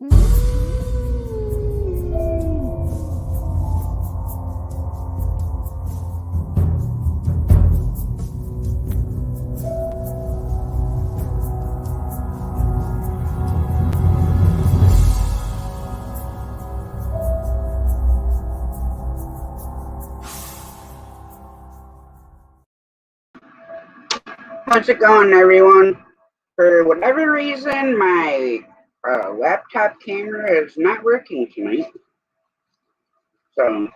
How's it going, everyone? For whatever reason, my laptop camera is not working tonight. So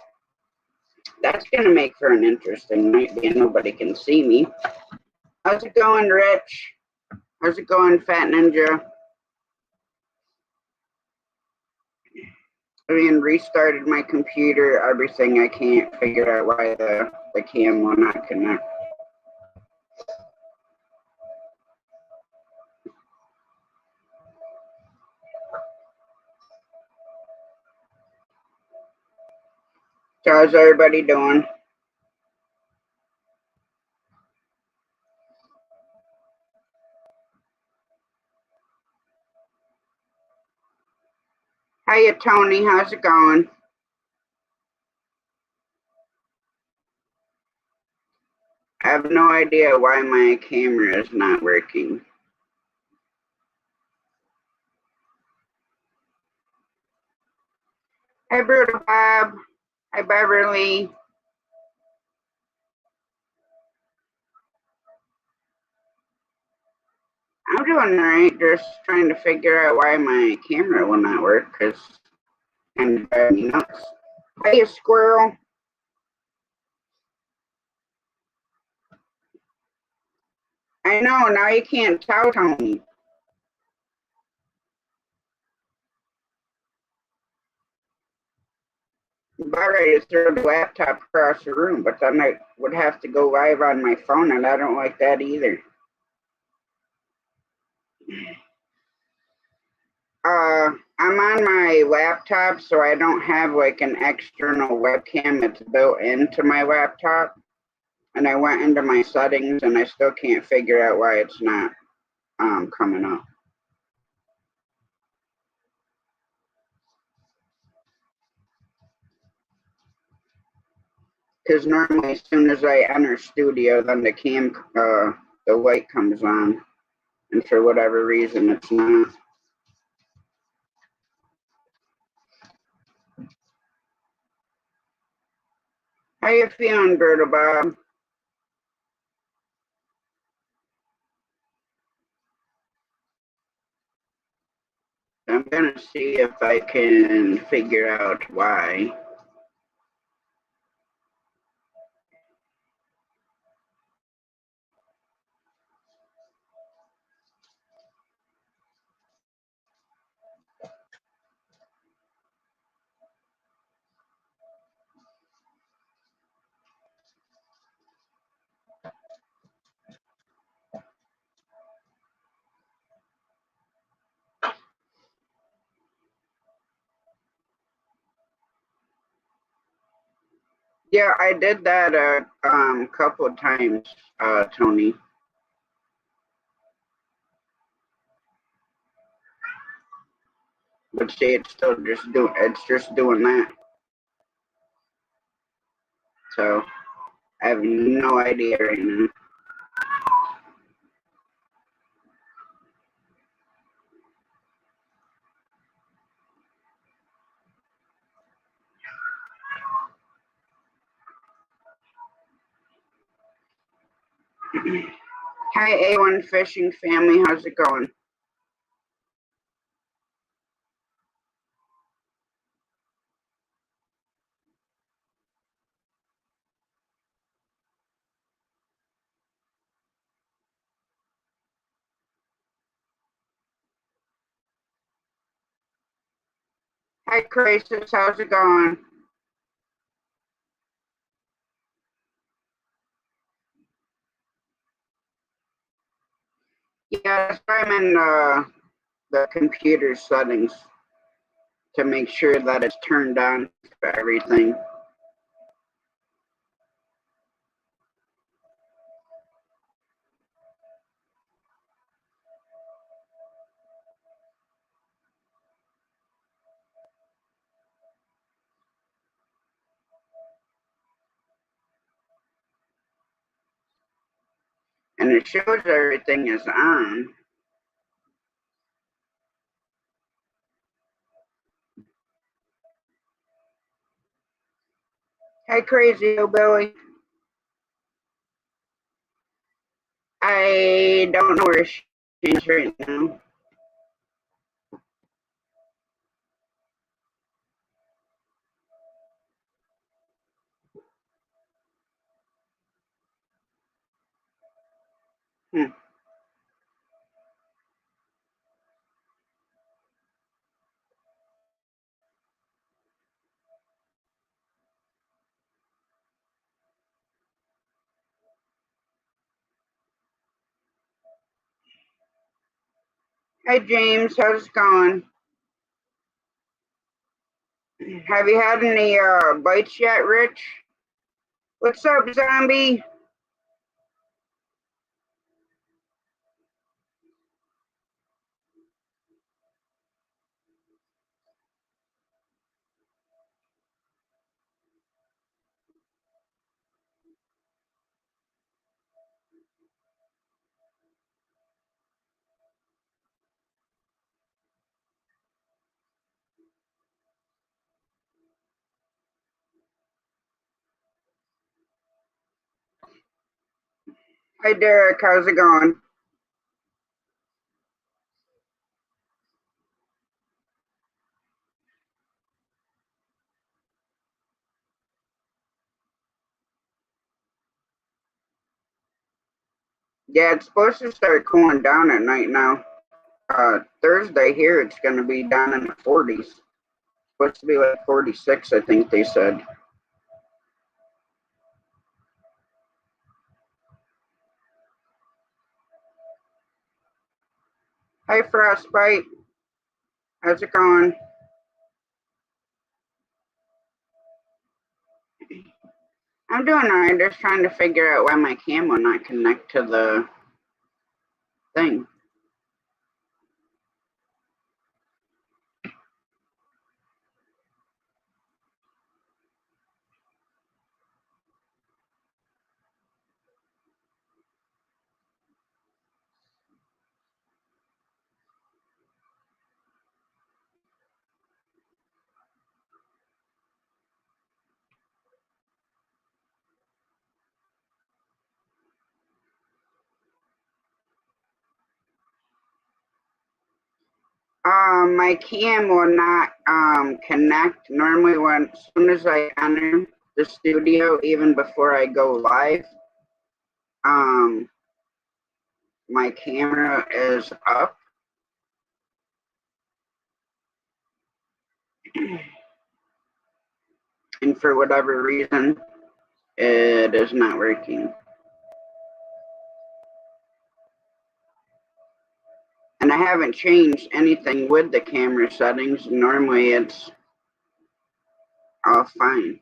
that's going to make for an interesting night, being nobody can see me. How's it going, Rich? How's it going, Fat Ninja? I mean, restarted my computer, everything. I can't figure out why the cam will not connect. So how's everybody doing? Hiya, Tony. How's it going? I have no idea why my camera is not working. Hi, Brutal Bob. Hi, Beverly. I'm doing alright, just trying to figure out why my camera will not work, because I'm driving me nuts. Hey, squirrel. I know, now you can't tell Tony. I'm about ready to throw the laptop across the room, but then I would have to go live on my phone, and I don't like that either. I'm on my laptop, so I don't have like an external webcam that's built into my laptop. And I went into my settings, and I still can't figure out why it's not coming up. Because normally, as soon as I enter studio, then the light comes on, and for whatever reason, it's not. How you feeling, Berta Bob? I'm gonna see if I can figure out why. Yeah, I did that a couple of times, Tony. But see, it's just doing that. So I have no idea right now. Hi, A1 Fishing family. How's it going? Hi, Crisis. How's it going? Yes, I'm in the computer settings to make sure that it's turned on for everything. And it shows everything is on. Hey, crazy old Billy. I don't know where she is right now. Hmm. Hey, James, how's it going? Have you had any bites yet, Rich? What's up, zombie? Hey, Derek, how's it going? Yeah, it's supposed to start cooling down at night now. Thursday here, it's going to be down in the 40s. Supposed to be like 46, I think they said. Hey, Frostbite, how's it going? I'm doing alright, just trying to figure out why my cam will not connect to the thing. My cam will not connect. Normally, as soon as I enter the studio, even before I go live, um, my camera is up. And for whatever reason, it is not working. And I haven't changed anything with the camera settings. Normally, it's all fine.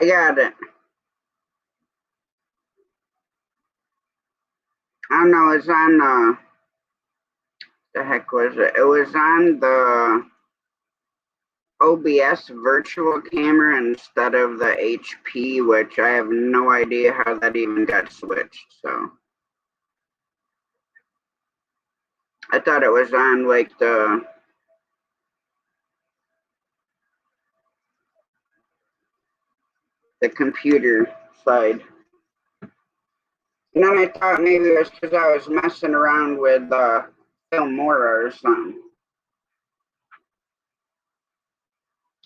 I got it. I don't know. It's on the heck was it? It was on the OBS virtual camera instead of the HP, which I have no idea how that even got switched. So I thought it was on like the the computer side. And then I thought maybe it was because I was messing around with Filmora or something.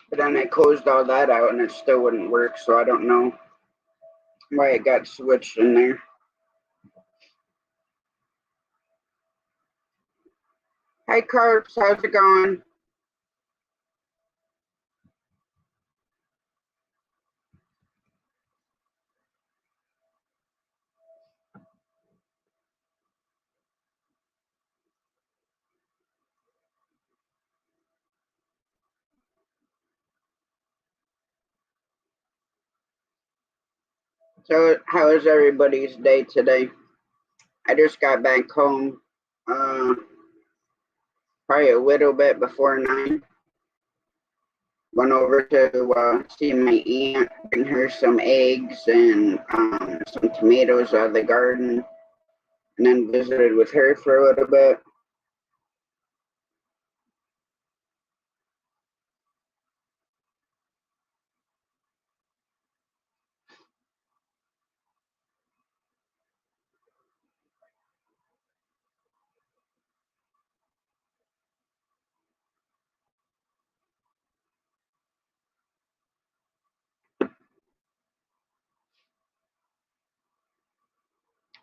But then I closed all that out and it still wouldn't work, so I don't know why it got switched in there. Hi Carps, how's it going? So how is everybody's day today? I just got back home probably a little bit before 9. Went over to see my aunt, bring her some eggs and some tomatoes out of the garden, and then visited with her for a little bit.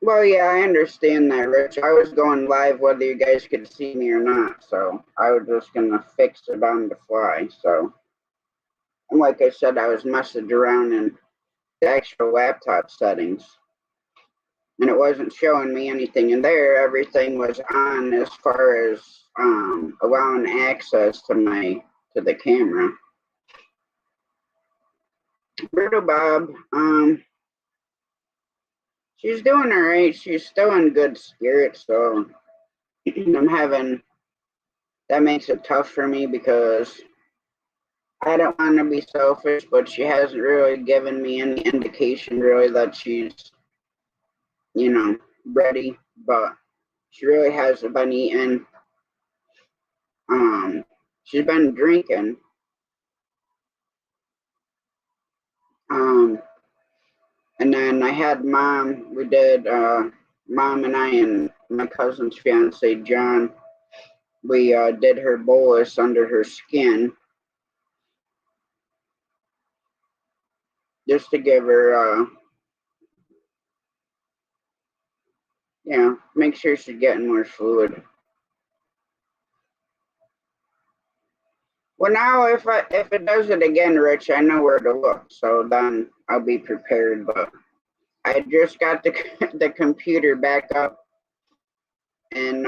Well, yeah, I understand that, Rich. I was going live whether you guys could see me or not, so I was just gonna fix it on the fly. So, and like I said, I was messing around in the actual laptop settings, and it wasn't showing me anything in there. Everything was on as far as allowing access to the camera. Brittle Bob, she's doing all right. She's still in good spirits, so I'm having that makes it tough for me because I don't want to be selfish, but she hasn't really given me any indication really that she's, ready. But she really hasn't been eating. Um, she's been drinking. Um, and then I had mom. We did mom and I and my cousin's fiance John. We did her bolus under her skin just to give her, make sure she's getting more fluid. Well, now if it does it again, Rich, I know where to look, so then I'll be prepared. But I just got the the computer back up and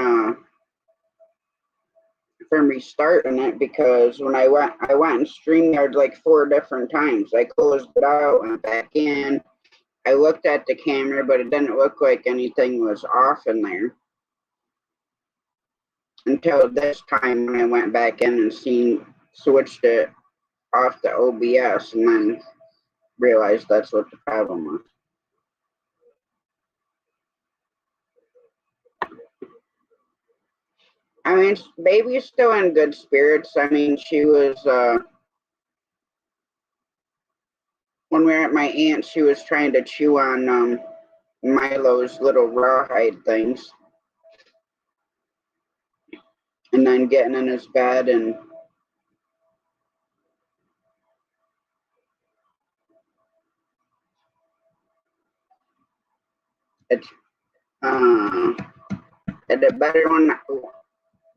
from restarting it because when I went in StreamYard like 4 different times. I closed it out, went back in. I looked at the camera, but it didn't look like anything was off in there until this time when I went back in and switched it off the OBS and then realized that's what the problem was. I mean, baby's still in good spirits. I mean, she was, when we were at my aunt's, she was trying to chew on Milo's little rawhide things and then getting in his bed and it's, did it better when I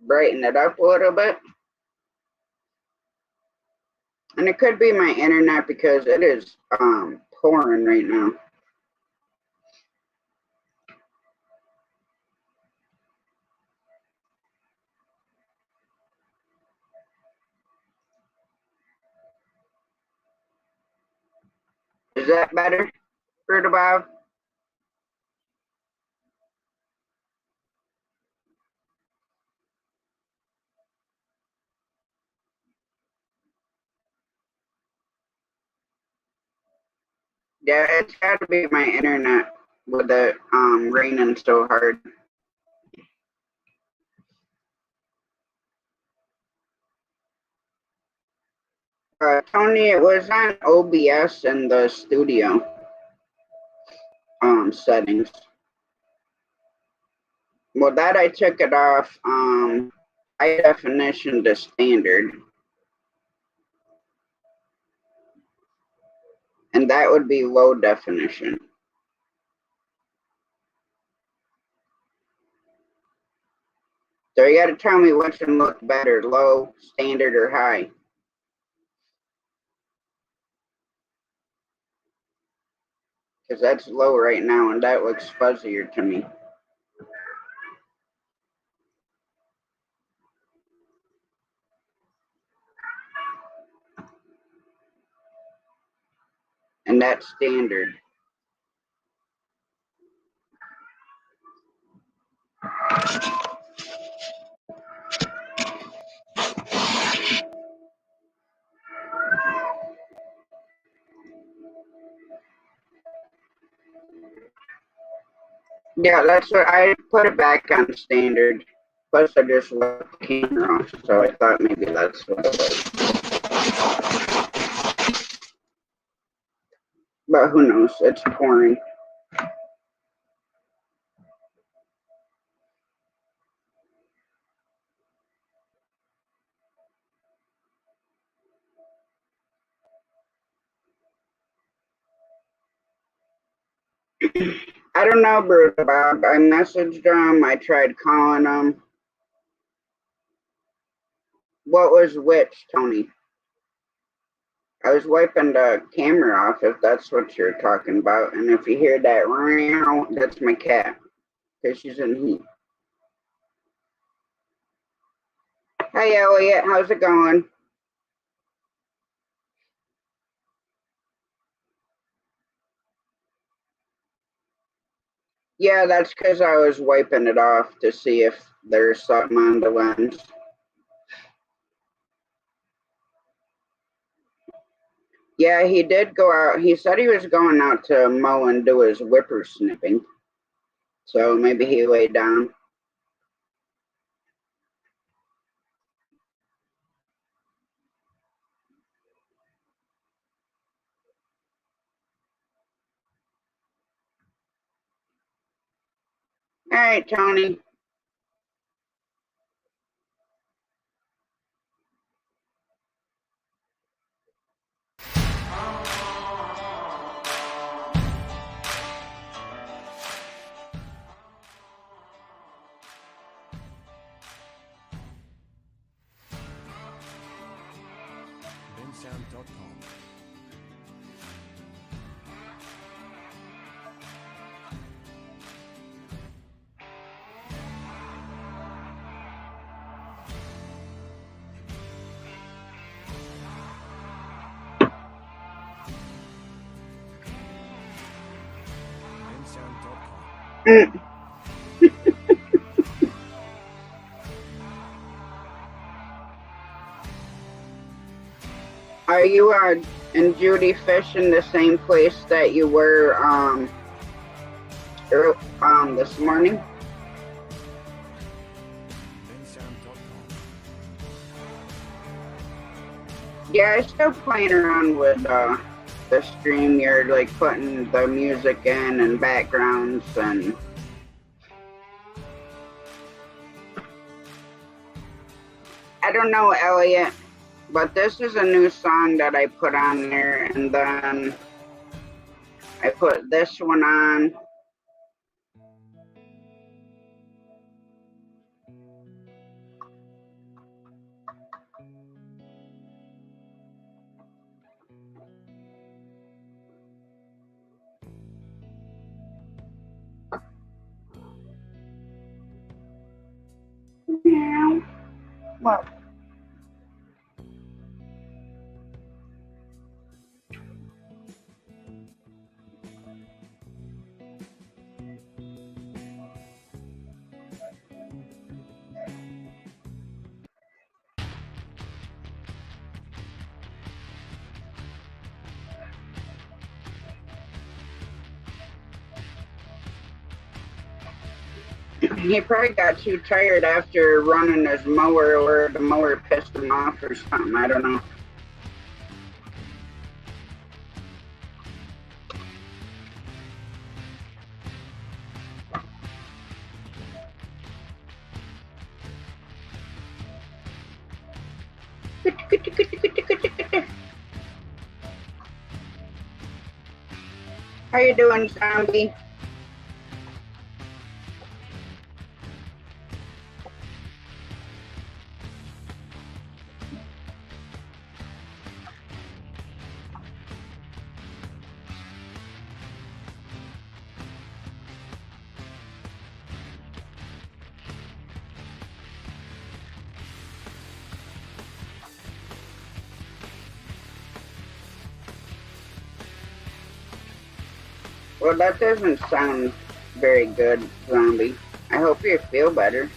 brighten it up a little bit. And it could be my internet because it is pouring right now. Is that better, Fruit Bob? Yeah, it's got to be my internet with it raining so hard. Tony, it was on OBS in the studio settings. Well, that I took it off high definition to standard. And that would be low definition. So you got to tell me which one looked better, low, standard, or high. Because that's low right now, and that looks fuzzier to me. And that's standard. Yeah, that's what I put it back on standard. Plus, I just left the camera off, so I thought maybe that's what it was. But who knows? It's pouring. I don't know, Bruce Bob. I messaged him. I tried calling him. What was which, Tony? I was wiping the camera off, if that's what you're talking about. And if you hear that meow, that's my cat, because she's in heat. Hey, Elliot, how's it going? Yeah, that's because I was wiping it off to see if there's something on the lens. Yeah, he did go out. He said he was going out to mow and do his whipper snipping. So maybe he laid down. All right, Tony. bensound.com. Mm. Are you and Judy fishing the same place that you were this morning? Yeah, I'm still playing around with the StreamYard, like putting the music in and backgrounds and I don't know, Elliot, but this is a new song that I put on there, and then I put this one on. Meow. What? He probably got too tired after running his mower, or the mower pissed him off or something. I don't know. How you doing, zombie? Well, that doesn't sound very good, zombie. I hope you feel better.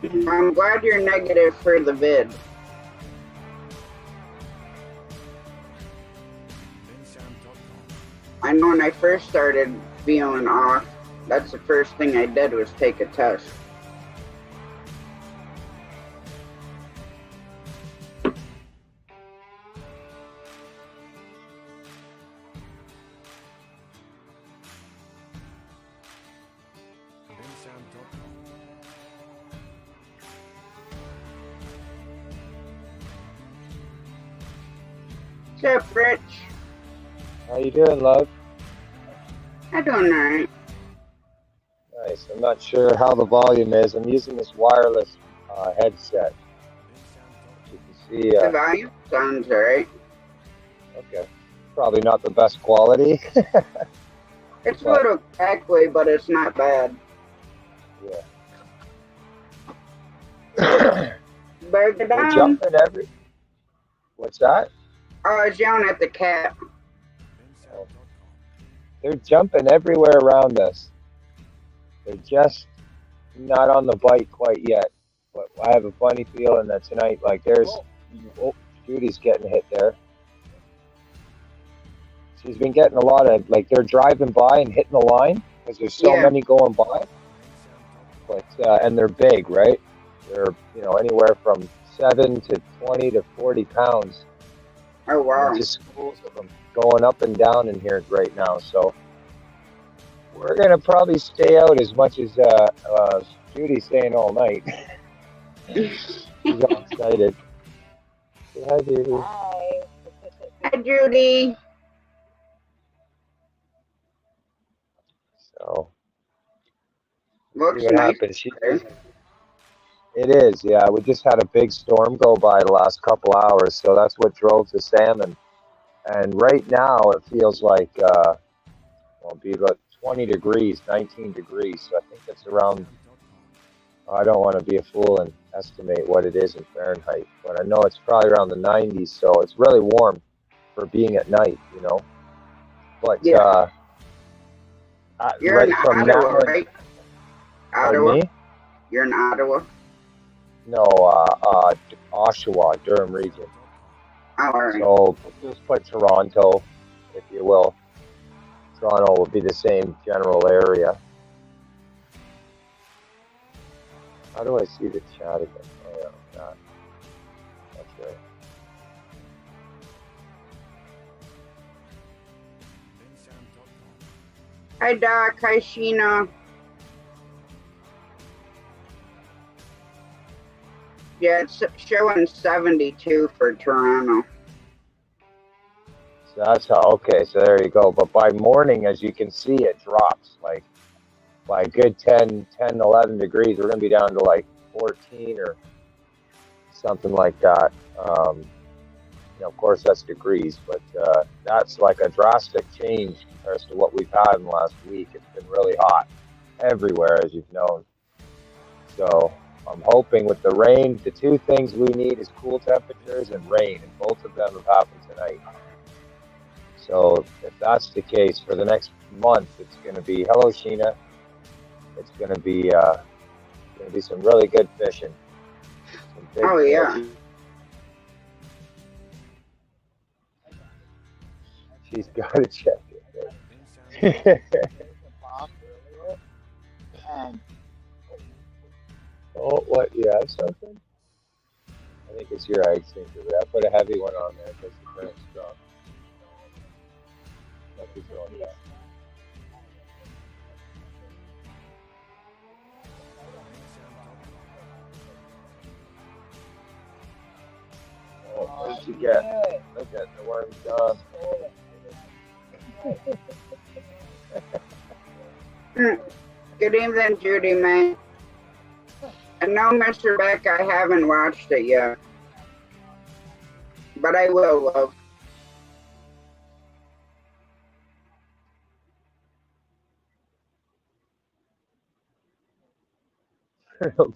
I'm glad you're negative for the vid. I know when I first started feeling off, that's the first thing I did was take a test. What's up, Rich? How you doing, love? I'm doing alright. Nice. I'm not sure how the volume is. I'm using this wireless headset. You can see. The volume sounds alright. Okay. Probably not the best quality. It's a little crackly, but it's not bad. Yeah. Better get They're down. jumping every. What's that? I was yelling at the cat. They're jumping everywhere around us. They're just not on the bite quite yet. But I have a funny feeling that tonight, like oh, Judy's getting hit there. She's been getting a lot of, like, they're driving by and hitting the line because there's so many going by. But and they're big, right? They're anywhere from 7 to 20 to 40 pounds. Oh wow! And just schools of them going up and down in here right now. So we're gonna probably stay out as much as Judy's staying all night. She's all excited. Say hi, Judy. Hi. Hi, Judy. So Looks see what nice. happens. It is, yeah. We just had a big storm go by the last couple hours, so that's what drove the salmon. And right now it feels like it'll be about 20 degrees, 19 degrees. So I think it's around. I don't want to be a fool and estimate what it is in Fahrenheit, but I know it's probably around the 90s. So it's really warm for being at night, But Yeah. You're right in from Ottawa, now, right? Pardon Ottawa. me? You're in Ottawa. No, Oshawa, Durham region. Oh, all right. So just put Toronto, if you will. Toronto will be the same general area. How do I see the chat again? Oh, yeah, that's right. Hi, Doc. Hi, Sheena. Yeah, it's showing 72 for Toronto. So that's how, okay, so there you go. But by morning, as you can see, it drops like by a good 10, 11 degrees. We're going to be down to like 14 or something like that. of course, that's degrees, but that's like a drastic change compared to what we've had in the last week. It's been really hot everywhere, as you've known. So I'm hoping with the rain, the two things we need is cool temperatures and rain, and both of them have happened tonight. So if that's the case for the next month, it's going to be hello Sheena. It's going to be some really good fishing. Some big Oh, fish. yeah. She's got to check it. Oh, what? You have something? I think it's your egg sinker. I put a heavy one on there because the current's strong. Might be going down. Oh, what did you get? Look at the worm's gone. Good evening, Judy, man. And no, Mr. Beck, I haven't watched it yet. But I will, love.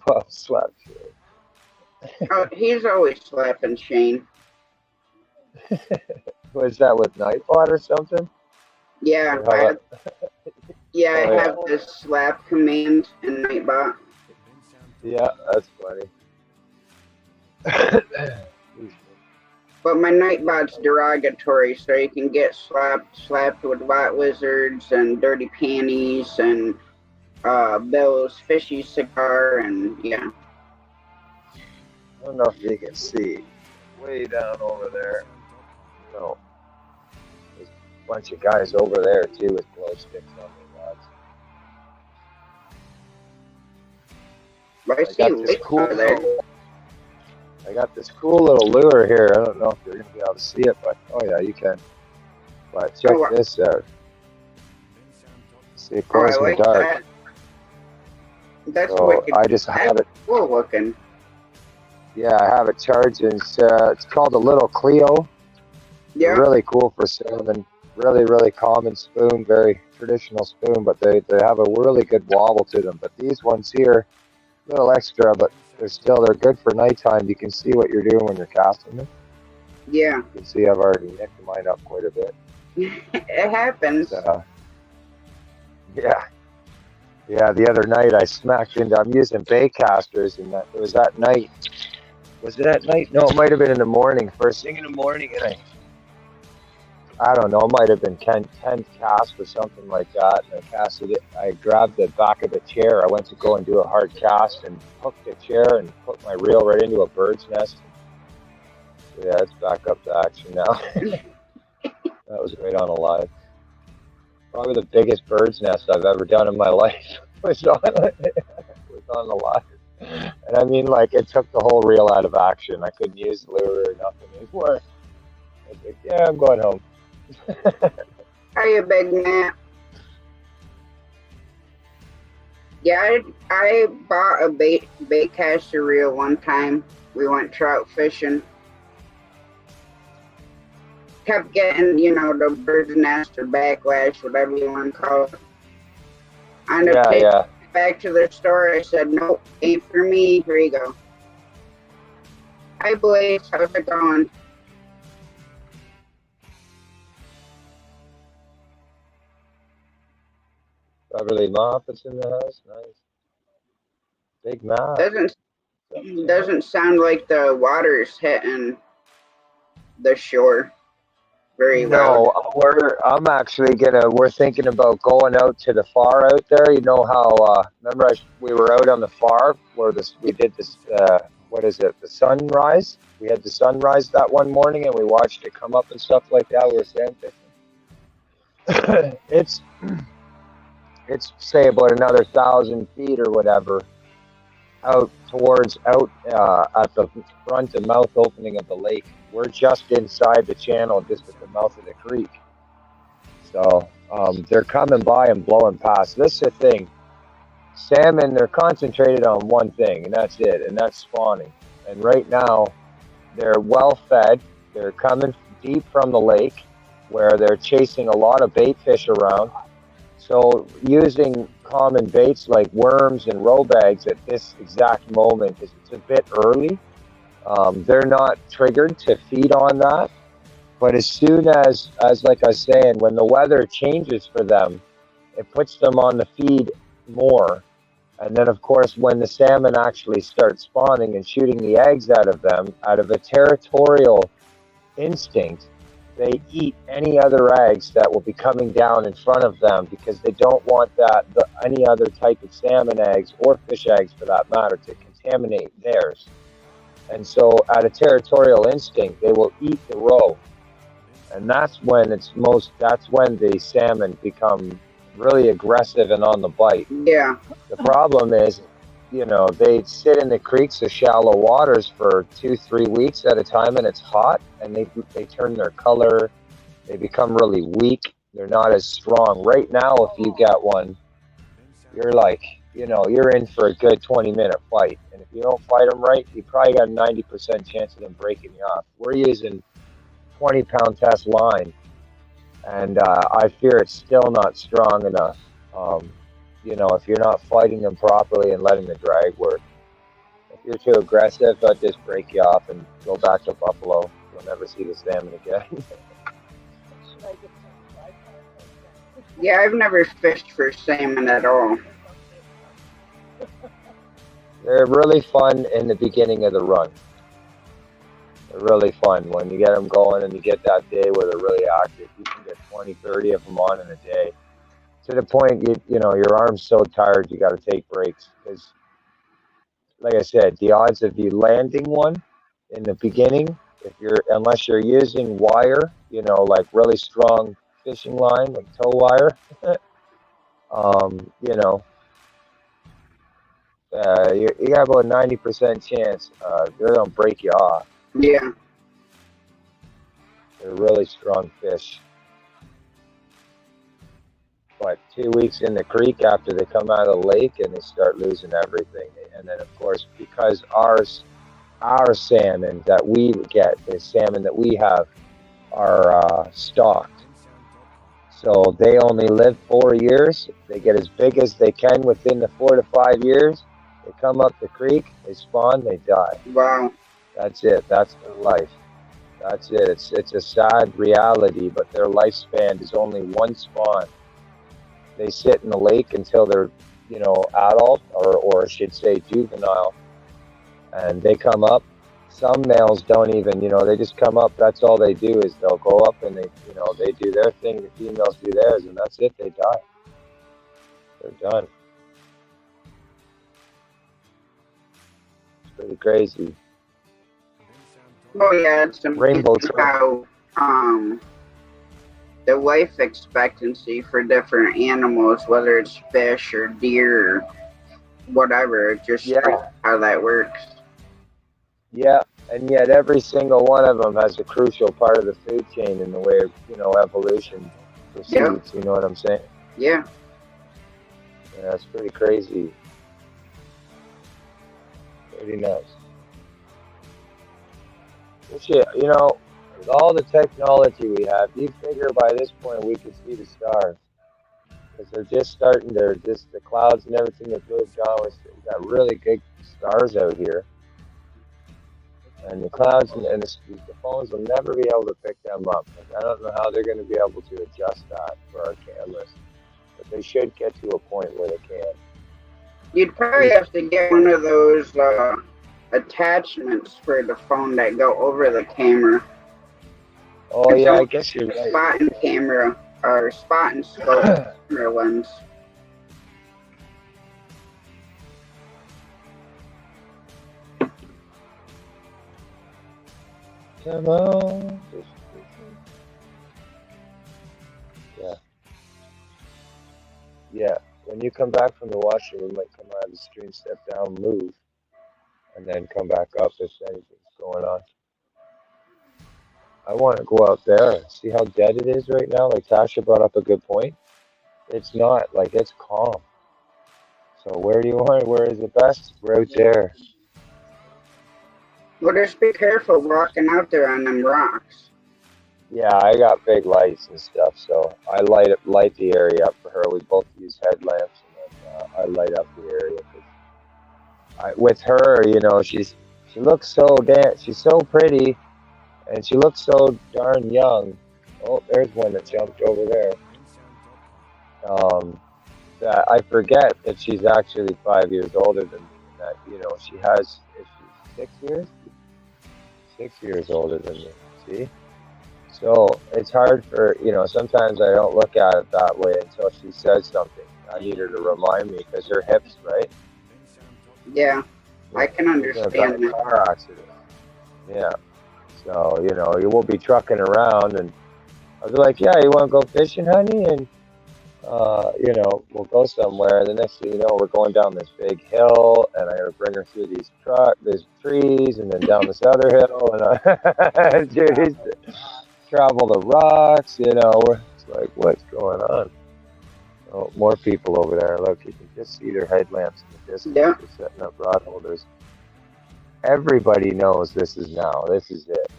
Bob slapped you. Oh, he's always slapping Shane. Was that with Nightbot or something? Yeah, Or I how have, yeah, I Oh, have this slap command in Nightbot. yeah, that's funny. But my Nightbot's derogatory, so you can get slapped with white lizards and dirty panties and Bill's fishy cigar, and yeah. I don't know if you can see. Way down over there. No. There's a bunch of guys over there too with glow sticks on their rods. But I see lights over there. I got this cool little lure here. I don't know if you're gonna be able to see it, but oh yeah, you can. But check this out. See, it glows in the dark. That. That's so wicked. I just have it. Cool looking. Yeah, I have it charged, and it's called a little Clio. Yeah. Really cool for salmon. Really, really common spoon, very traditional spoon, but they have a really good wobble to them. But these ones here, a little extra, but they're good for nighttime. You can see what you're doing when you're casting them. Yeah. You can see I've already nicked mine up quite a bit. It happens. Yeah. Yeah, the other night I smacked into, I'm using bait casters, and it was that night. Was it at night? No, it might have been in the morning, first thing in the morning, and I don't know, it might have been 10 cast or something like that, and I casted it. I grabbed the back of the chair. I went to go and do a hard cast and hooked the chair and put my reel right into a bird's nest. So yeah, it's back up to action now. That was right on a live. Probably the biggest bird's nest I've ever done in my life was on the live. And I mean, like, it took the whole reel out of action. I couldn't use the lure or nothing anymore. I was like, yeah, I'm going home. How you, big man? Yeah, I bought a bait caster reel one time. We went trout fishing. Kept getting, the bird's nest or backlash, whatever you want to call it. I ended up taking it back to the store. I said, nope, ain't for me. Here you go. Hi, Blaze. How's it going? Beverly Moffitt's in the house. Nice. Big mouth. Doesn't sound like the water's hitting the shore very well. No, we're thinking about going out to the far out there. You know how, remember we were out on the far where we did this, what is it, the sunrise? We had the sunrise that one morning and we watched it come up and stuff like that. We were sand fishing. It's say about another 1,000 feet or whatever out at the front and mouth opening of the lake. We're just inside the channel, just at the mouth of the creek. So they're coming by and blowing past. This is the thing. Salmon, they're concentrated on one thing, and that's it, and that's spawning. And right now, they're well fed. They're coming deep from the lake where they're chasing a lot of bait fish around. So using common baits like worms and roe bags at this exact moment is it's a bit early. They're not triggered to feed on that. But as soon as like I was saying, when the weather changes for them, it puts them on the feed more. And then, of course, when the salmon actually start spawning and shooting the eggs out of them, out of a territorial instinct, they eat any other eggs that will be coming down in front of them because they don't want any other type of salmon eggs or fish eggs for that matter to contaminate theirs. And so, out of territorial instinct, they will eat the roe, and that's when the salmon become really aggressive and on the bite. Yeah. The problem is, they sit in the creeks or shallow waters for 2-3 weeks at a time, and it's hot, and they turn their color, they become really weak, they're not as strong. Right now, if you get one, you're like, you're in for a good 20-minute fight, and if you don't fight them right, you probably got a 90% chance of them breaking you off. We're using 20-pound test line, and I fear it's still not strong enough. If you're not fighting them properly and letting the drag work. If you're too aggressive, they'll just break you off and go back to Buffalo. You'll never see the salmon again. Yeah, I've never fished for salmon at all. They're really fun in the beginning of the run. They're really fun when you get them going and you get that day where they're really active. You can get 20, 30 of them on in a day. To the point, your arm's so tired you got to take breaks. Because, like I said, the odds of you landing one in the beginning, unless you're using wire, like really strong fishing line, like tow wire, um, you know, you got about a 90% chance they're gonna break you off. Yeah. They're really strong fish. But 2 weeks in the creek after they come out of the lake and they start losing everything. And then of course, because our salmon that we get, the salmon that we have, are stocked. So they only live 4 years. They get as big as they can within the 4 to 5 years. They come up the creek, they spawn, they die. Wow. That's it. That's their life. That's it. It's a sad reality, but their lifespan is only one spawn. They sit in the lake until they're, adult, or I should say juvenile, and they come up. Some males don't even, they just come up. That's all they do is they'll go up and they do their thing. The females do theirs, and that's it. They die. They're done. It's pretty crazy. Oh yeah, it's Rainbow amazing how the life expectancy for different animals, whether it's fish or deer or whatever, just how that works. Yeah, and yet every single one of them has a crucial part of the food chain in the way of, evolution proceeds. Yep. You know what I'm saying? Yeah. Yeah, that's pretty crazy. Pretty nuts. Which, with all the technology we have, you figure by this point we could see the stars. Because they're just starting, the clouds and everything have moved on. We've got really good stars out here. And the clouds and the phones will never be able to pick them up. Like, I don't know how they're going to be able to adjust that for our cameras. But they should get to a point where they can. You'd probably have to get one of those attachments for the phone that go over the camera. Oh yeah, I guess you're right. Spot and camera, or spot and scope camera lens. Come on. Yeah. Yeah. When you come back from the washroom, we might come out of the stream, step down, move, and then come back up if anything's going on. I want to go out there. See how dead it is right now? Like Tasha brought up a good point. It's not, like, it's calm. So where is it best? We're out there. Well, just be careful walking out there on them rocks. Yeah, I got big lights and stuff, so I light the area up for her. We both use headlamps, and then I light up the area. 'Cause with her, she looks she's so pretty, and she looks so darn young. Oh, there's one that jumped over there. Um, that I forget that she's actually 5 years older than me. That she has is she 6 years? 6 years older than me. See? So it's hard for sometimes I don't look at it that way until she says something. I need her to remind me because her hips, right? Yeah, I can She's in a understand that. car accident. Yeah. So, you won't be trucking around and I'll be like, yeah, you want to go fishing, honey? And, we'll go somewhere. And the next thing you know, we're going down this big hill and I gotta bring her through these trees and then down this other hill. And Judy's travel the rocks, it's like, what's going on? Oh, more people over there. Look, you can just see their headlamps in the distance. Yeah, They're setting up rod holders. Everybody knows this is now. This is it.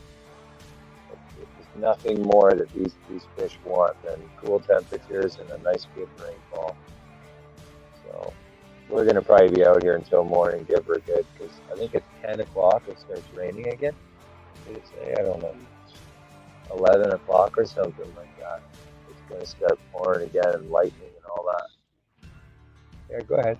There's nothing more that these fish want than cool temperatures and a nice good rainfall. So we're gonna probably be out here until morning, give her a good, because I think it's 10 o'clock. It starts raining again. Did it say? I don't know. 11 o'clock or something like that. It's gonna start pouring again and lightning and all that. Yeah, go ahead.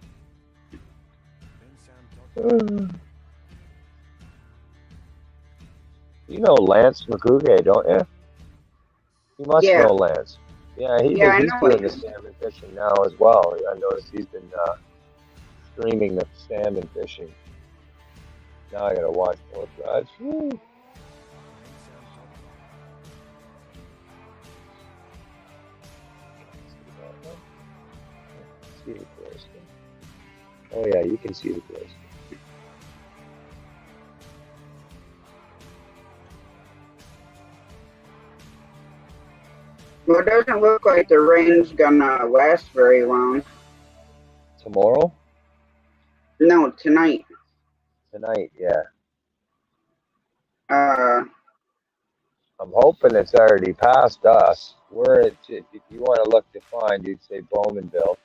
You know Lance McCougue, don't you? You must yeah, know Lance. Yeah, yeah. I he's know doing what the you. salmon fishing now as well. I noticed he's been streaming the salmon fishing. Now I gotta watch both rods. Woo. See the close. Oh yeah, you can see the close. Well, it doesn't look like the rain's gonna last very long. Tomorrow? No, tonight. Tonight, yeah. Uh, I'm hoping it's already past us. If you want to look to find, you'd say Bowmanville.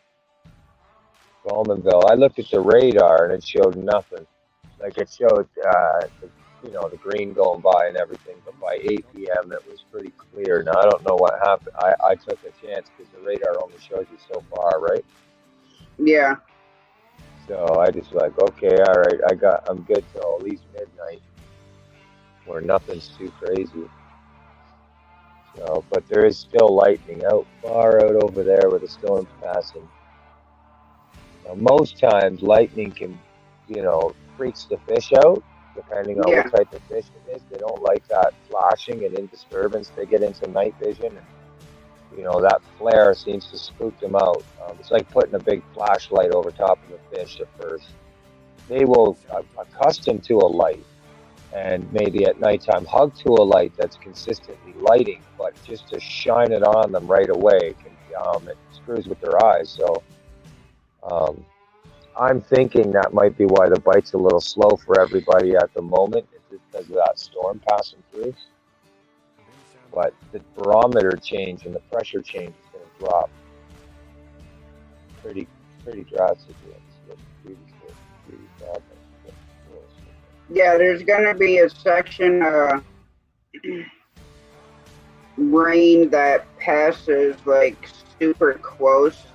Bowmanville. I looked at the radar and it showed nothing. Like it showed, the green going by and everything, but by 8 p.m. it was pretty clear. Now I don't know what happened. I took a chance because the radar only shows you so far, right? yeah. So I just like, okay, all right, I'm good till at least midnight, where nothing's too crazy. So, but there is still lightning far out over there where the storm's passing. Now, most times lightning can, freaks the fish out, depending on Yeah, what type of fish it is. They don't like that flashing and in disturbance. They get into night vision, and that flare seems to spook them out. It's like putting a big flashlight over top of a fish at first. They will accustom to a light, and maybe at nighttime hug to a light that's consistently lighting, but just to shine it on them right away it screws with their eyes. So um, I'm thinking that might be why the bite's a little slow for everybody at the moment, is because of that storm passing through. But the barometer change and the pressure change is going to drop pretty drastically. yeah. There's gonna be a section rain that passes like super close.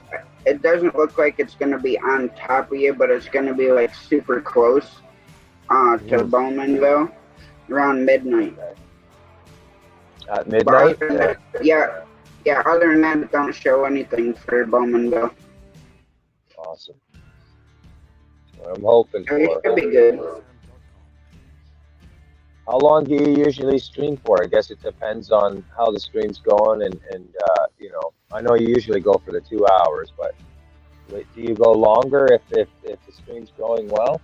It doesn't look like it's gonna be on top of you, but it's gonna be like super close to Bowmanville around midnight. At midnight? Yeah, other than that, it don't show anything for Bowmanville. Awesome. What I'm hoping So it for. should be good. How long do you usually stream for? I guess it depends on how the stream's going, and I know you usually go for the 2 hours, but do you go longer if the stream's going well?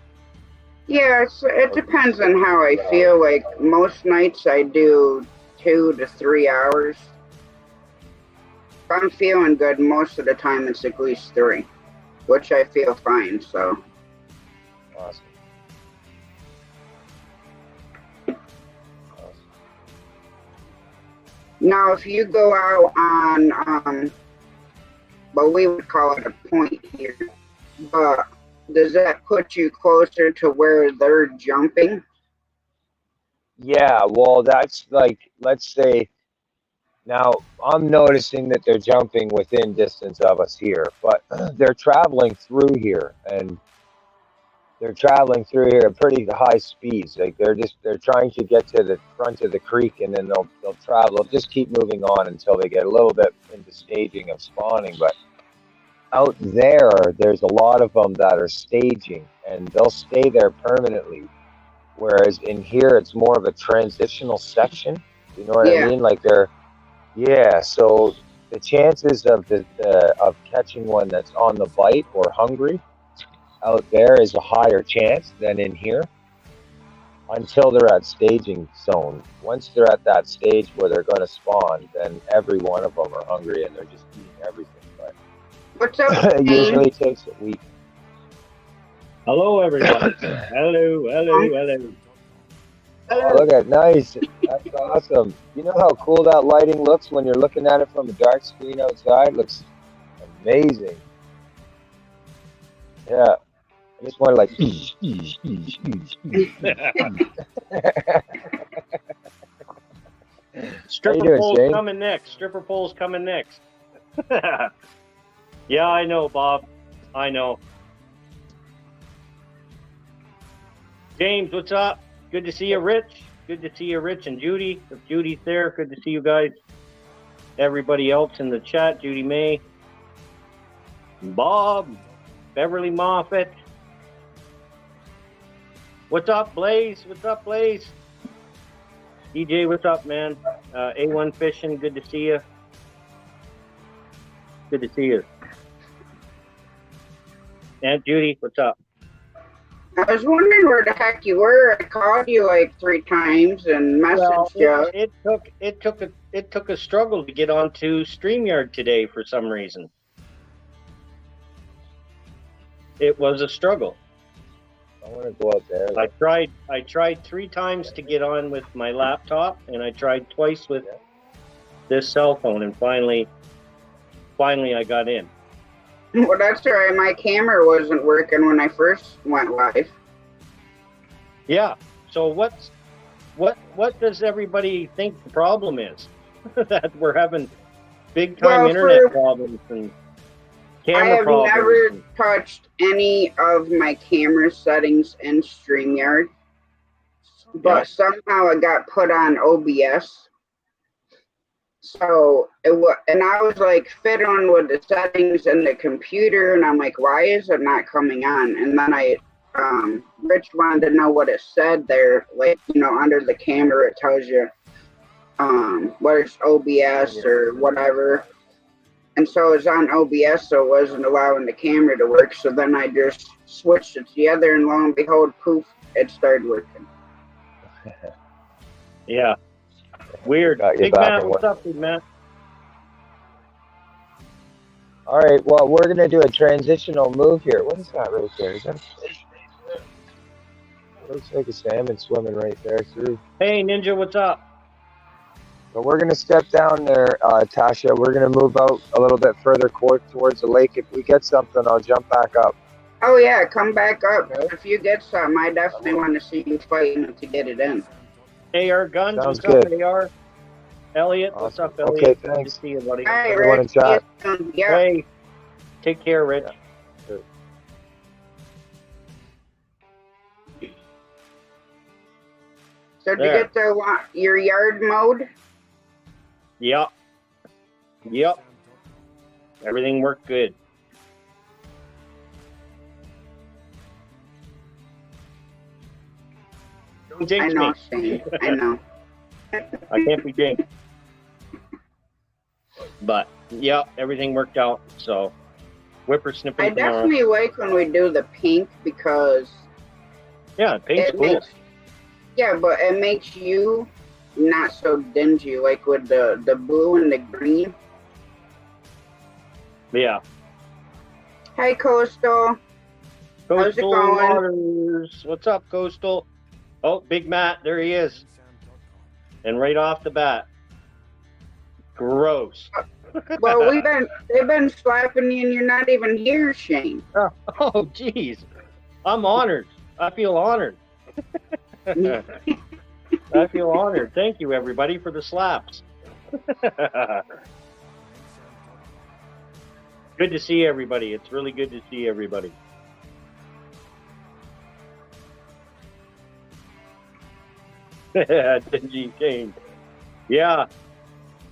Yeah, it depends on how I feel. Like most nights, I do 2 to 3 hours. If I'm feeling good, most of the time it's at least 3, which I feel fine. So. Awesome. Now, if you go out on, well, we would call it a point here, but does that put you closer to where they're jumping? Yeah, well, that's like, let's say, now I'm noticing that they're jumping within distance of us here, but they're traveling through here, and they're traveling through here at pretty high speeds. Like they're trying to get to the front of the creek, and then they'll travel. They'll just keep moving on until they get a little bit into staging of spawning. But out there, there's a lot of them that are staging, and they'll stay there permanently. Whereas in here, it's more of a transitional section. You know what I Yeah. mean? Like yeah. So the chances of of catching one that's on the bite or hungry out there is a higher chance than in here until they're at staging zone. Once they're at that stage where they're going to spawn, then every one of them are hungry and they're just eating everything. But What's up, it Shane? usually takes a week. Hello, everyone. Hello. Oh, look at nice. That's awesome. You know how cool that lighting looks when you're looking at it from a dark screen outside? Looks amazing. Yeah. I just want to like. Stripper doing, pole's Shane? coming next. Stripper pole's coming next. Yeah, I know, Bob. I know. James, what's up? Good to see you, Rich. Good to see you, Rich and Judy. If Judy's there, good to see you guys. Everybody else in the chat, Judy May, Bob, Beverly Moffett. What's up, Blaze? What's up, Blaze? DJ, what's up, man? A1 Fishing, good to see you. Good to see you. Aunt Judy, what's up? I was wondering where the heck you were. I called you like 3 times and messaged you. It took a struggle to get onto StreamYard today for some reason. It was a struggle. I want to go out there. I tried 3 times to get on with my laptop, and I tried twice with this cell phone, and finally I got in. Well, that's all right. My camera wasn't working when I first went live. Yeah. So what does everybody think the problem is? That we're having big time internet problems and camera problems. I have never touched any of my camera settings in StreamYard, but somehow it got put on OBS. So and I was like fiddling with the settings in the computer, and I'm like, why is it not coming on? And then Rich wanted to know what it said there, like, you know, under the camera it tells you whether it's OBS or whatever. And so it's on OBS, so it wasn't allowing the camera to work. So then I just switched it to the other, and lo and behold, poof, it started working. Yeah. Weird. Big Matt, what's up, Big Matt? All right, well, we're going to do a transitional move here. What is that right there? Is that a fish? Looks like a salmon swimming right there through. Hey, Ninja, what's up? But we're going to step down there, Tasha. We're going to move out a little bit further towards the lake. If we get something, I'll jump back up. Oh, yeah, come back up. Okay. If you get some, I definitely want to see you fighting to get it in. AR Guns, Sounds what's good. up, AR? Elliot, Awesome. what's up, Elliot? Okay, thanks. Good to see you, buddy. Hi, everyone Rich. in chat. Yeah. Hey, take care, Rich. Yeah. So did you get your yard mode? Yep. Everything worked good. Don't jinx I know, me. Shane. I know. I can't be jinxed. But yeah, everything worked out. So whippersnipping. I definitely like when we do the pink because pink's cool. But it makes you not so dingy, like with the blue and the green. Yeah. Hi, Coastal. How's it Coastal going? Waters. What's up, Coastal? Oh, Big Matt, there he is. And right off the bat. Gross. Well, they've been slapping you and you're not even here, Shane. Oh, geez. I'm honored. I feel honored. I feel honored. Thank you, everybody, for the slaps. Good to see everybody. It's really good to see everybody. Dingy Kane. Yeah.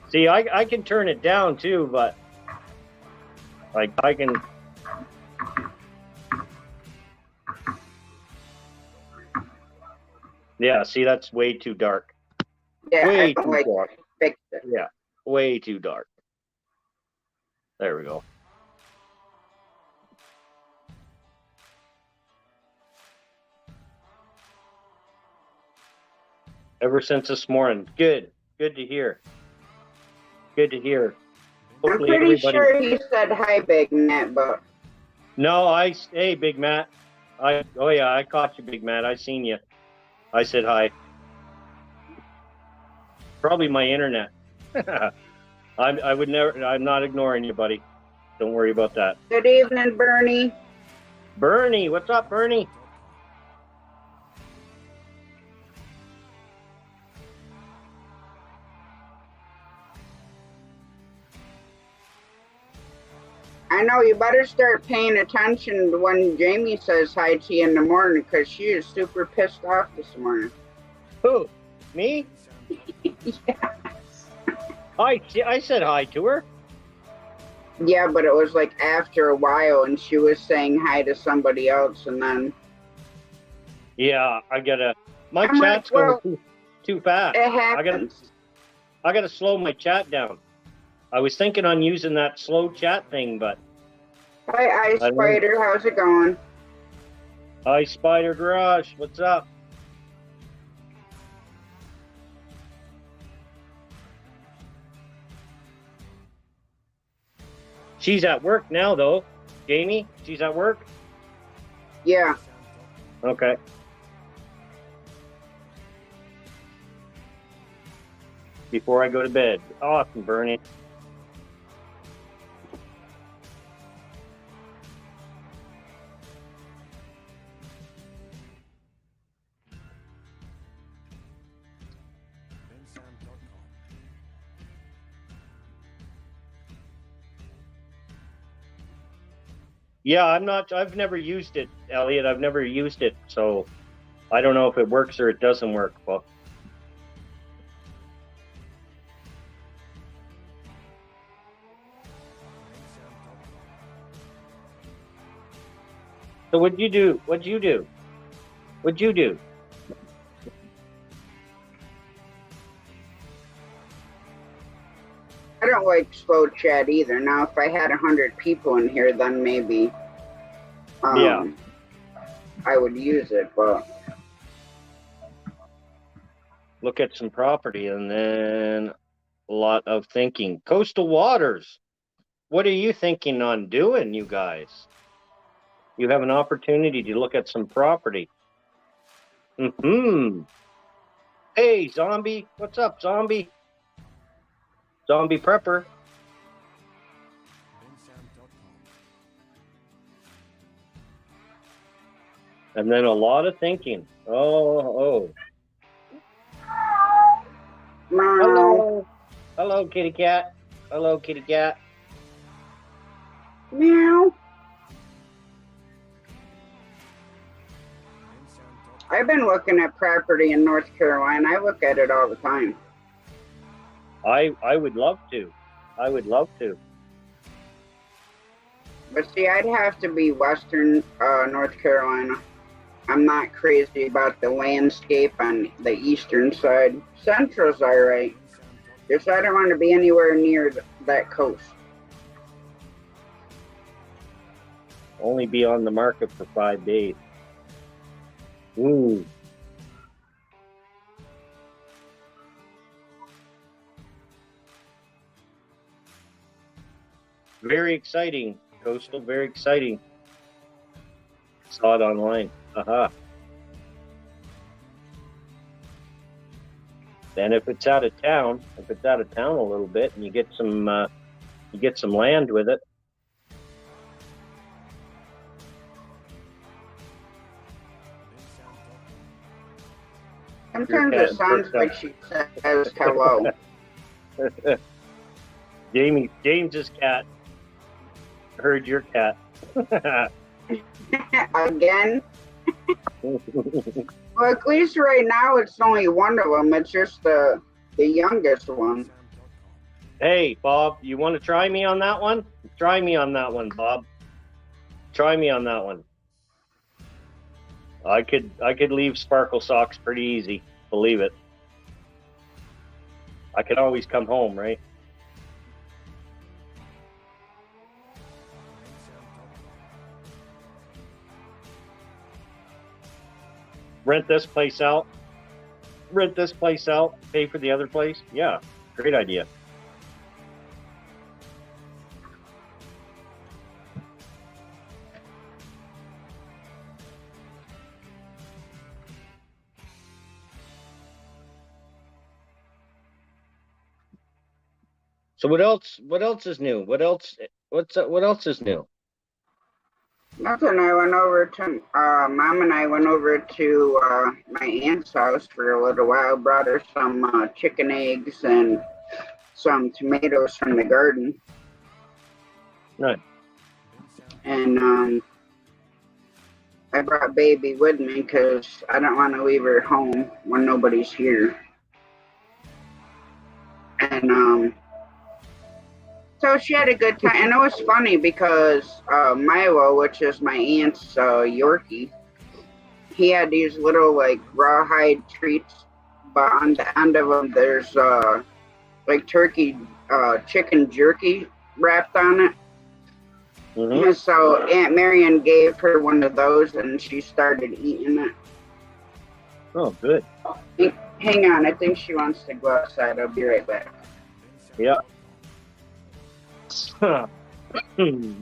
See, I can turn it down too, but like I can. Yeah. See, that's way too dark. Yeah, Way I don't too like dark. it. Fix it. Yeah. Way too dark. There we go. Ever since this morning. Good. Good to hear. Good to hear. Hopefully I'm pretty everybody... sure he said hi, Big Matt, but... No, hey, Big Matt. Oh yeah, I caught you, Big Matt. I seen you. I said hi. Probably my internet. I would never. I'm not ignoring you, buddy. Don't worry about that. Good evening, Bernie. Bernie, what's up, Bernie? I know you better start paying attention when Jamie says hi to you in the morning, because she is super pissed off this morning. Who? Me? Yes. I said hi to her. Yeah, but it was like after a while, and she was saying hi to somebody else, and then... Yeah, my I'm chat's like, going too fast. It happens. I gotta slow my chat down. I was thinking on using that slow chat thing, but... Hi, Ice Spider. How's it going? Hi, Spider Garage. What's up? She's at work now, though. Jamie, she's at work? Yeah. Okay. Before I go to bed. Awesome, Bernie. Yeah, I've never used it, Elliot. I've never used it, so I don't know if it works or it doesn't work. Well, so what'd you do? What'd you do? What'd you do? I don't like slow chat either. Now, if I had 100 people in here, then maybe Yeah. I would use it, but... Look at some property and then a lot of thinking. Coastal waters. What are you thinking on doing, you guys? You have an opportunity to look at some property. Hey, zombie. What's up, zombie? Zombie prepper. And then a lot of thinking. Oh. Hello. Hello, kitty cat. Hello, kitty cat. Meow. I've been looking at property in North Carolina. I look at it all the time. I would love to. I would love to. But see, I'd have to be Western North Carolina. I'm not crazy about the landscape on the eastern side. Central's all right. Just I don't want to be anywhere near that coast. Only be on the market for 5 days. Ooh. Very exciting, Coastal. Very exciting. Saw it online. Aha. And if it's out of town a little bit, and you get some land with it. Sometimes it sounds like she says hello. James's cat heard your cat. Again? Well, at least right now it's only one of them. It's just the youngest one. Hey, Bob, you want to try me on that one? Try me on that one, Bob. Try me on that one. I could leave Sparkle Socks pretty easy. Believe it. I could always come home, right? Rent this place out. Pay for the other place. Yeah, great idea. So what else is new? What else is new? Nothing. I went over to Mom and I went over to my aunt's house for a little while. Brought her some chicken eggs and some tomatoes from the garden. Nice. And I brought baby with me because I don't want to leave her at home when nobody's here. And so she had a good time, and it was funny because Milo, which is my aunt's Yorkie, he had these little like rawhide treats, but on the end of them there's like turkey chicken jerky wrapped on it. Mm-hmm. And so Aunt Marion gave her one of those, and she started eating it. Oh, good. Hang on, I think she wants to go outside. I'll be right back. Yeah.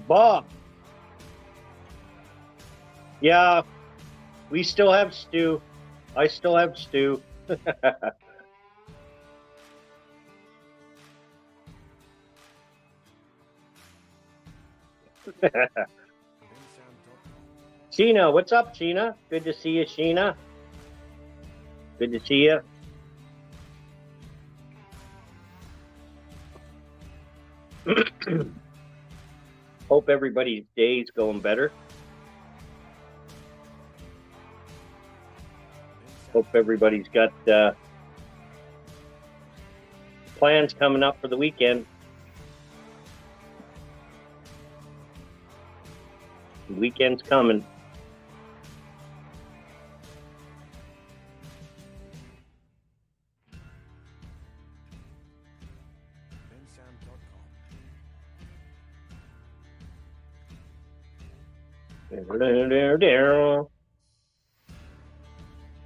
Bob. Yeah, we still have stew. I still have stew. Sheena, what's up, Sheena? Good to see you, Sheena. Good to see you. Hope everybody's day's going better. Hope everybody's got plans coming up for the weekend. The weekend's coming.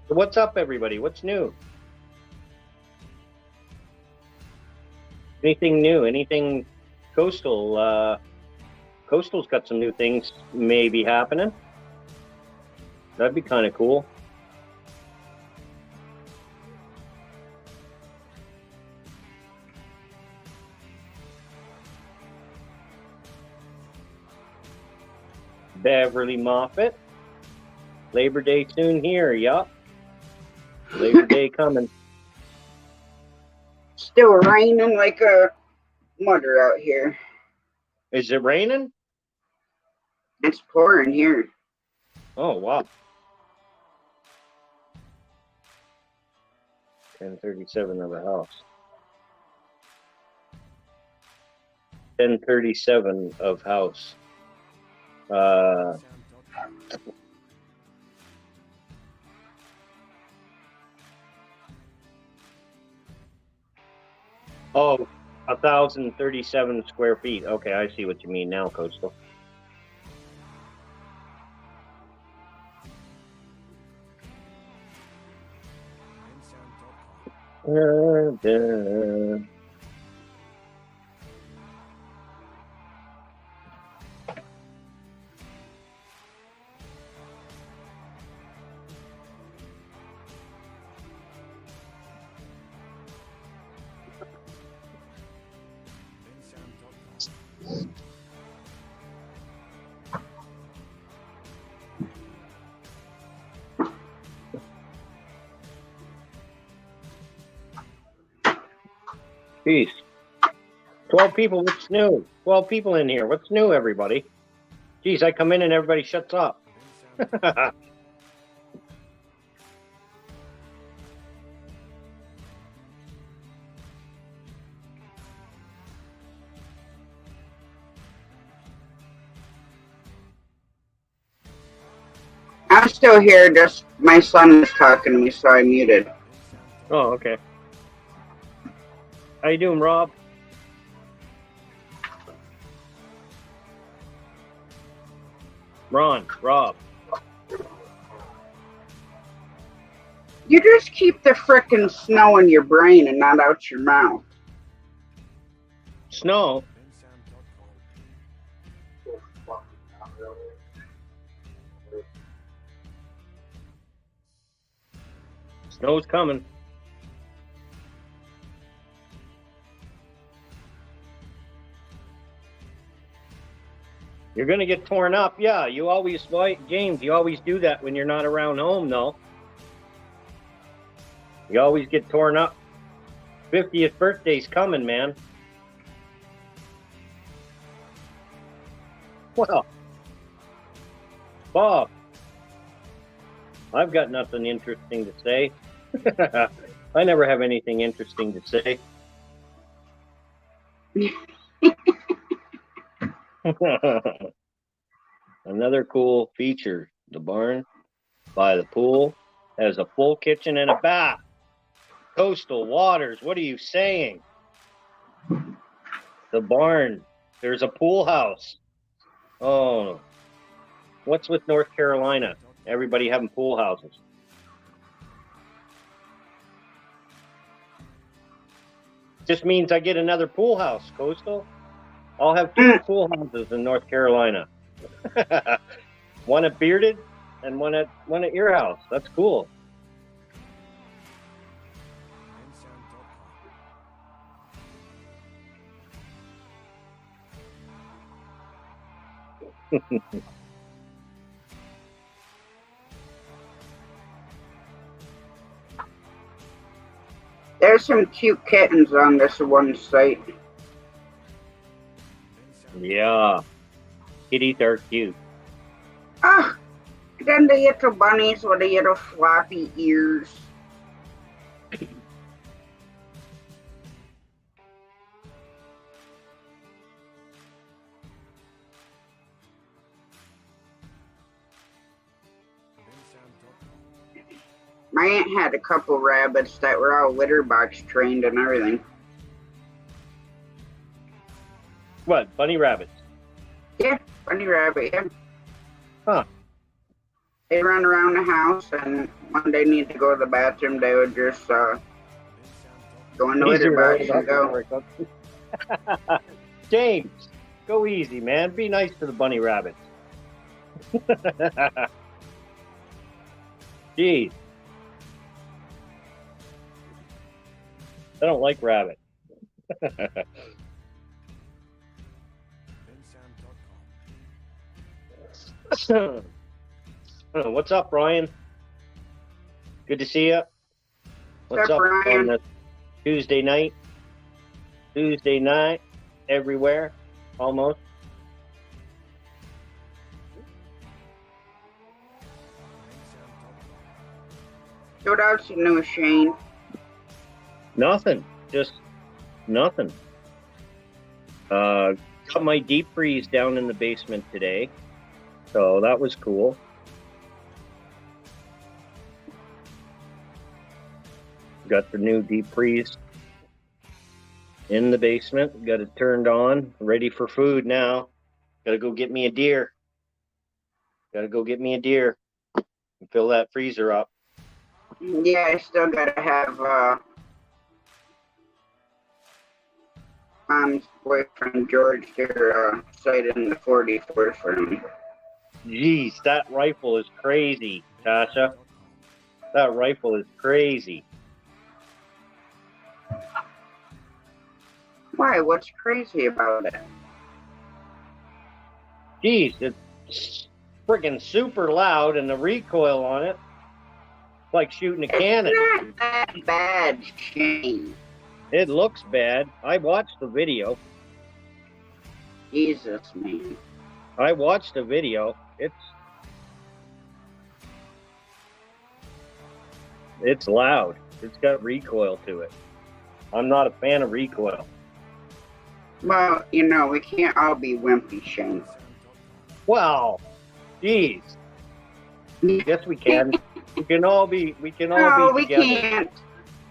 What's up, everybody? What's new? Anything new? Anything coastal? Coastal's got some new things maybe happening. That'd be kind of cool. Beverly Moffat. Labor Day soon here, yup. Labor Day coming. Still raining like a mother out here. Is it raining? It's pouring here. Oh, wow. 1037 of the house. 1037 of house. Oh, 1,037 square feet. Okay, I see what you mean now, Coastal. Jeez. 12 people, what's new? 12 people in here. What's new, everybody? Jeez, I come in and everybody shuts up. I'm still here, just my son is talking to me, so I muted. Oh, okay. How you doing, Rob? Rob. You just keep the frickin' snow in your brain and not out your mouth. Snow? Snow's coming. You're going to get torn up. Yeah, you always, James, you always do that when you're not around home, though. You always get torn up. 50th birthday's coming, man. Well, Bob, I've got nothing interesting to say. I never have anything interesting to say. Another cool feature, the barn by the pool has a full kitchen and a bath. Coastal waters, what are you saying? The barn, there's a pool house. Oh, what's with North Carolina? Everybody having pool houses. Just means I get another pool house, Coastal. I'll have 2 pool houses in North Carolina. One at Bearded and one at your house. That's cool. There's some cute kittens on this one site. Yeah. Kitties are cute. Ah, then the little bunnies with the little floppy ears. My aunt had a couple rabbits that were all litter box trained and everything. What, bunny rabbits? Yeah, bunny rabbit, yeah. Huh. They run around the house, and when they need to go to the bathroom, they would just go in the litter box and go. James, go easy, man. Be nice to the bunny rabbits. Jeez. I don't like rabbits. What's up, Ryan? Good to see you. What's up Ryan? On the Tuesday night? Tuesday night, everywhere, almost. So what else you know, Shane? Nothing. Just nothing. Got my deep freeze down in the basement today. So that was cool. Got the new deep freeze in the basement. Got it turned on. Ready for food now. Gotta go get me a deer. And fill that freezer up. Yeah, I still gotta have Mom's boyfriend George here sight in the 44 for him. Jeez, that rifle is crazy, Tasha. That rifle is crazy. Why? What's crazy about it? Jeez, it's freaking super loud, and the recoil on it, it's like shooting a cannon. It's not that bad, Shane. It looks bad. I watched the video. Jesus, man. I watched the video. It's loud. It's got recoil to it. I'm not a fan of recoil. Well, you know, we can't all be wimpy, Shane. Well, geez. Yes, we can. We can all be. We can all No, be we together. can't.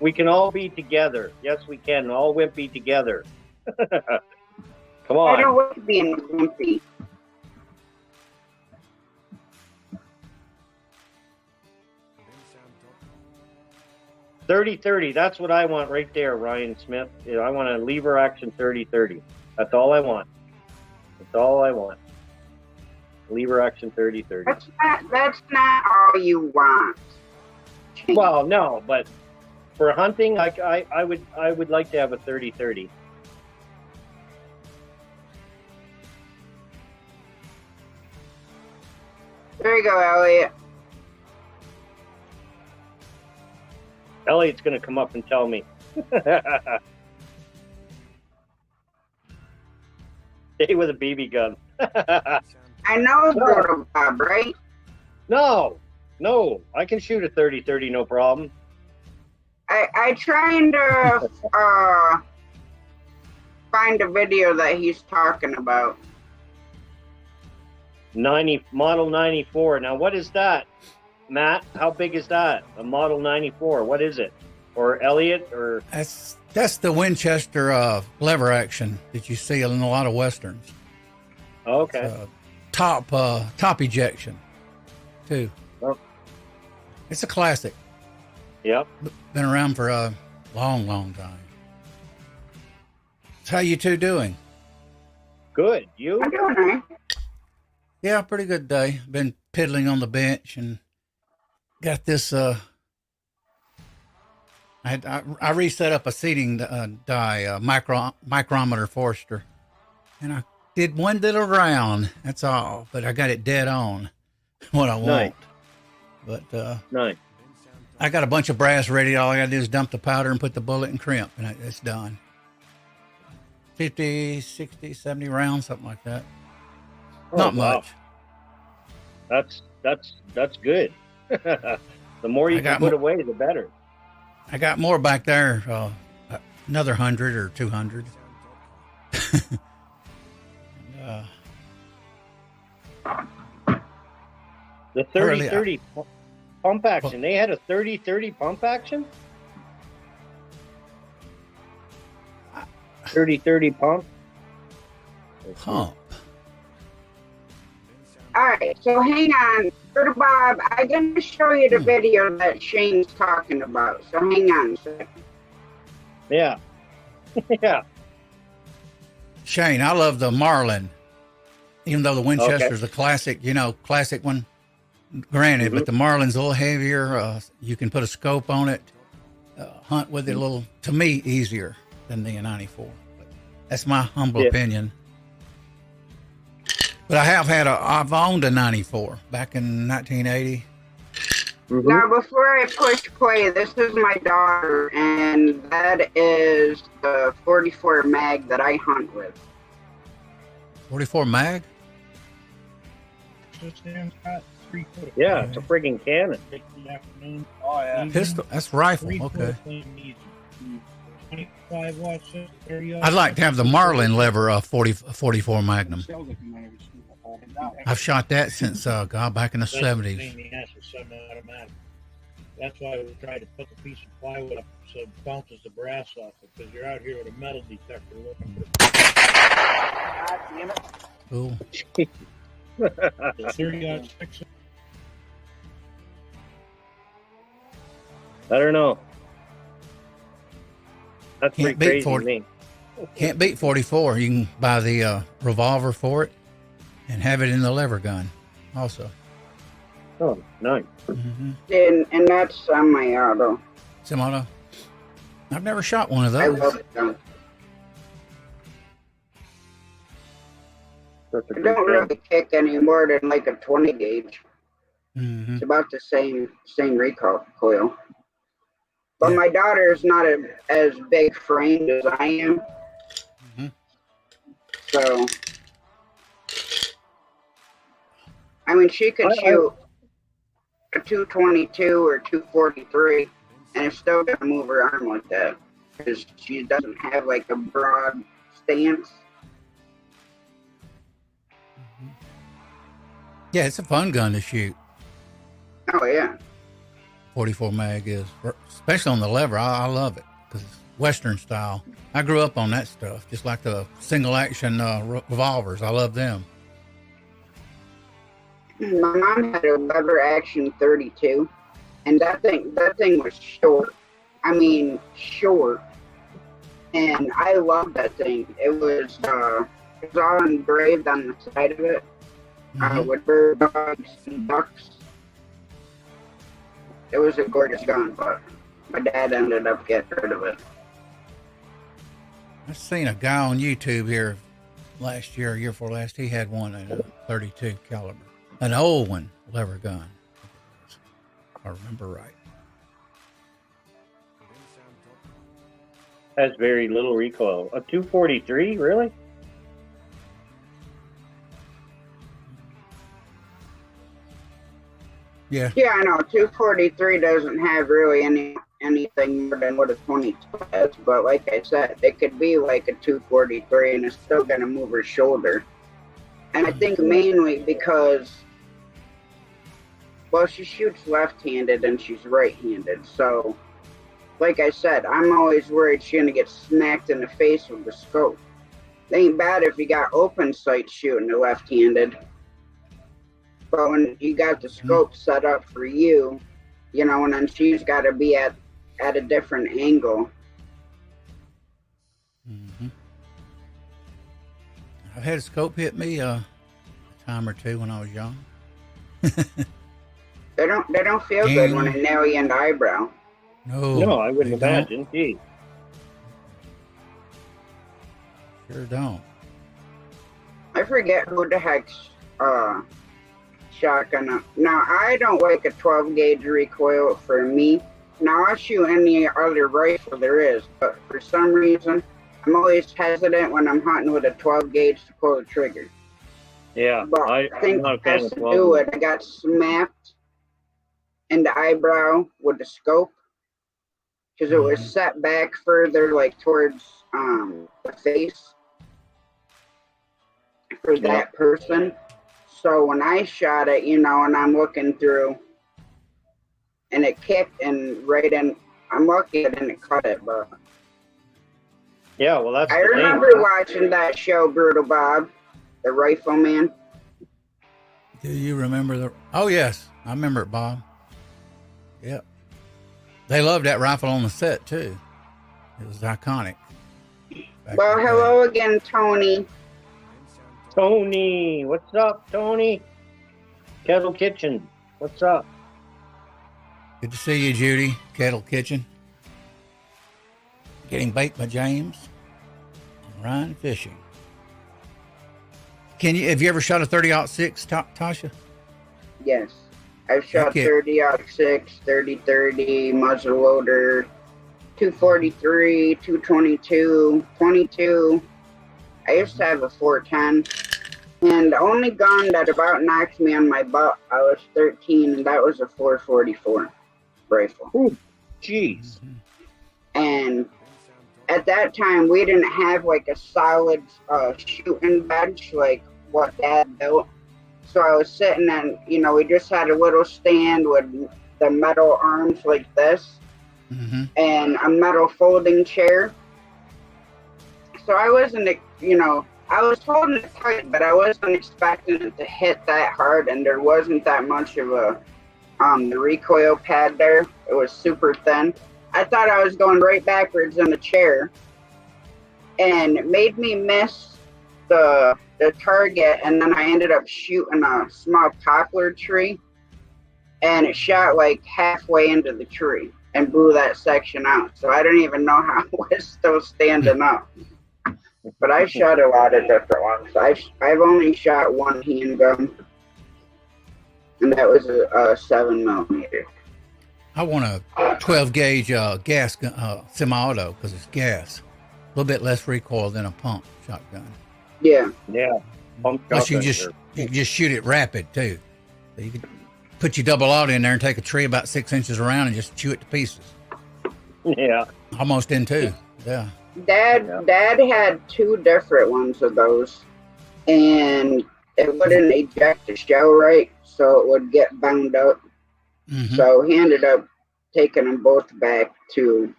We can all be together. Yes, we can. All wimpy together. Come I don't on. want to be in wimpy. .30-30. That's what I want right there, Ryan Smith. I want a lever action 30-30. That's all I want. That's all I want. Lever action 30-30. That's not all you want. Well, no, but for hunting, I would like to have a 30-30. There you go, Elliot. Elliot's going to come up and tell me. Stay with a BB gun. I know, Brutal Bob, right? No, I can shoot a 30-30, no problem. I trying to find a video that he's talking about. Model 94. Now, what is that, Matt? How big is that? A Model 94. What is it? Or Elliot? Or that's the Winchester lever action that you see in a lot of westerns. Okay. Top ejection, too. Oh. It's a classic. Yep. Been around for a long, long time. So how you two doing? Good. You? I'm doing all right. Yeah, pretty good day. Been piddling on the bench and got this. I reset up a seating die, micrometer Forster, and I did one little round. That's all, but I got it dead on what I want. Nice. But Nice. I got a bunch of brass ready. All I got to do is dump the powder and put the bullet in crimp, and it's done. 50, 60, 70 rounds, something like that. Oh, Not wow. much. That's good. The more you can put away, the better. I got more back there, another 100 or 200. The 30-30 pump action. They had a 30-30 pump action? 30-30 pump? Pump. All right, so hang on. Brutal Bob, I'm going to show you the video that Shane's talking about. So hang on a second. Yeah. Yeah. Shane, I love the Marlin, even though the Winchester's a classic, classic one. Granted, but the Marlin's a little heavier. You can put a scope on it, hunt with it a little, to me, easier than the 94. But that's my humble opinion. But I've owned a 94 back in 1980. Now, before I push play, this is my daughter, and that is the 44 mag that I hunt with. 44 mag? Yeah, it's a friggin' cannon. Oh, yeah. Pistol? That's rifle. Okay. I'd like to have the Marlin lever 44 Magnum. I've shot that since back in the 70s. That's why we tried to put the piece of plywood up so it bounces the brass off it, because you're out here with a metal detector looking for God damn it. Cool. 30-06. I don't know. That's pretty Can't beat crazy 40. to me. Can't beat 44. You can buy the revolver for it and have it in the lever gun also. Oh, nice. And that's on my auto. Semi-auto. I've never shot one of I those. love it though. That's a I good don't thing. really kick any more than like a 20 gauge. Mm-hmm. It's about the same recoil. But my daughter is not as big framed as I am. Mm-hmm. So, I mean, she could shoot a 222 or 243, and it's still gonna move her arm like that because she doesn't have like a broad stance. Mm-hmm. Yeah, it's a fun gun to shoot. Oh yeah. 44 mag is, especially on the lever. I love it because it's Western style. I grew up on that stuff, just like the single action revolvers. I love them. My mom had a lever action 32, and that thing was short. I mean, short. And I loved that thing. It was all engraved on the side of it, with bird dogs and ducks. It was a gorgeous gun, but my dad ended up getting rid of it. I seen a guy on YouTube here last year, year before last. He had one at a 32 caliber, an old one, lever gun. If I remember right. Has very little recoil. A 243, really? Yeah. Yeah, I know. 243 doesn't have really anything more than what a 22 has, but like I said, it could be like a 243 and it's still going to move her shoulder. And I think mainly because, well, she shoots left-handed and she's right-handed. So, like I said, I'm always worried she's going to get smacked in the face with the scope. It ain't bad if you got open sight shooting the left-handed. But when you got the scope set up for you, you know, and then she's got to be at a different angle. Mm-hmm. I've had a scope hit me a time or two when I was young. They don't feel good when they nail you in the eyebrow. No, I wouldn't imagine. Gee. Sure don't. I forget who the heck's shotgun. Now, I don't like a 12 gauge recoil for me. Now, I'll shoot any other rifle there is, but for some reason, I'm always hesitant when I'm hunting with a 12 gauge to pull the trigger. Yeah, but I think it has to do it. I got smacked in the eyebrow with the scope because it was set back further, like towards the face for that person. So when I shot it, you know, and I'm looking through, and it kicked and right in. I'm lucky I didn't cut it, but yeah, well, that's. I remember watching that show, Brutal Bob, the Rifleman. Do you remember the? Oh yes, I remember it, Bob. Yep. They loved that rifle on the set too. It was iconic. Well, hello again, Tony. Tony, what's up, Tony? Kettle Kitchen, what's up? Good to see you, Judy. Kettle Kitchen. Getting baked by James and Ryan fishing. Have you ever shot a 30-06, Tasha? Yes. I've shot 30-06, 30-30, muzzleloader, 243, 222, 22. I used to have a 410. And the only gun that about knocked me on my butt, I was 13, and that was a 444 rifle. Ooh, jeez. And at that time, we didn't have like a solid shooting bench like what Dad built. So I was sitting and, you know, we just had a little stand with the metal arms like this and a metal folding chair. So I wasn't, you know, I was holding it tight, but I wasn't expecting it to hit that hard, and there wasn't that much of a the recoil pad there. It was super thin. I thought I was going right backwards in the chair, and it made me miss the target, and then I ended up shooting a small poplar tree, and it shot like halfway into the tree and blew that section out. So I don't even know how I was still standing up. But I shot a lot of different ones. I've only shot one handgun, and that was a 7mm. I want a 12 gauge gas semi-auto because it's gas. A little bit less recoil than a pump shotgun. Yeah. Yeah. Pump Plus, you shotguns can just shoot it rapid too. So you can put your double auto in there and take a tree about 6 inches around and just chew it to pieces. Yeah. Almost in two. Yeah. Dad had 2 different ones of those, and it wouldn't eject the shell right, so it would get bound up. Mm-hmm. So he ended up taking them both back to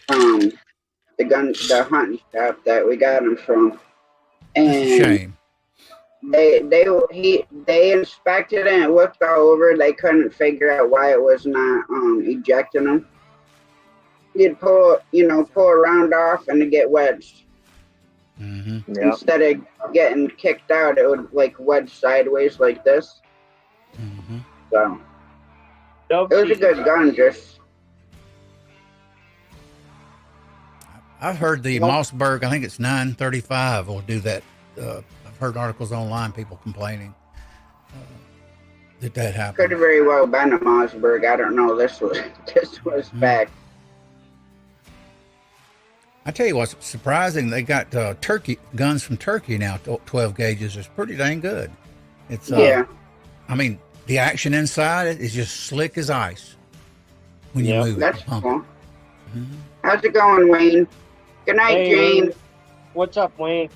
the hunting shop that we got them from, and That's a shame. They inspected it and looked all over. They couldn't figure out why it was not ejecting them. You'd pull a round off and it'd get wedged. Mm-hmm. Yeah. Instead of getting kicked out, it would like wedge sideways like this. Mm-hmm. So it was a good gun. Just I've heard the Mossberg, I think it's 935, will do that. I've heard articles online, people complaining that could happened. have very well been a Mossberg. I don't know. This was back. I tell you what's surprising, they got Turkey guns from Turkey now, 12 gauges. It's pretty dang good. It's Yeah. I mean, the action inside is just slick as ice when you move That's it. Pump cool. it. Mm-hmm. How's it going, Wayne? Good night, Hey, James. Wayne. What's up, Wayne?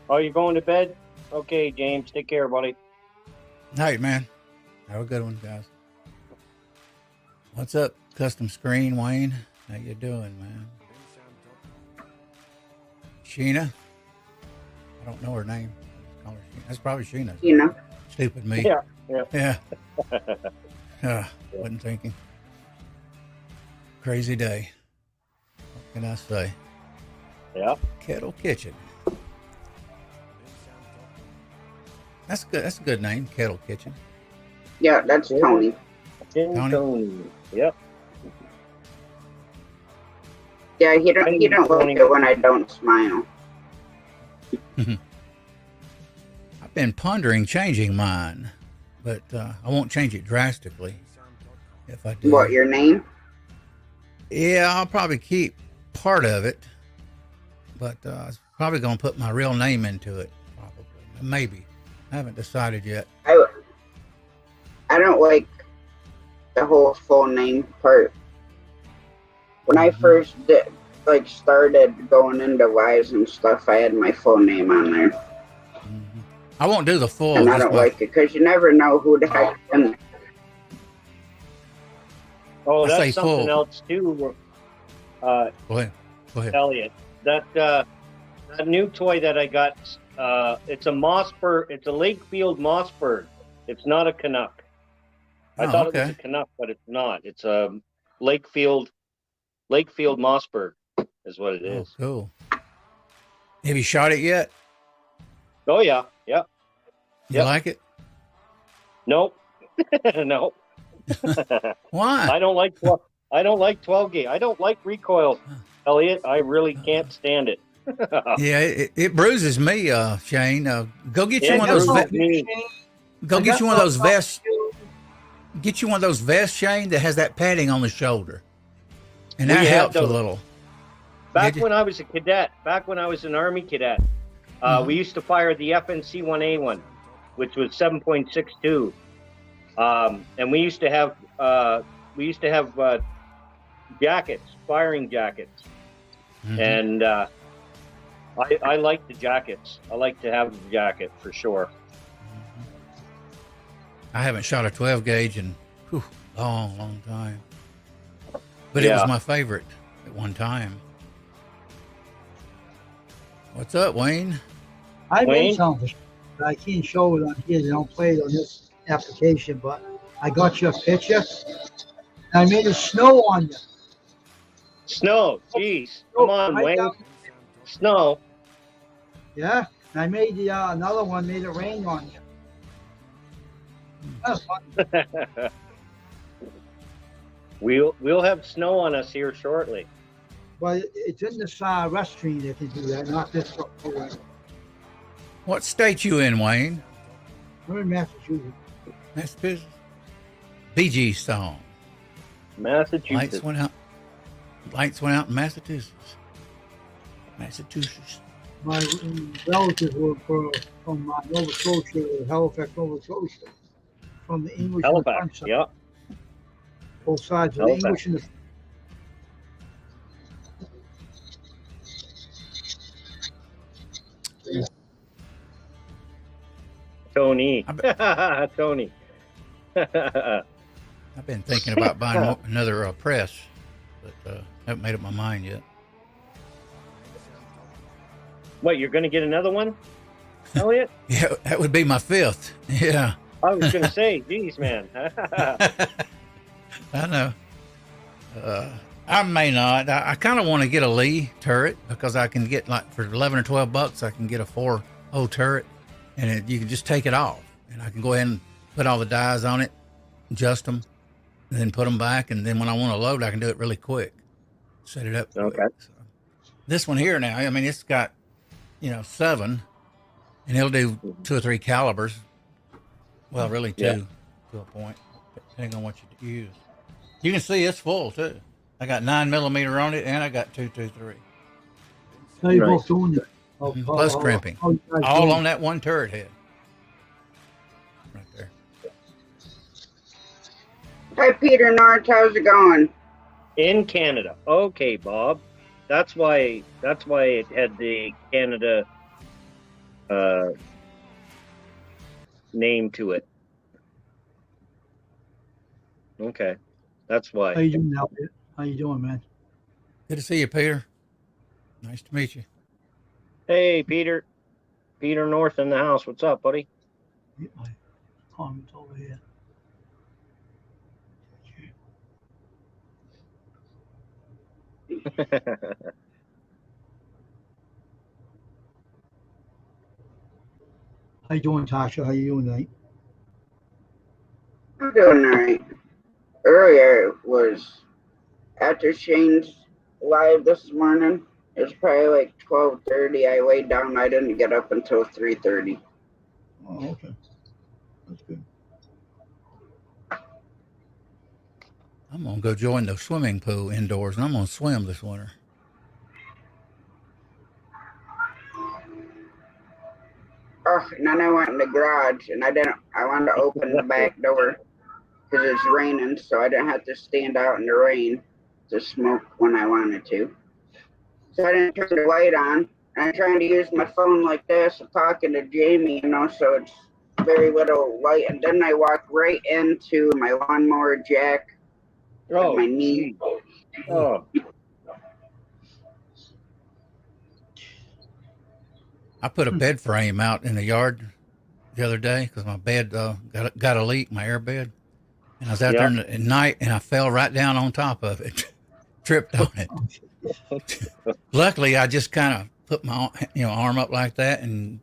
Oh, you going to bed? Okay, James. Take care, buddy. Night, man. Have a good one, guys. What's up, custom screen, Wayne? How you doing, man? Sheena? I don't know her name. Call her Sheena. That's probably Sheena. You know. Stupid me. Yeah. Wasn't thinking. Crazy day. What can I say? Yeah. Kettle Kitchen. That's good. That's a good name, Kettle Kitchen. Yeah, that's Tony. Tony. Yep. Yeah, he don't like it when I don't smile. I've been pondering changing mine, but I won't change it drastically if I do. What, your name? Yeah, I'll probably keep part of it, but I'm probably going to put my real name into it, probably. Maybe. I haven't decided yet. I don't like the whole full name part. When I first started going into Wise and stuff, I had my full name on there. Mm-hmm. I won't do the full. And I don't like it because you never know who the heck. Oh, I say that's something full. else too. Go ahead. Elliot, that new toy that I got, it's a Mossberg. It's a Lakefield Mossberg. It's not a Canuck. I thought it was a Canuck, but it's not. It's a Lakefield Mossberg is what it is. Oh, cool. Have you shot it yet? Oh yeah, yeah. You like it? Nope. No. Why? I don't like 12 gauge. I don't like recoil, Elliot. I really can't stand it. Yeah, it bruises me, Shane. Go get you one of those. Go get you one of those vests. Get you one of those vests, Shane, that has that padding on the shoulder, and that helps a little. Back when I was a cadet, back when I was an Army cadet, we used to fire the FNC-1A1, which was 7.62, and we used to have jackets, firing jackets, and I like the jackets. I like to have the jacket for sure. I haven't shot a 12 gauge in long time, but it was my favorite at one time. What's up, Wayne? I made something. I can't show it on here. They don't play it on this application, but I got your picture. I made a snow on you. Snow, jeez. Come on, Wayne. Snow. Yeah, and I made the another one, made it rain on you. That was fun. We'll have snow on us here shortly. But it's in this rest tree that can do that, not this one. What state you in, Wayne? I'm in Massachusetts. Massachusetts. Bee Gees song. Massachusetts. Lights went out. Lights went out in Massachusetts. Massachusetts. My relatives were from Nova Scotia, Halifax, Nova Scotia, from the English and the Halifax. French side. Yeah. Both sides of the Halifax. English and the Tony. Tony. I've been thinking about buying another press, but haven't made up my mind yet. What, you're going to get another one, Elliot? Yeah, that would be my fifth. Yeah. I was going to say, geez, man. I know. I may not. I kind of want to get a Lee turret because I can get, like, for 11 or 12 bucks, I can get a 4.0 turret, and you can just take it off, and I can go ahead and put all the dies on it, adjust them, and then put them back, and then when I want to load, I can do it really quick. Set it up quick. Okay. So, this one here now, I mean, it's got, 7, and it'll do 2 or 3 calibers. Well, really 2 to a point, depending on what you use. You can see it's full too. I got 9mm on it, and I got 223. How you Nice. both doing it? Plus crimping, how you guys all doing? on that one turret head. Right there. Hi, Peter North. How's it going? In Canada. Okay, Bob. That's why it had the Canada name to it. Okay. That's How why. you doing, Elliot? How you doing, man? Good to see you, Peter. Nice to meet you. Hey, Peter. Peter North in the house. What's up, buddy? Yeah, my comments over here. How you doing, Tasha? How you doing tonight? I'm doing alright. Earlier was after Shane's live this morning. It was probably like 12:30. I laid down. I didn't get up until 3:30. Oh, okay. That's good. I'm gonna go join the swimming pool indoors, and I'm gonna swim this winter. Oh, and then I went in the garage, and I wanted to open the back door because it's raining, so I didn't have to stand out in the rain to smoke when I wanted to. So I didn't turn the light on. And I'm trying to use my phone like this, I'm talking to Jamie, so it's very little light. And then I walked right into my lawnmower jack Oh, with my knee. oh, I put a bed frame out in the yard the other day because my bed got a leak, my air bed, and I was out Yeah. there at night, and I fell right down on top of it, tripped on it. Luckily, I just kind of put my arm up like that and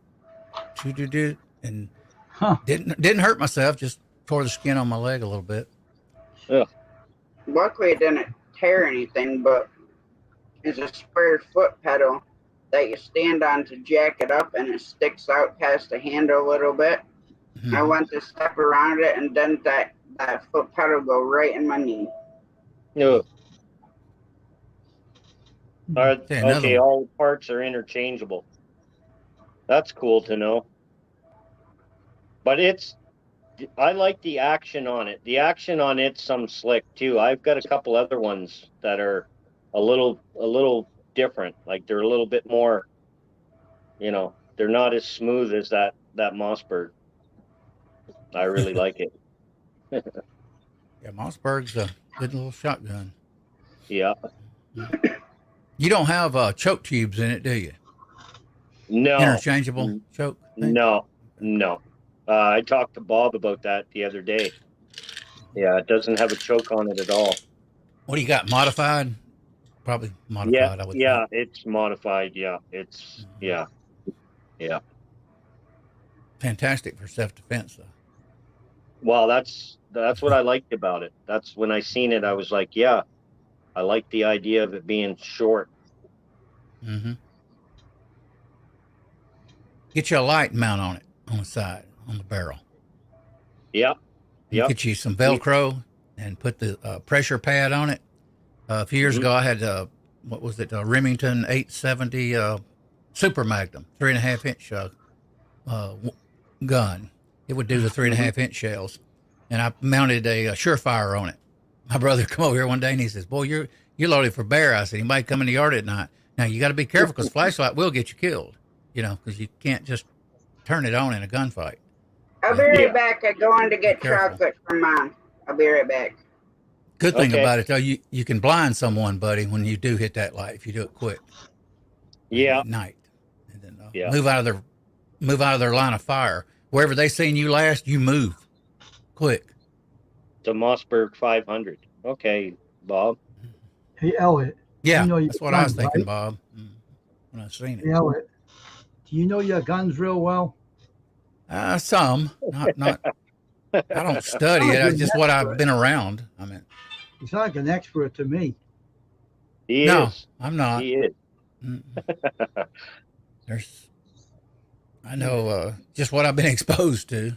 and Huh. didn't hurt myself, just tore the skin on my leg a little bit. Luckily, it didn't tear anything, but it's a square foot pedal that you stand on to jack it up, and it sticks out past the handle a little bit. Mhm. I went to step around it, and then that foot pedal go right in my knee. no. Okay, another Okay, one. all parts are interchangeable. That's cool to know. But I like the action on it. The action on it's some slick too. I've got a couple other ones that are a little different. Like they're a little bit more, they're not as smooth as that Mossberg. I really like it. Yeah, Mossberg's a good little shotgun. Yeah. You don't have choke tubes in it, do you? No. Interchangeable choke thing? No. I talked to Bob about that the other day. Yeah, it doesn't have a choke on it at all. What do you got? Modified? Probably modified, Yeah, I would yeah, think. it's modified. Yeah, yeah. Fantastic for self-defense, though. Well, that's what I liked about it. That's when I seen it, I was like, yeah, I like the idea of it being short. Mm-hmm. Get you a light mount on it, on the side, on the barrel. Yeah. You get you some Velcro and put the pressure pad on it. A few years ago, I had what was it? A Remington 870 Super Magnum, 3.5 inch gun. It would do the 3.5 inch shells, and I mounted a Surefire on it. My brother come over here one day and he says, "Boy, you're loaded for bear." I said, "You might come in the yard at night. Now you got to be careful because flashlight will get you killed. You know, because you can't just turn it on in a gunfight." I'll be right back. I'm going to get chocolate from Mom. I'll be right back. Good thing about it, though, you can blind someone, buddy, when you do hit that light if you do it quick. At night, and then move out of their line of fire. Wherever they seen you last, you move quick. To Mossberg 500. Okay, Bob. Hey, Elliot. Yeah, that's what I was thinking, Bob, when I seen it. Hey, Elliot, do you know your guns real well? Some, not. I don't study it. It's just what I've been around. I mean, he's like an expert to me. He is. I'm not. He is. I know just what I've been exposed to.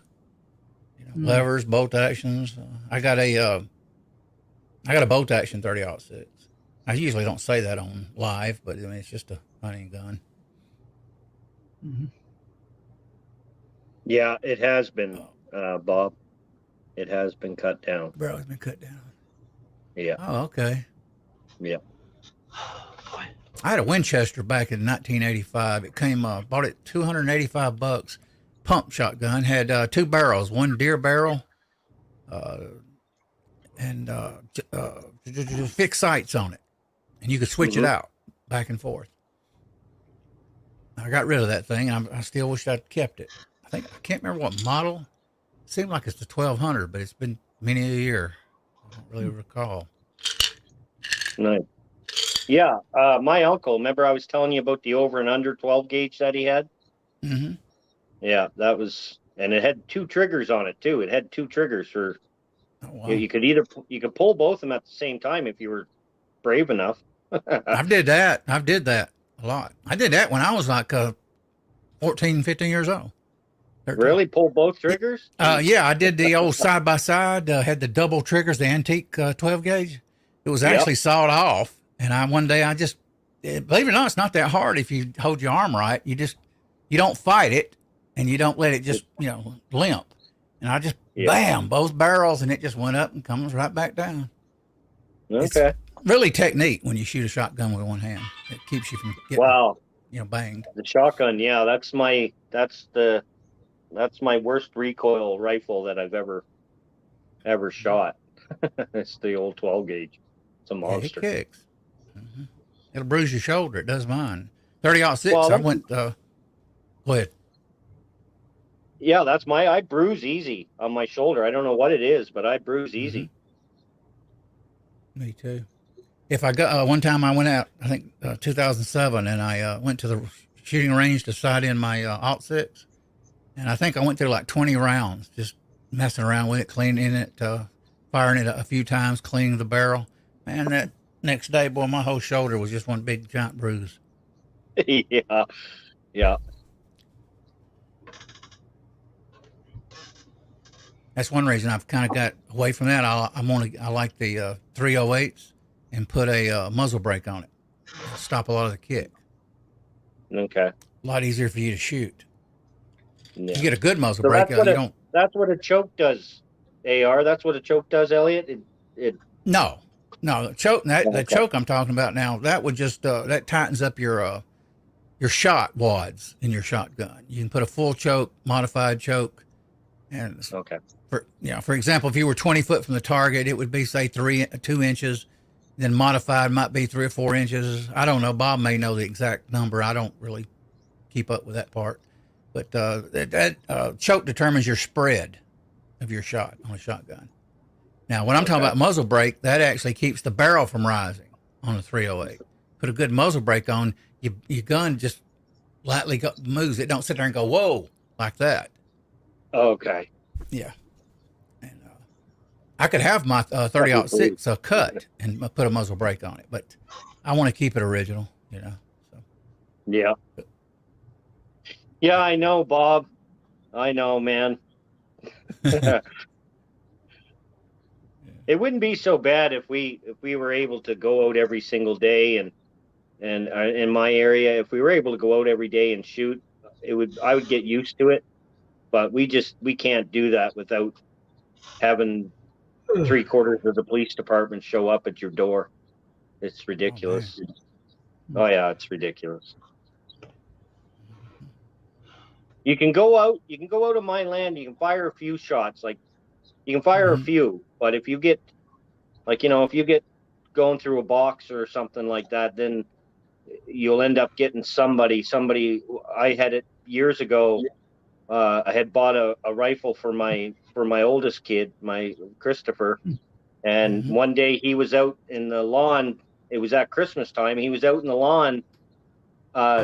You know, levers, bolt actions. I got a bolt action 30-06. I usually don't say that on live, but I mean it's just a hunting gun. Yeah, it has been, Bob. It has been cut down. Bro, it's been cut down. Yeah. Oh, okay. Yeah. I had a Winchester back in 1985. It came, bought it $285. Pump shotgun, had 2 barrels, one deer barrel, and fixed sights on it, and you could switch it out back and forth. I got rid of that thing. I still wish I'd kept it. I can't remember what model. It seemed like it's the 1200, but it's been many a year. I don't really recall. Nice. Yeah, my uncle, remember I was telling you about the over and under 12 gauge that he had? Mm-hmm. Yeah, that was, and it had 2 triggers on it too. It had 2 triggers for, you could pull both of them at the same time if you were brave enough. I did that a lot. I did that when I was like 14, 15 years old. 13. Really? Pull both triggers? Yeah, I did the old side-by-side, had the double triggers, the antique 12 gauge. It was actually sawed off. And one day I just, believe it or not, it's not that hard if you hold your arm right. You don't fight it and you don't let it just, limp. And I just, bam, both barrels, and it just went up and comes right back down. Okay. It's really technique when you shoot a shotgun with one hand. It keeps you from getting, banged. The shotgun, that's my worst recoil rifle that I've ever shot. It's the old 12 gauge. It's a monster. It kicks. Mm-hmm. It'll bruise your shoulder. It does mine. 30-06. I went. Go ahead. Yeah, I bruise easy on my shoulder. I don't know what it is, but I bruise easy. Me too. If I got one time, I went out. I think 2007, and I went to the shooting range to sight in my Alt-6, and I think I went through like 20 rounds, just messing around with it, cleaning it, firing it a few times, cleaning the barrel. Man, that next day, boy, my whole shoulder was just one big giant bruise. Yeah. That's one reason I've kind of got away from that. I like the 308s and put a muzzle brake on it. Stop a lot of the kick. Okay. A lot easier for you to shoot. Yeah. You get a good muzzle brake. That's what a choke does. AR. That's what a choke does, Elliot. No, the choke. The choke I'm talking about now. That would just that tightens up your shot wads in your shotgun. You can put a full choke, modified choke, and for example, if you were 20 foot from the target, it would be say 2 inches. Then modified might be 3 or 4 inches. I don't know. Bob may know the exact number. I don't really keep up with that part. But that choke determines your spread of your shot on a shotgun. Now, when I'm talking about muzzle brake, that actually keeps the barrel from rising on a 308. Put a good muzzle brake on, your gun just lightly moves. It don't sit there and go, whoa, like that. Okay. Yeah. And I could have my 30-06 cut and put a muzzle brake on it, but I want to keep it original, So. Yeah. Yeah, I know, Bob. I know, man. It wouldn't be so bad if we were able to go out every single day, and in my area, if we were able to go out every day and shoot, I would get used to it. But we can't do that without having 3/4 of the police department show up at your door. It's ridiculous. Oh yeah, it's ridiculous. You can go out of my land, you can fire a few shots, like you can fire a few, but if you get going through a box or something like that, then you'll end up getting somebody. I had it years ago. I had bought a rifle for my oldest kid, my Christopher, and one day he was out in the lawn. It was at Christmas time. He was out in the lawn,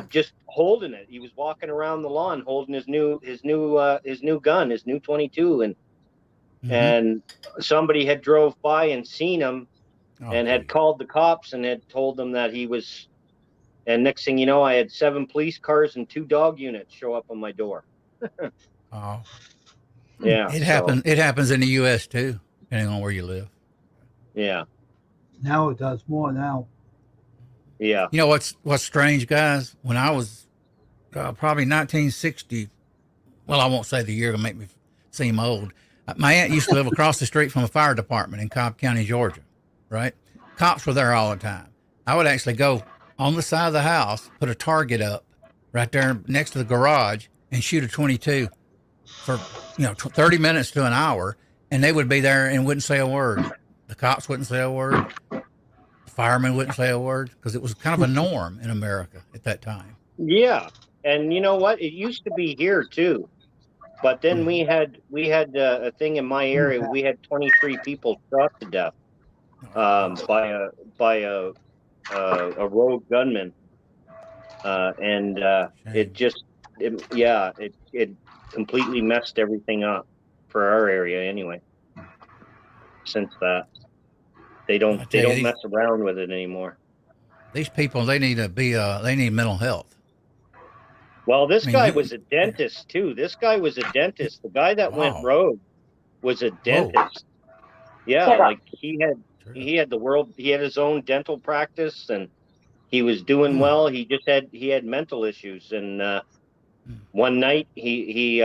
just holding it. He was walking around the lawn holding his new gun, his new 22, and somebody had drove by and seen him, and had called the cops and had told them that he was. And next thing you know, I had 7 police cars and 2 dog units show up on my door. Oh, yeah. It happens in the U.S. too, depending on where you live. Yeah. Now it does more now. Yeah. You know what's strange, guys? When I was probably 1960, well, I won't say the year to make me seem old. My aunt used to live across the street from a fire department in Cobb County, Georgia. Right? Cops were there all the time. I would actually go on the side of the house, put a target up right there next to the garage, and shoot a 22 for 30 minutes to an hour, and they would be there and wouldn't say a word. The cops wouldn't say a word. The firemen wouldn't say a word, because it was kind of a norm in America at that time. Yeah, and you know what? It used to be here too, but then we had a thing in my area. We had 23 people shot to death by a rogue gunman, and it completely messed everything up for our area anyway. Since that, they don't mess around with it anymore. These people, they need mental health. Well, this guy was a dentist too. This guy was a dentist. The guy that went rogue was a dentist. Yeah, like he had his own dental practice, and he was doing well. He had mental issues, and one night he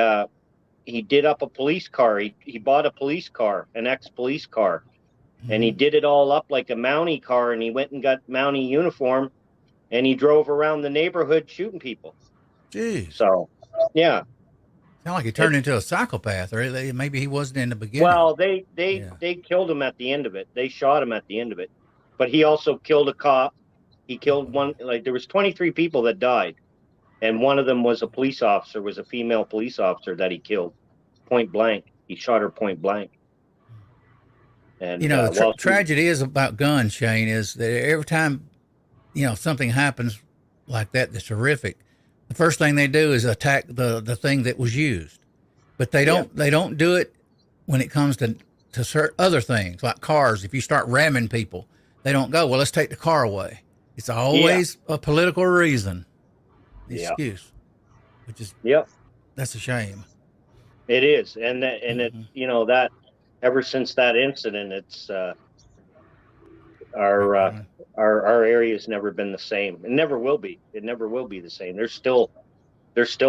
did up a police car. He bought a police car, an ex-police car, and he did it all up like a Mountie car, and he went and got Mountie uniform, and he drove around the neighborhood shooting people. Jeez. So, yeah. Sound like he turned into a psychopath, or maybe he wasn't in the beginning. Well, they killed him at the end of it. They shot him at the end of it. But he also killed a cop. He killed one. Like, there was 23 people that died, and one of them was a police officer. Was a female police officer that he killed, point blank. He shot her point blank. And the tragedy is about guns, Shane, is that every time something happens like that that's horrific, the first thing they do is attack the thing that was used. But they don't do it when it comes to certain other things like cars. If you start ramming people, they don't go, well, let's take the car away. It's always a political reason, the excuse, which is that's a shame. It is, and that ever since that incident, it's our area's never been the same. It never will be. It never will be the same. They're still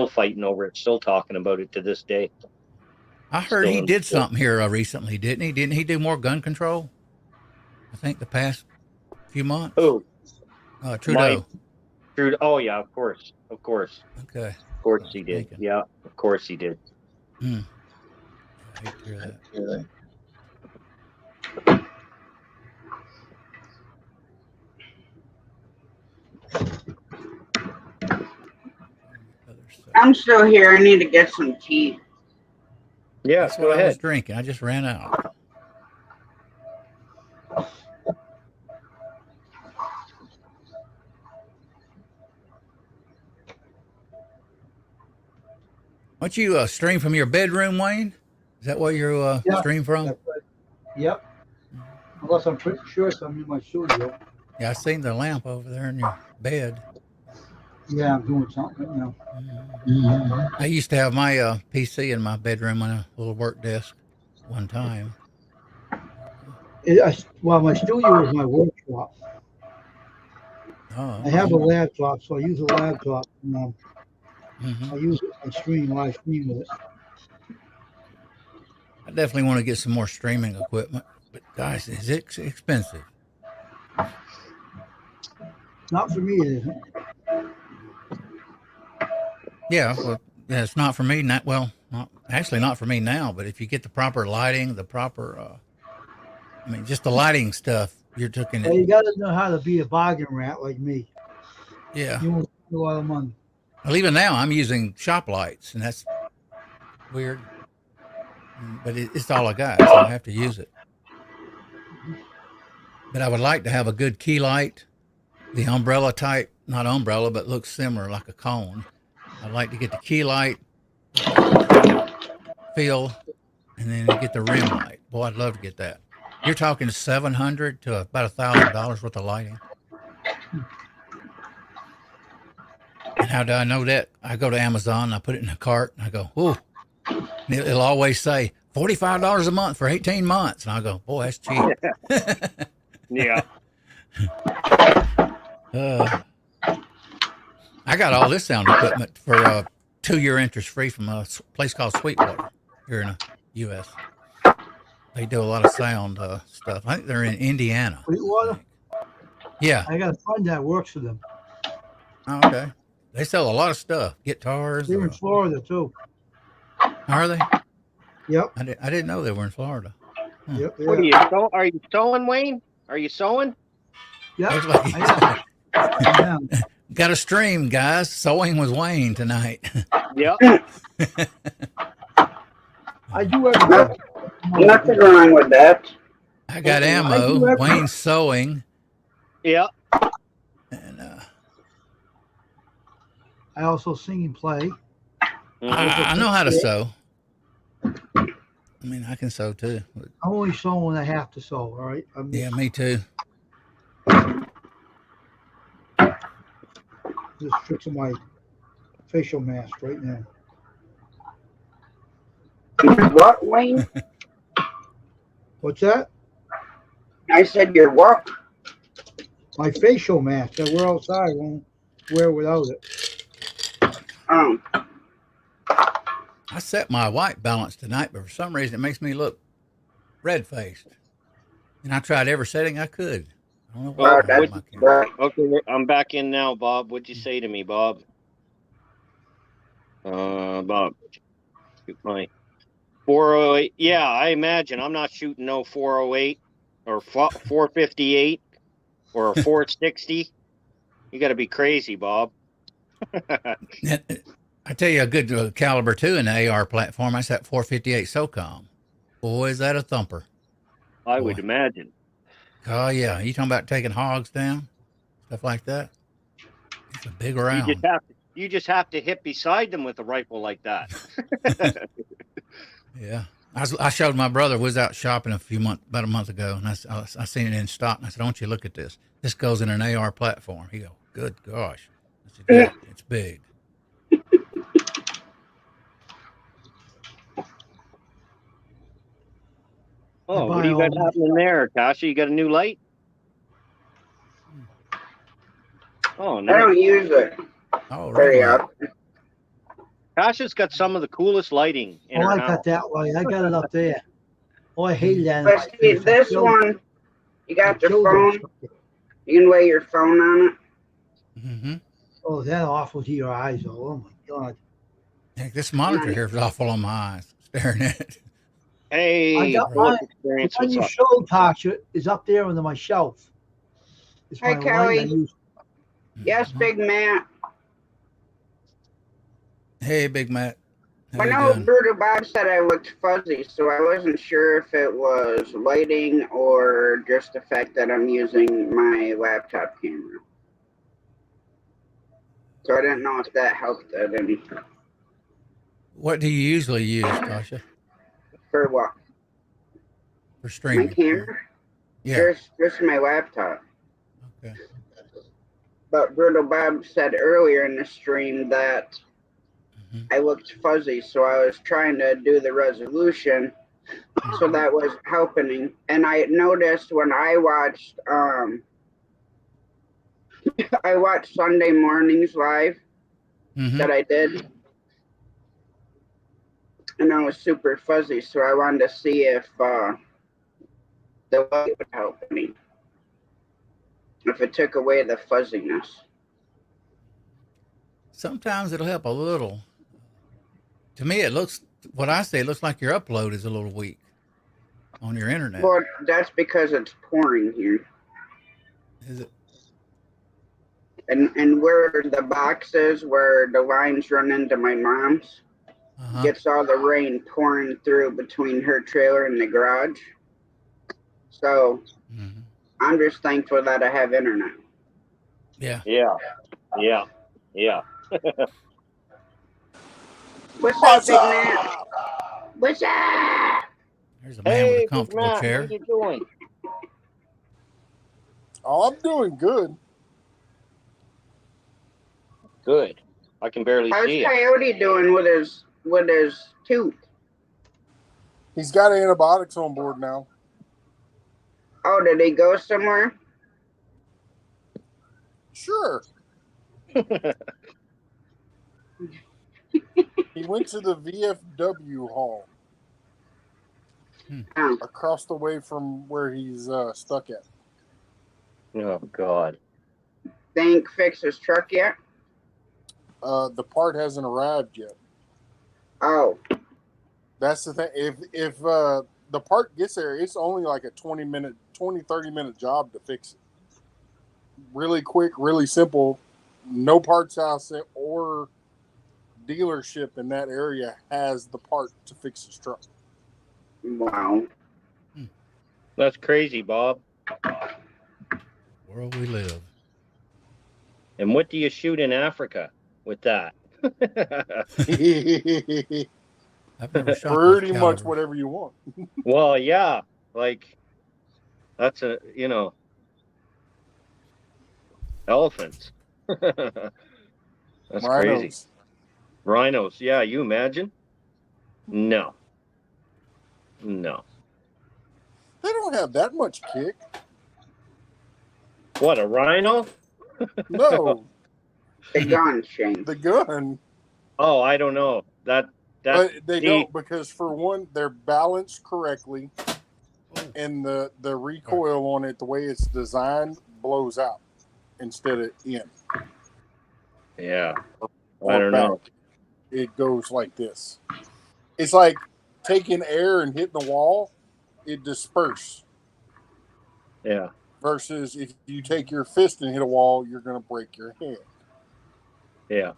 fighting over it. Still talking about it to this day. I heard he did something here recently, didn't he? Didn't he do more gun control? I think the past few months. Who? Trudeau. Trudeau. Oh yeah, of course. Okay. Of course he did. Yeah, of course he did. I hate to hear that. I'm still here. I need to get some tea. Yeah, that's go what ahead. I was drinking. I just ran out. Don't you stream from your bedroom, Wayne? Is that where you stream from? Yep. Unless I'm pretty sure I'm in my studio. Yeah, I seen the lamp over there in your bed. Yeah, I'm doing something, I used to have my PC in my bedroom on a little work desk one time. Well, my studio is my workshop. Oh, I have a laptop, so I use a laptop. And, hmm I use it. I live stream with it. I definitely want to get some more streaming equipment, but guys, is it expensive? Not for me, it isn't. Yeah, well, yeah, it's not for me. Not well, not for me now. But if you get the proper lighting, the proper, I mean, just the lighting stuff, you're taking Well, it. you got to know how to be a bargain rat like me. Yeah. You won't spend a lot of money. Well, even now, I'm using shop lights, and that's weird, but it's all I got, so I have to use it. But I would like to have a good key light, the umbrella type, not umbrella, but looks similar like a cone. I'd like to get the key light feel, and then get the rim light. Boy, I'd love to get that. You're talking $700 to about $1,000 worth of lighting. And how do I know that? I go to Amazon, I put it in a cart, and I go, ooh. And it'll always say $45 a month for 18 months. And I go, boy, that's cheap. Yeah. I got all this sound equipment for 2-year interest free from a place called Sweetwater here in the U.S. They do a lot of sound stuff. I think they're in Indiana. Sweetwater? Yeah. I got a friend that works for them. Oh, okay. They sell a lot of stuff, guitars. They're in Florida too. Are they? Yep. I didn't know they were in Florida. Yep. What are you sewing, Wayne? Are you sewing? Yep. Like, Yeah. got a stream, guys. Sewing with Wayne tonight. Yep. I do everything. Nothing wrong with that. I got ammo. Wayne's sewing. Yep. And I also sing and play. I know how to sew. I mean, I can sew too. I'm only sewing when I have to sew. All right. Yeah, me too. Just fixing my facial mask right now. What, Wayne? What's that? I said your what? My facial mask. I wear outside. I won't wear without it. I set my white balance tonight, but for some reason it makes me look red-faced. And I tried every setting I could. I don't know what Okay, I'm back in now, Bob. What'd you say to me, Bob? Bob, shoot my 408. Yeah, I imagine I'm not shooting no 408 or 458 or a 460. You got to be crazy, Bob. I tell you a good caliber too in the AR platform. I set 458 SOCOM. Boy, is that a thumper. I would imagine. Oh yeah, you talking about taking hogs down, stuff like that? It's a big round. You just have to hit beside them with a rifle like that. Yeah, I showed my brother. Was out shopping about a month ago, and I seen it in stock. And I said, "Don't you look at this? This goes in an AR platform." He go, "Good gosh," I said, "Yeah, it's big." Oh, what do you got happening there, Tasha? You got a new light? Oh, nice. I don't use it very often. Tasha's got some of the coolest lighting in her I house. got that light. I got it up there. Oh, I hate that. But see, this one, you got your phone. You can lay your phone on it. Mm-hmm. Oh, is that awful to your eyes? Oh my God. Heck, this monitor here is awful on my eyes, staring at it. Hey, I got mine. The one you showed, Tasha, is up there under my shelf. It's Hi, my Kelly. light I use. Yes, Big Matt. Hey, Big Matt. How I you know doing? Brutal Bob said I looked fuzzy, so I wasn't sure if it was lighting or just the fact that I'm using my laptop camera. So I didn't know if that helped at any. What do you usually use, Tasha? For what? For streaming? My camera? Yeah. Just my laptop. Okay. But Brutal Bob said earlier in the stream that I looked fuzzy, so I was trying to do the resolution So that was helping. And I noticed when I watched Sunday mornings live that I did, and I was super fuzzy, so I wanted to see if the light would help me, if it took away the fuzziness. Sometimes it'll help a little. To me, it looks like your upload is a little weak on your internet. Well, that's because it's pouring here. Is it? And where the box is, where the lines run into my mom's, gets all the rain pouring through between her trailer and the garage. So I'm just thankful that I have internet. Yeah. What's up, Big Man? What's up? There's a man with a comfortable chair. How you doing? Oh, I'm doing good. Good. I can barely see How's Coyote doing with his tooth? He's got antibiotics on board now. Oh, did he go somewhere? Sure. He went to the VFW hall across the way from where he's stuck at. Oh, God. They ain't fixed his truck yet? The part hasn't arrived yet. Oh. That's the thing. If the part gets there, it's only like a 30 minute job to fix it. Really quick, really simple. No parts house or dealership in that area has the part to fix his truck. Wow. That's crazy, Bob. World we live. And what do you shoot in Africa with that? I've never shot pretty much whatever you want. Well, yeah, like that's elephants. That's Rhinos. crazy. Rhinos, yeah, you imagine? No. They don't have that much kick. What, a rhino? No. The gun, Shane. The gun. Oh, I don't know. But they don't, because for one, they're balanced correctly, and the recoil on it, the way it's designed, blows out instead of in. Yeah. Or I don't know. It goes like this. It's like taking air and hitting the wall, it disperses. Yeah. Versus if you take your fist and hit a wall, you're going to break your hand. Yeah.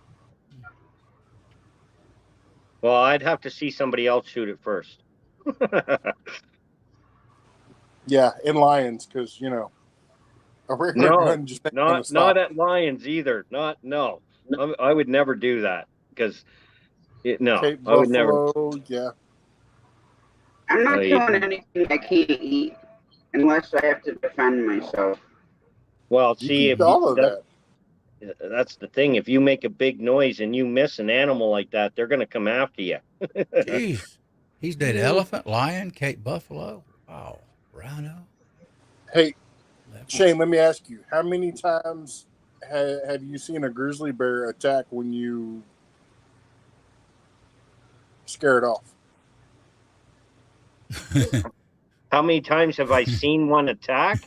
Well, I'd have to see somebody else shoot it first. Yeah, in Lions, because, a regular gun just ain't gonna stop. Not at Lions either. No. I would never do that because Cape I would Buffalo, never. Yeah. I'm not doing anything I can't eat unless I have to defend myself. Well, see, that's the thing. If you make a big noise and you miss an animal like that, they're going to come after you. Jeez. He's dead. Elephant, lion, Cape Buffalo. Wow. Rhino. Hey, Shane, let me ask you, how many times have you seen a grizzly bear attack when you scare it off? How many times have I seen one attack?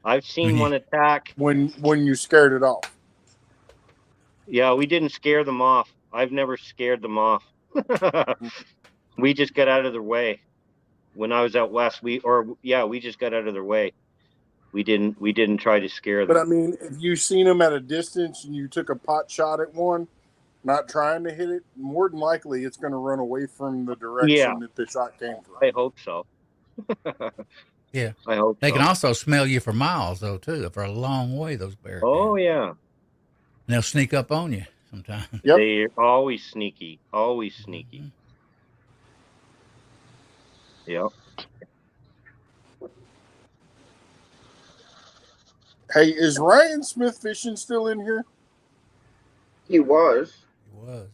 I've seen one attack. When you scared it off. Yeah, we didn't scare them off. I've never scared them off. We just got out of their way. When I was out west, we just got out of their way. We didn't try to scare them. But I mean, if you seen them at a distance and you took a pot shot at one, not trying to hit it, more than likely it's going to run away from the direction that the shot came from. I hope so. Yeah. I hope they can also smell you for miles, though, too, for a long way, those bears. Oh, yeah. And they'll sneak up on you sometimes. Yep. They're always sneaky. Always sneaky. Yep. Hey, is Ryan Smith Fishing still in here? He was. He was.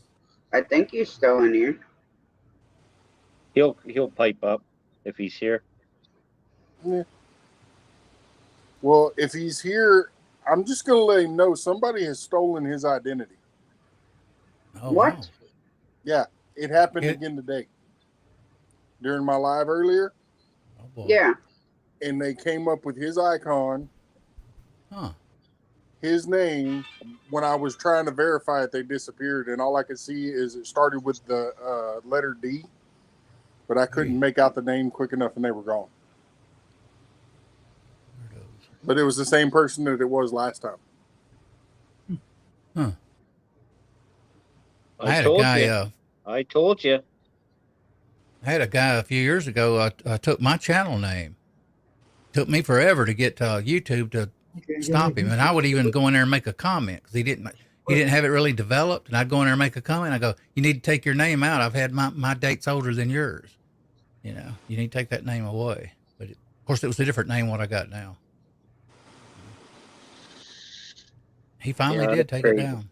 I think he's still in here. He'll pipe up. if he's here. Yeah. Well, if he's here, I'm just going to let him know somebody has stolen his identity. Oh, What? wow. Yeah, it happened again today. During my live earlier. Oh, boy. Yeah. And they came up with his icon, his name. When I was trying to verify it, they disappeared, and all I could see is it started with the letter D, but I couldn't make out the name quick enough, and they were gone. But it was the same person that it was last time. Huh. I told you. I had a guy a few years ago. I took my channel name. Took me forever to get YouTube to stop him, and I would even go in there and make a comment because he didn't have it really developed. And I'd go in there and make a comment. I go, "You need to take your name out. I've had my date's older than yours. You know, you need to take that name away." But of course, it was a different name what I got now. He finally did take it down.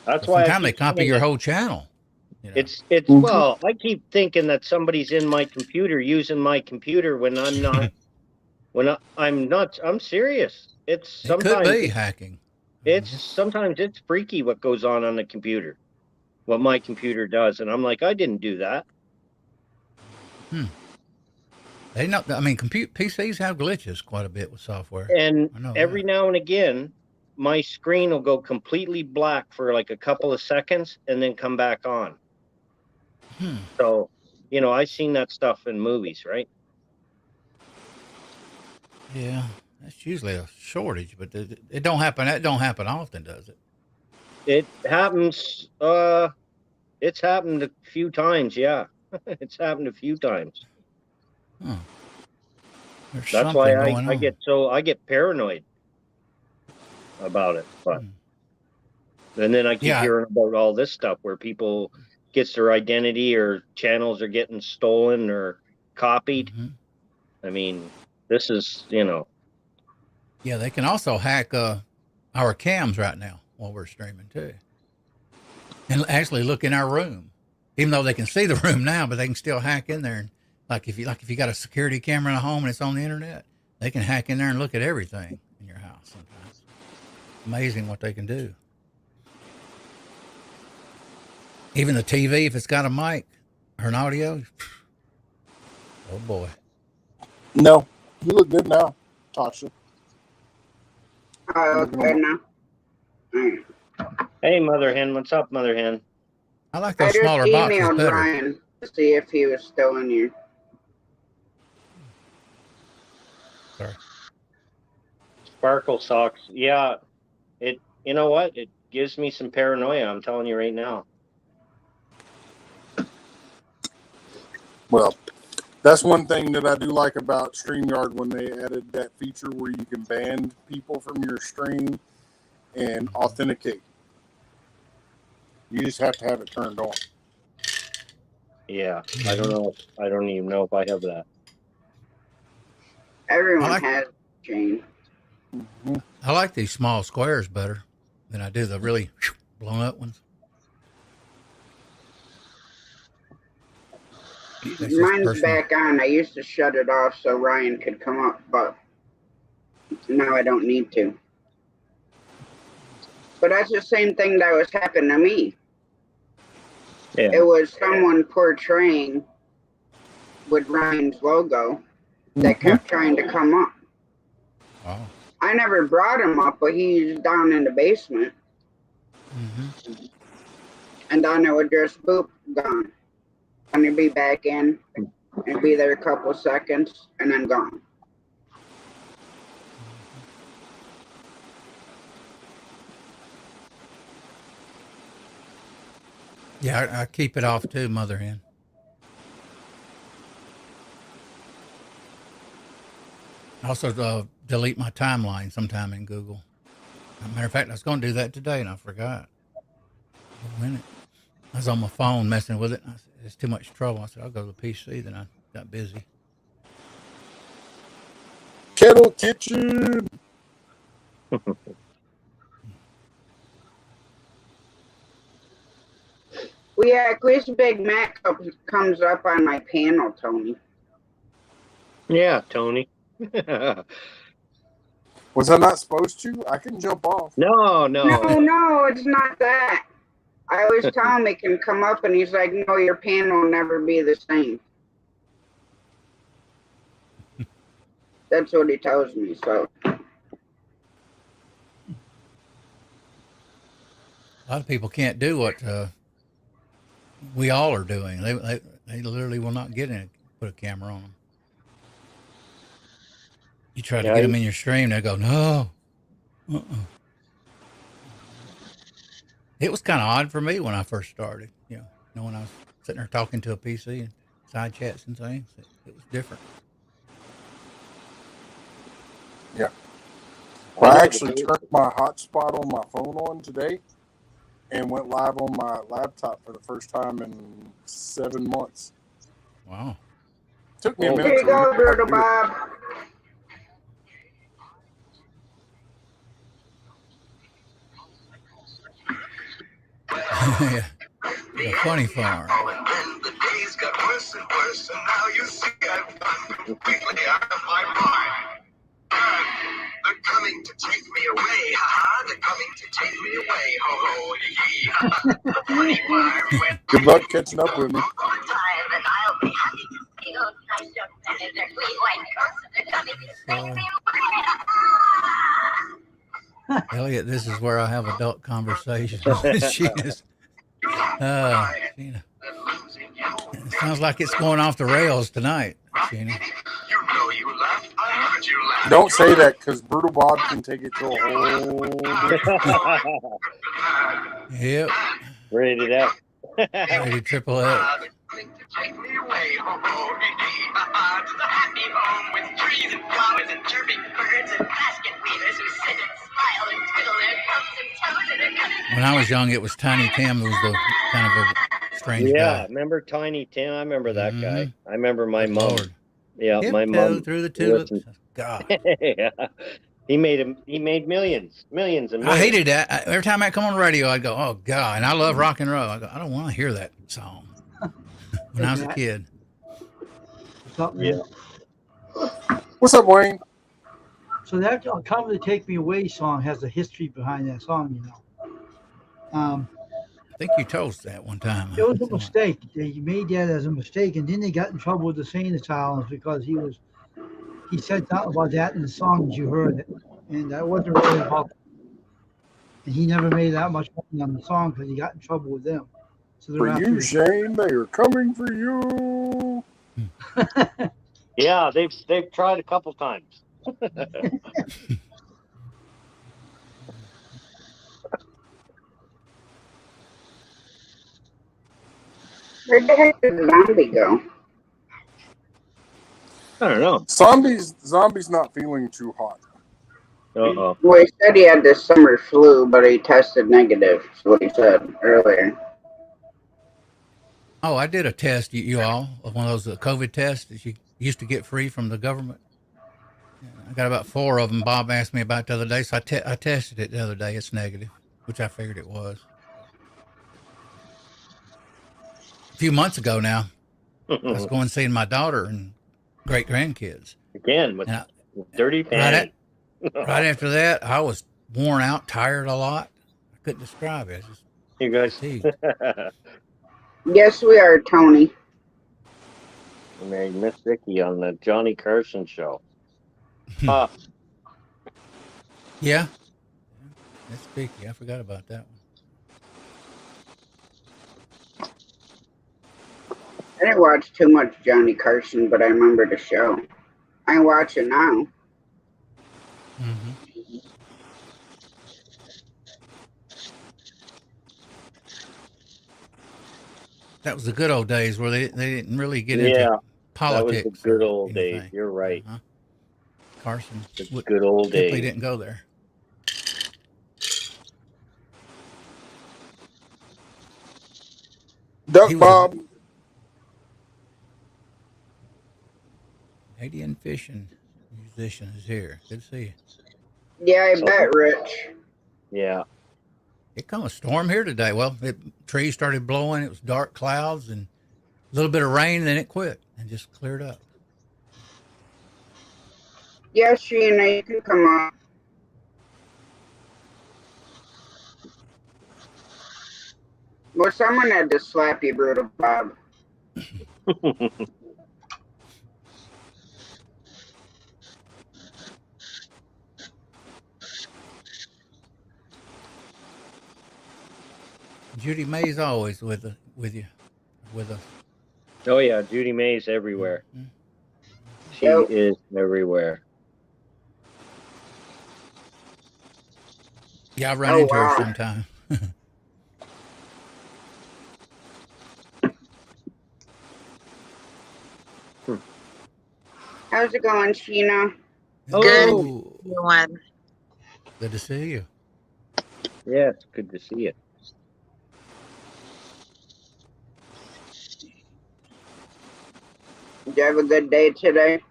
That's why sometimes they copy your whole channel. You know? It's well, I keep thinking that somebody's in my computer using my computer when I'm not. I'm not. I'm serious. It could be hacking. Sometimes it's freaky what goes on the computer, what my computer does, and I'm like, I didn't do that. They know. I mean, PCs have glitches quite a bit with software. And every now and again, my screen will go completely black for like a couple of seconds and then come back on. So, I've seen that stuff in movies, right? Yeah, that's usually a shortage, but it don't happen. That don't happen often, does it? It happens. It's happened a few times. Yeah, it's happened a few times. That's why I get paranoid about it. But and then I keep hearing about all this stuff where people gets their identity or channels are getting stolen or copied. I mean, this is, Yeah, they can also hack our cams right now while we're streaming too, and actually look in our room. Even though they can see the room now, but they can still hack in there. And like if you got a security camera in a home and it's on the internet, they can hack in there and look at everything in your house. Sometimes, amazing what they can do. Even the TV, if it's got a mic or an audio, oh boy. No, you look good now, Tasha. Okay now. Hey, Mother Hen, what's up, Mother Hen? I like those smaller boxes better. I just emailed Ryan to see if he was still in here. Sorry. Sparkle socks. Yeah, you know what? It gives me some paranoia. I'm telling you right now. Well, that's one thing that I do like about StreamYard when they added that feature where you can ban people from your stream and authenticate. You just have to have it turned on. Yeah, I don't know. I don't even know if I have that. Everyone has Jane. I like these small squares better than I do the really blown up ones. Mine's back on. I used to shut it off so Ryan could come up, but now I don't need to. But that's the same thing that was happening to me. Yeah. It was someone portraying with Ryan's logo that kept trying to come up. Wow. I never brought him up, but he's down in the basement. And then it would just boop, gone. And he'd be back in and be there a couple seconds and then gone. Yeah, I keep it off too, Mother Hen. I also delete my timeline sometime in Google. As a matter of fact, I was going to do that today and I forgot. I was on my phone messing with it. I said, it's too much trouble. I said, I'll go to the PC. Then I got busy. Kettle Kitchen. Well, yeah, at least Big Mac comes up on my panel, Tony. Yeah, Tony. Was I not supposed to? I can jump off. No, No, it's not that. I always tell him it can come up, and he's like, no, your panel will never be the same. That's what he tells me, so. A lot of people can't do what we all are doing. They literally will not get in it, put a camera on them. You try to get them in your stream, they go, no. It was kind of odd for me when I first started. When I was sitting there talking to a PC and side chats and things, it was different. Yeah. Well, I actually turned my hotspot on my phone on today and went live on my laptop for the first time in 7 months. Wow. Took me a minute. Here you go, Brutal Bob. Yeah. The funny farm. The days got worse and worse, and now you see I've gone completely out of my mind. They're coming to take me away, ha-ha, they're coming to take me away, ho-ho, hee-hee, the funny farm went. Good luck catching up with me. And I'll be happy to see those nice young men in their clean white coats, and they're coming to take me away. Elliot, this is where I have adult conversations with Sheena. Sheena. It sounds like it's going off the rails tonight, Sheena. You know you laughed. I heard you laugh. Don't say that, because Brutal Bob can take it to a whole. Yep. Rated F. Rated triple X. Take me away, ho-ho, hee-hee, to the happy home with trees and flowers and chirping birds and basket weavers who sit and smile and twiddle their thumbs and toes and they're coming. When I was young, it was Tiny Tim who was the kind of a strange guy. Yeah, remember Tiny Tim? I remember that guy. I remember my mom. Lord. Yeah, my mom. Through the tulips. God. Yeah. He made millions and millions. I hated that. Every time I come on the radio, I'd go, oh, God. And I love rock and roll. I go, I don't want to hear that song. When I was a kid. Yeah. What's up, Wayne? So that "Come to Take Me Away" song has a history behind that song, I think you told us that one time. It was a mistake. They made that as a mistake, and then they got in trouble with the sane asylums because he said something about that in the song as you heard it, and that wasn't really about. And he never made that much money on the song because he got in trouble with them. So For you, Shane, they are coming for you. Yeah, they've tried a couple times. Where the heck did the zombie go? I don't know. Zombie's not feeling too hot. Uh-oh. Well, he said he had this summer flu, but he tested negative, is what he said earlier. Oh, I did a test, you all, of one of those COVID tests that you used to get free from the government. I got about 4 of them. Bob asked me about the other day, so I tested it the other day. It's negative, which I figured it was. A few months ago now, I was going seeing my daughter and great-grandkids. Again, with dirty pants. Right after that, I was worn out, tired a lot. I couldn't describe it. You guys. Yes, we are, Tony. I married Miss Vicky on the Johnny Carson show. Yeah. That's Vicky. I forgot about that one. I didn't watch too much Johnny Carson, but I remember the show. I watch it now. Mm-hmm. That was the good old days where they didn't really get into politics. That was the good old days. You're right. Carson. The good old days. They didn't go there. Duck Bob. Canadian fishing musician is here. Good to see you. Yeah, I bet, Rich. Yeah. It come a storm here today. Well, trees started blowing. It was dark clouds and a little bit of rain, and then it quit and just cleared up. Yes, Sheena, you can come on. Well, someone had to slap you, Brutal Bob. Judy May's always with you, with us. Oh yeah, Judy May's everywhere. Mm-hmm. She is everywhere. Yeah, I run into her sometime. How's it going, Sheena? Good. Everyone. Good to see you. Yeah, it's good to see you. Did you have a good day today?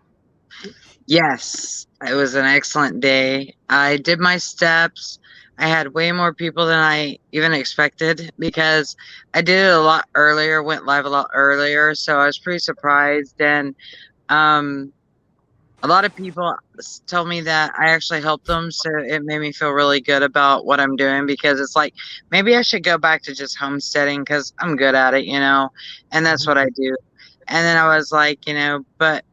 Yes, it was an excellent day. I did my steps. I had way more people than I even expected because I did it a lot earlier, went live a lot earlier. So I was pretty surprised. And a lot of people told me that I actually helped them. So it made me feel really good about what I'm doing because it's like maybe I should go back to just homesteading because I'm good at it, and that's what I do. And then I was like, but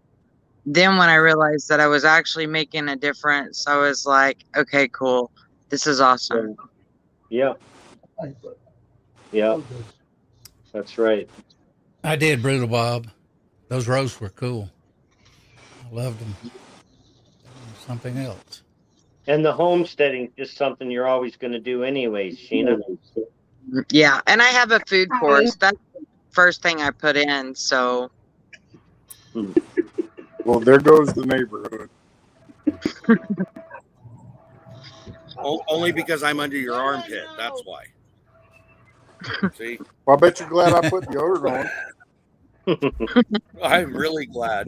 then when I realized that I was actually making a difference, I was like, okay, cool. This is awesome. Yeah. Yeah. That's right. I did, Brutal Bob. Those roasts were cool. I loved them. Something else. And the homesteading is something you're always going to do anyways, Sheena. Yeah, and I have a food course. That's the first thing I put in, so. Well, there goes the neighborhood. Only because I'm under your armpit. That's why. See? Well, I bet you're glad I put deodorant on. I'm really glad.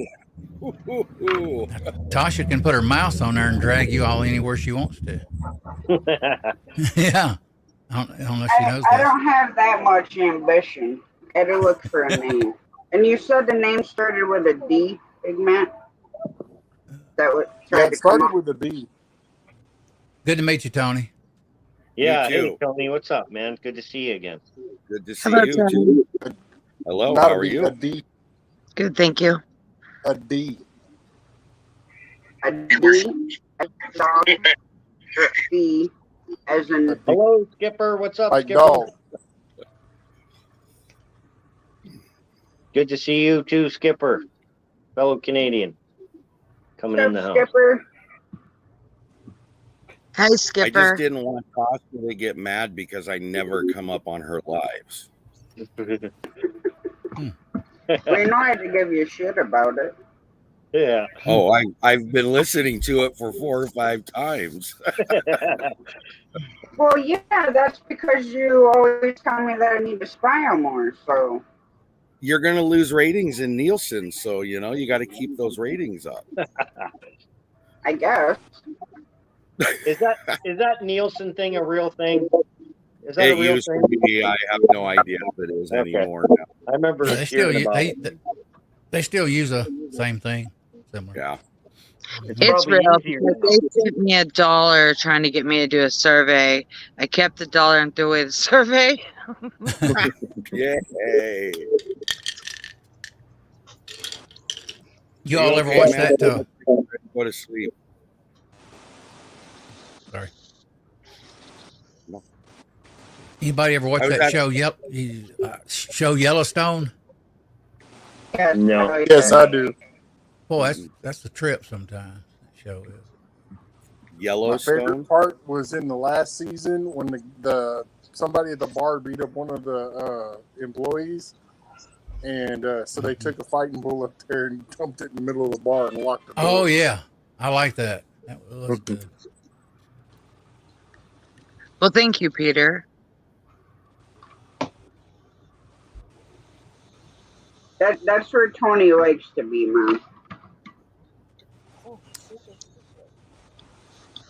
Tasha can put her mouse on there and drag you all anywhere she wants to. Yeah. I don't know if she knows that. I don't have that much ambition. Gotta look for a name. And you said the name started with a D, Big Matt? It started with a D. Good to meet you, Tony. Yeah, hey, Tony, what's up, man? Good to see you again. Good to see you, too. Hello, how are you? A D. Good, thank you. A D. A D? D as in... Hello, Skipper. What's up, like Skipper? Dog. Good to see you, too, Skipper. Fellow Canadian. Coming in the house. Skipper. Hi, Skipper. I just didn't want Tasha to get mad because I never come up on her lives. Well, you know I had to give you shit about it. Yeah. Oh, I've been listening to it for 4 or 5 times. Well, yeah, that's because you always tell me that I need to spy on more, so... You're going to lose ratings in Nielsen, so, you got to keep those ratings up. I guess. Is that Nielsen thing a real thing? Is that It a real used thing? to be. I have no idea if it is anymore now. I remember hearing about it. They still use the same thing. Similar. Yeah. It's real because they sent me $1 trying to get me to do a survey. I kept the $1 and threw away the survey. Yay. You all ever watch that? Go to sleep. Sorry. Anybody ever watch that show? Show Yellowstone? No. Yes, I do. Boy, that's the trip sometimes. That show is. Yellowstone. My favorite part was in the last season when the somebody at the bar beat up one of the employees, and so they took a fighting bull up there and dumped it in the middle of the bar and locked it. Oh yeah, I like that. That was good. Well, thank you, Peter. That's where Tony likes to be, man.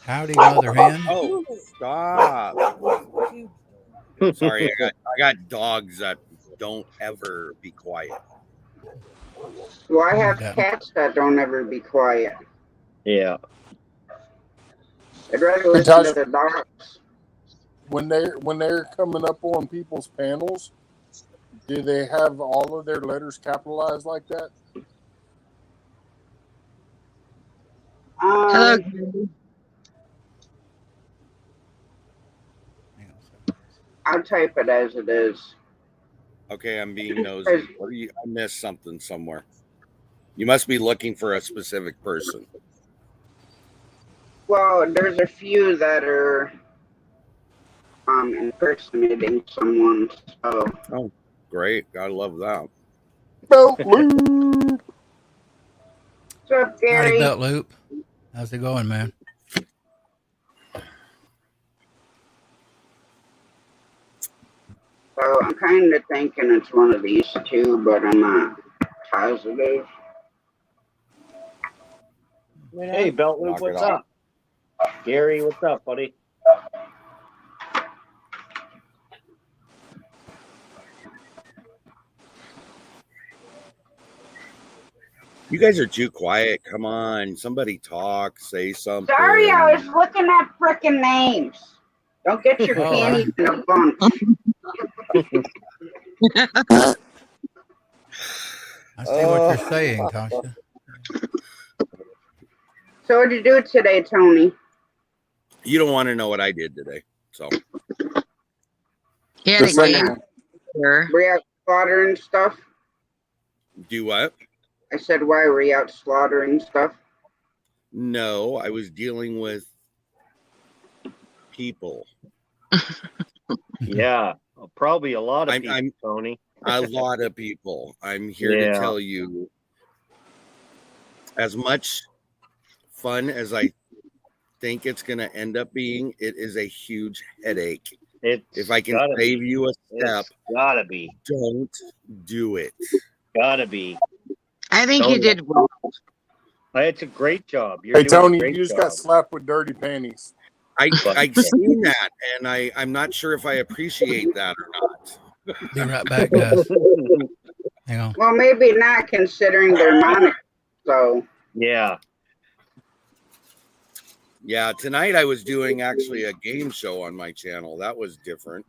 Howdy, Mother Hen. Oh, stop. Sorry, I got dogs that don't ever be quiet. Well, I have cats that don't ever be quiet. Yeah. I'd rather listen to the dogs. When they're coming up on people's panels, do they have all of their letters capitalized like that? Hello. I'll type it as it is. Okay, I'm being nosy. What are you? I missed something somewhere. You must be looking for a specific person. Well, there's a few that are impersonating someone. So. Oh, great! I love that. Belt Loop. What's up, Gary? Howdy, Belt Loop. How's it going, man? So I'm kind of thinking it's one of these two, but I'm not positive. Hey, Belt Loop, what's up? Gary, what's up, buddy? You guys are too quiet. Come on, somebody talk, say something. Sorry, I was looking at frickin' names. Don't get your panties in a bunch. I see what you're saying, Tasha. So what did you do today, Tony? You don't want to know what I did today. So he had a game. Were you out slaughtering stuff? Do what? I said, why were you out slaughtering stuff? No, I was dealing with people. Yeah, probably a lot of people, Tony. A lot of people. I'm here to tell you, as much fun as I think it's going to end up being, it is a huge headache. If I can save you a step, gotta be. Don't do it. Gotta be. I think you did well. It's a great job. You're Hey, doing Tony, a great you just job. got slapped with dirty panties. I've seen that, and I'm not sure if I appreciate that or not. Be right back, guys. Hang on. Well, maybe not considering their moniker. So yeah. Yeah, tonight I was doing actually a game show on my channel. That was different.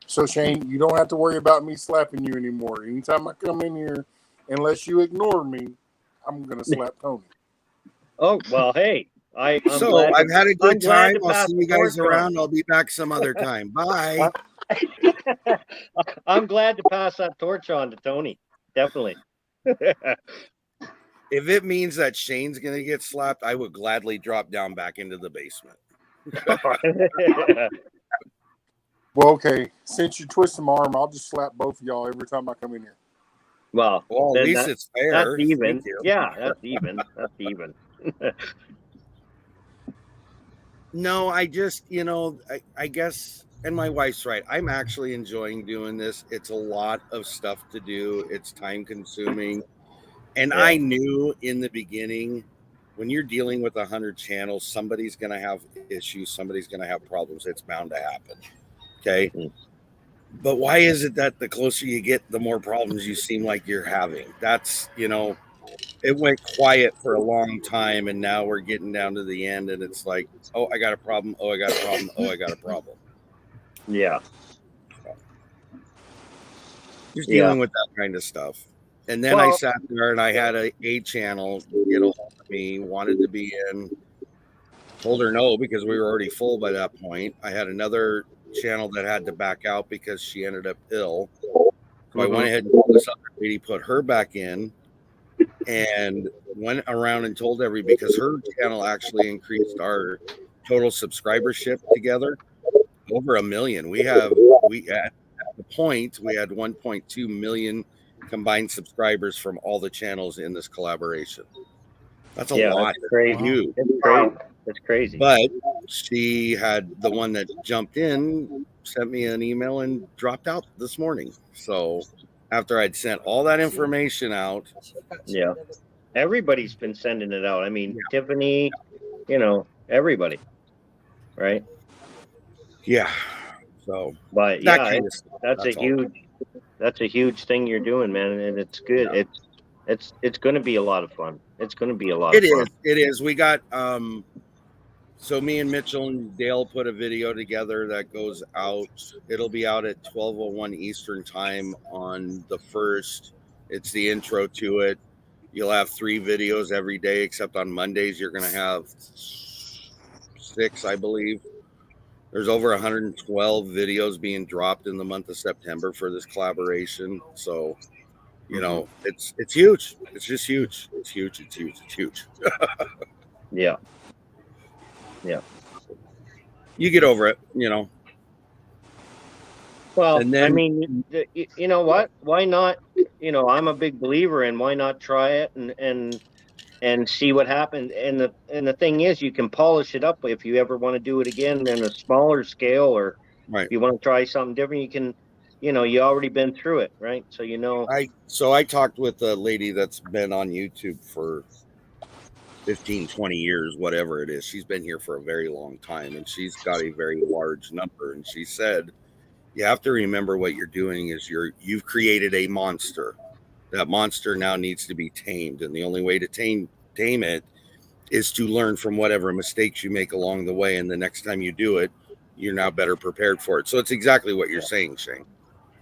So, Shane, you don't have to worry about me slapping you anymore. Anytime I come in here, unless you ignore me, I'm going to slap Tony. Oh, well, hey. I've had a good time. I'll see you guys around. I'll be back some other time. Bye. I'm glad to pass that torch on to Tony. Definitely. If it means that Shane's going to get slapped, I would gladly drop down back into the basement. Well, okay. Since you twisted my arm, I'll just slap both of y'all every time I come in here. Well, at least it's fair. That's even. Yeah, that's even. That's even. No, I just, I guess, and my wife's right. I'm actually enjoying doing this. It's a lot of stuff to do. It's time consuming. And I knew in the beginning, when you're dealing with 100 channels, somebody's going to have issues. Somebody's going to have problems. It's bound to happen. Okay. But why is it that the closer you get, the more problems you seem like you're having? That's, it went quiet for a long time, and now we're getting down to the end, and it's like, oh, I got a problem. Oh, I got a problem. Oh, I got a problem. Yeah. Just dealing with that kind of stuff. And then I sat there and I had a channel get a hold of me, wanted to be in, told her no because we were already full by that point. I had another channel that had to back out because she ended up ill. So I went ahead and told this other lady, put her back in, and went around and told everybody, because her channel actually increased our total subscribership together over 1 million. We at the point we had 1.2 million combined subscribers from all the channels in this collaboration. That's a lot. That's crazy. It's crazy. It's crazy. But she had the one that jumped in, sent me an email and dropped out this morning. So after I'd sent all that information out. Yeah. Everybody's been sending it out. I mean, Tiffany, everybody. Right? Yeah. So, but that yeah, kind of stuff, that's a huge thing you're doing, man, and it's good. Yeah. It's going to be a lot of fun. It's going to be a lot It of fun. is. It is. We got so me and Mitchell and Dale put a video together that goes out. It'll be out at 12:01 Eastern time on the 1st. It's the intro to it. You'll have 3 videos every day, except on Mondays you're going to have 6, I believe. There's over 112 videos being dropped in the month of September for this collaboration. So, you know, it's huge. It's just huge. It's huge. It's huge. It's huge. Yeah. Yeah. You get over it, you know. Well, And then, I mean, you know what? Why not? You know, I'm a big believer in why not try it and see what happens. And the thing is, you can polish it up if you ever want to do it again in a smaller scale, or right. if you want to try something different, you can. You know, you already been through it, right? So you know. I talked with a lady that's been on YouTube for 15, 20 years, whatever it is. She's been here for a very long time, and she's got a very large number. And she said, you have to remember what you're doing is you've created a monster. That monster now needs to be tamed, and the only way to tame it is to learn from whatever mistakes you make along the way, and the next time you do it, you're now better prepared for it. So it's exactly what you're saying, Shane.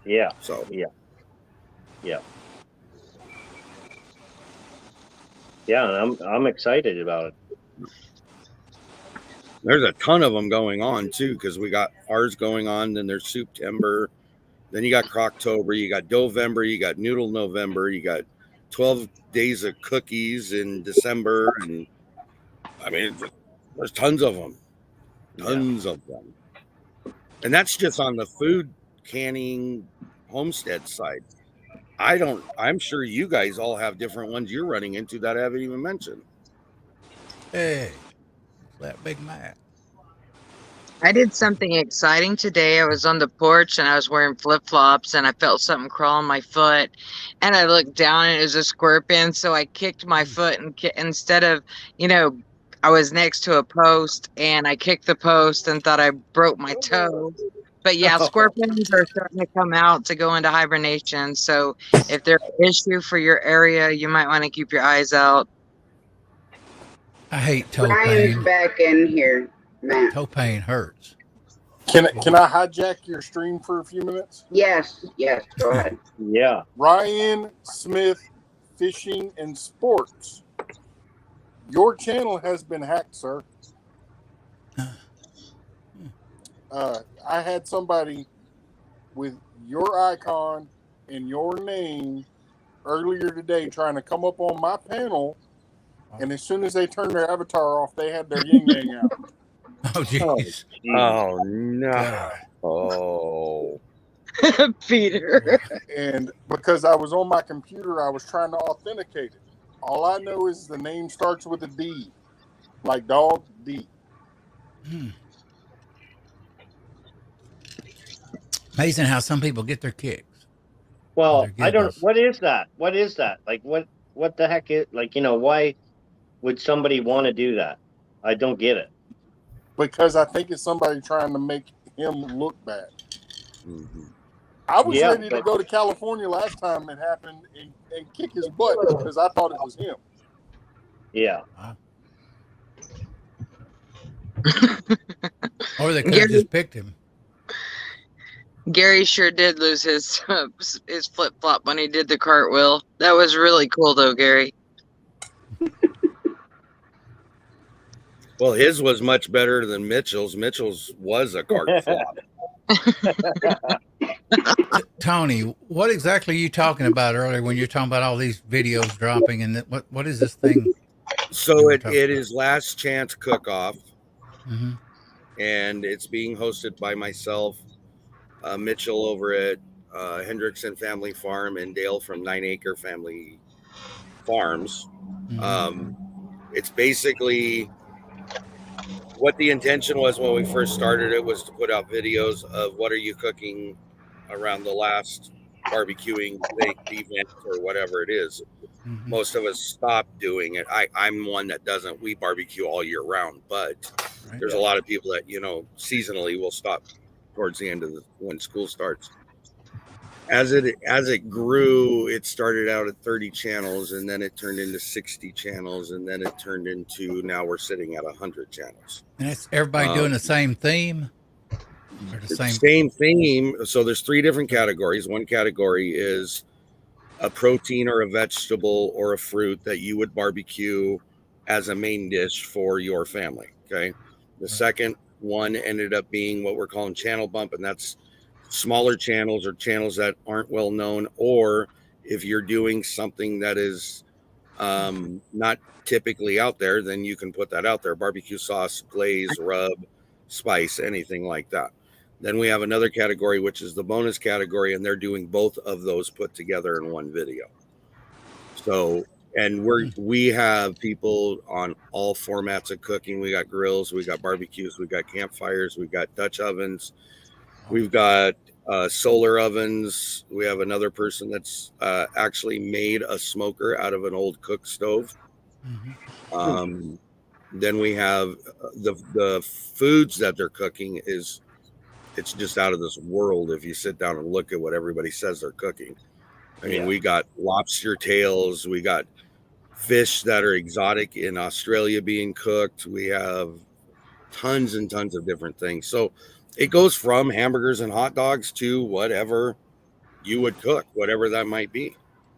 Yeah. So yeah. And I'm excited about it. There's a ton of them going on too, because we got ours going on. Then there's September. Then you got Croctober, you got Dovember, you got Noodle November, you got 12 days of cookies in December, and I mean, there's tons of them, and that's just on the food canning homestead side. I'm sure you guys all have different ones you're running into that I haven't even mentioned. Hey, that big Mac. I did something exciting today. I was on the porch and I was wearing flip-flops and I felt something crawl on my foot, and I looked down and it was a scorpion. So I kicked my foot, and instead of, I was next to a post and I kicked the post and thought I broke my toe. But yeah, scorpions are starting to come out to go into hibernation. So if they're an issue for your area, you might want to keep your eyes out. I hate toe Ryan's pain. back in here, Matt. Toe pain hurts. Can I hijack your stream for a few minutes? Yes, go ahead. Yeah. Ryan Smith Fishing and Sports. Your channel has been hacked, sir. I had somebody with your icon and your name earlier today trying to come up on my panel, and as soon as they turned their avatar off, they had their yin yang out. Oh, jeez. Oh, no. Oh. Peter. And because I was on my computer, I was trying to authenticate it. All I know is the name starts with a D, like dog, D. Amazing how some people get their kicks. Well, I don't. What is that? Like, what the heck is, like, why would somebody want to do that? I don't get it. Because I think it's somebody trying to make him look bad. Mm-hmm. I was ready to go to California last time it happened and kick his butt because I thought it was him. Yeah. Or they could have just picked him. Gary sure did lose his flip flop when he did the cartwheel. That was really cool, though, Gary. Well, his was much better than Mitchell's. Mitchell's was a cart flop. Tony, what exactly are you talking about earlier when you're talking about all these videos dropping? And what is this thing? So it is Last Chance Cook-Off, mm-hmm. and it's being hosted by myself, Mitchell over at Hendrickson Family Farm, and Dale from 9 Acre Family Farms. Mm-hmm. It's basically what the intention was when we first started it was to put out videos of what are you cooking around the last barbecuing event or whatever it is. Mm-hmm. Most of us stopped doing it. I'm one that doesn't. We barbecue all year round, but there's a lot of people that, seasonally will stop towards the end of when school starts. As it grew, it started out at 30 channels, and then it turned into 60 channels, and then it turned into now we're sitting at 100 channels. And it's everybody doing the same theme, or the same theme. So there's 3 different categories. One category is a protein or a vegetable or a fruit that you would barbecue as a main dish for your family. Okay. The second one ended up being what we're calling channel bump, and that's smaller channels or channels that aren't well known, or if you're doing something that is not typically out there, then you can put that out there: barbecue sauce, glaze, rub, spice, anything like that. Then we have another category, which is the bonus category, and they're doing both of those put together in one video. So, and we have people on all formats of cooking. We got grills, we got barbecues, we got campfires, we got Dutch ovens, we've got solar ovens. We have another person that's actually made a smoker out of an old cook stove. Then we have the foods that they're cooking it's just out of this world if you sit down and look at what everybody says they're cooking. I mean, we got lobster tails, we got fish that are exotic in Australia being cooked. We have tons and tons of different things. So it goes from hamburgers and hot dogs to whatever you would cook, whatever that might be.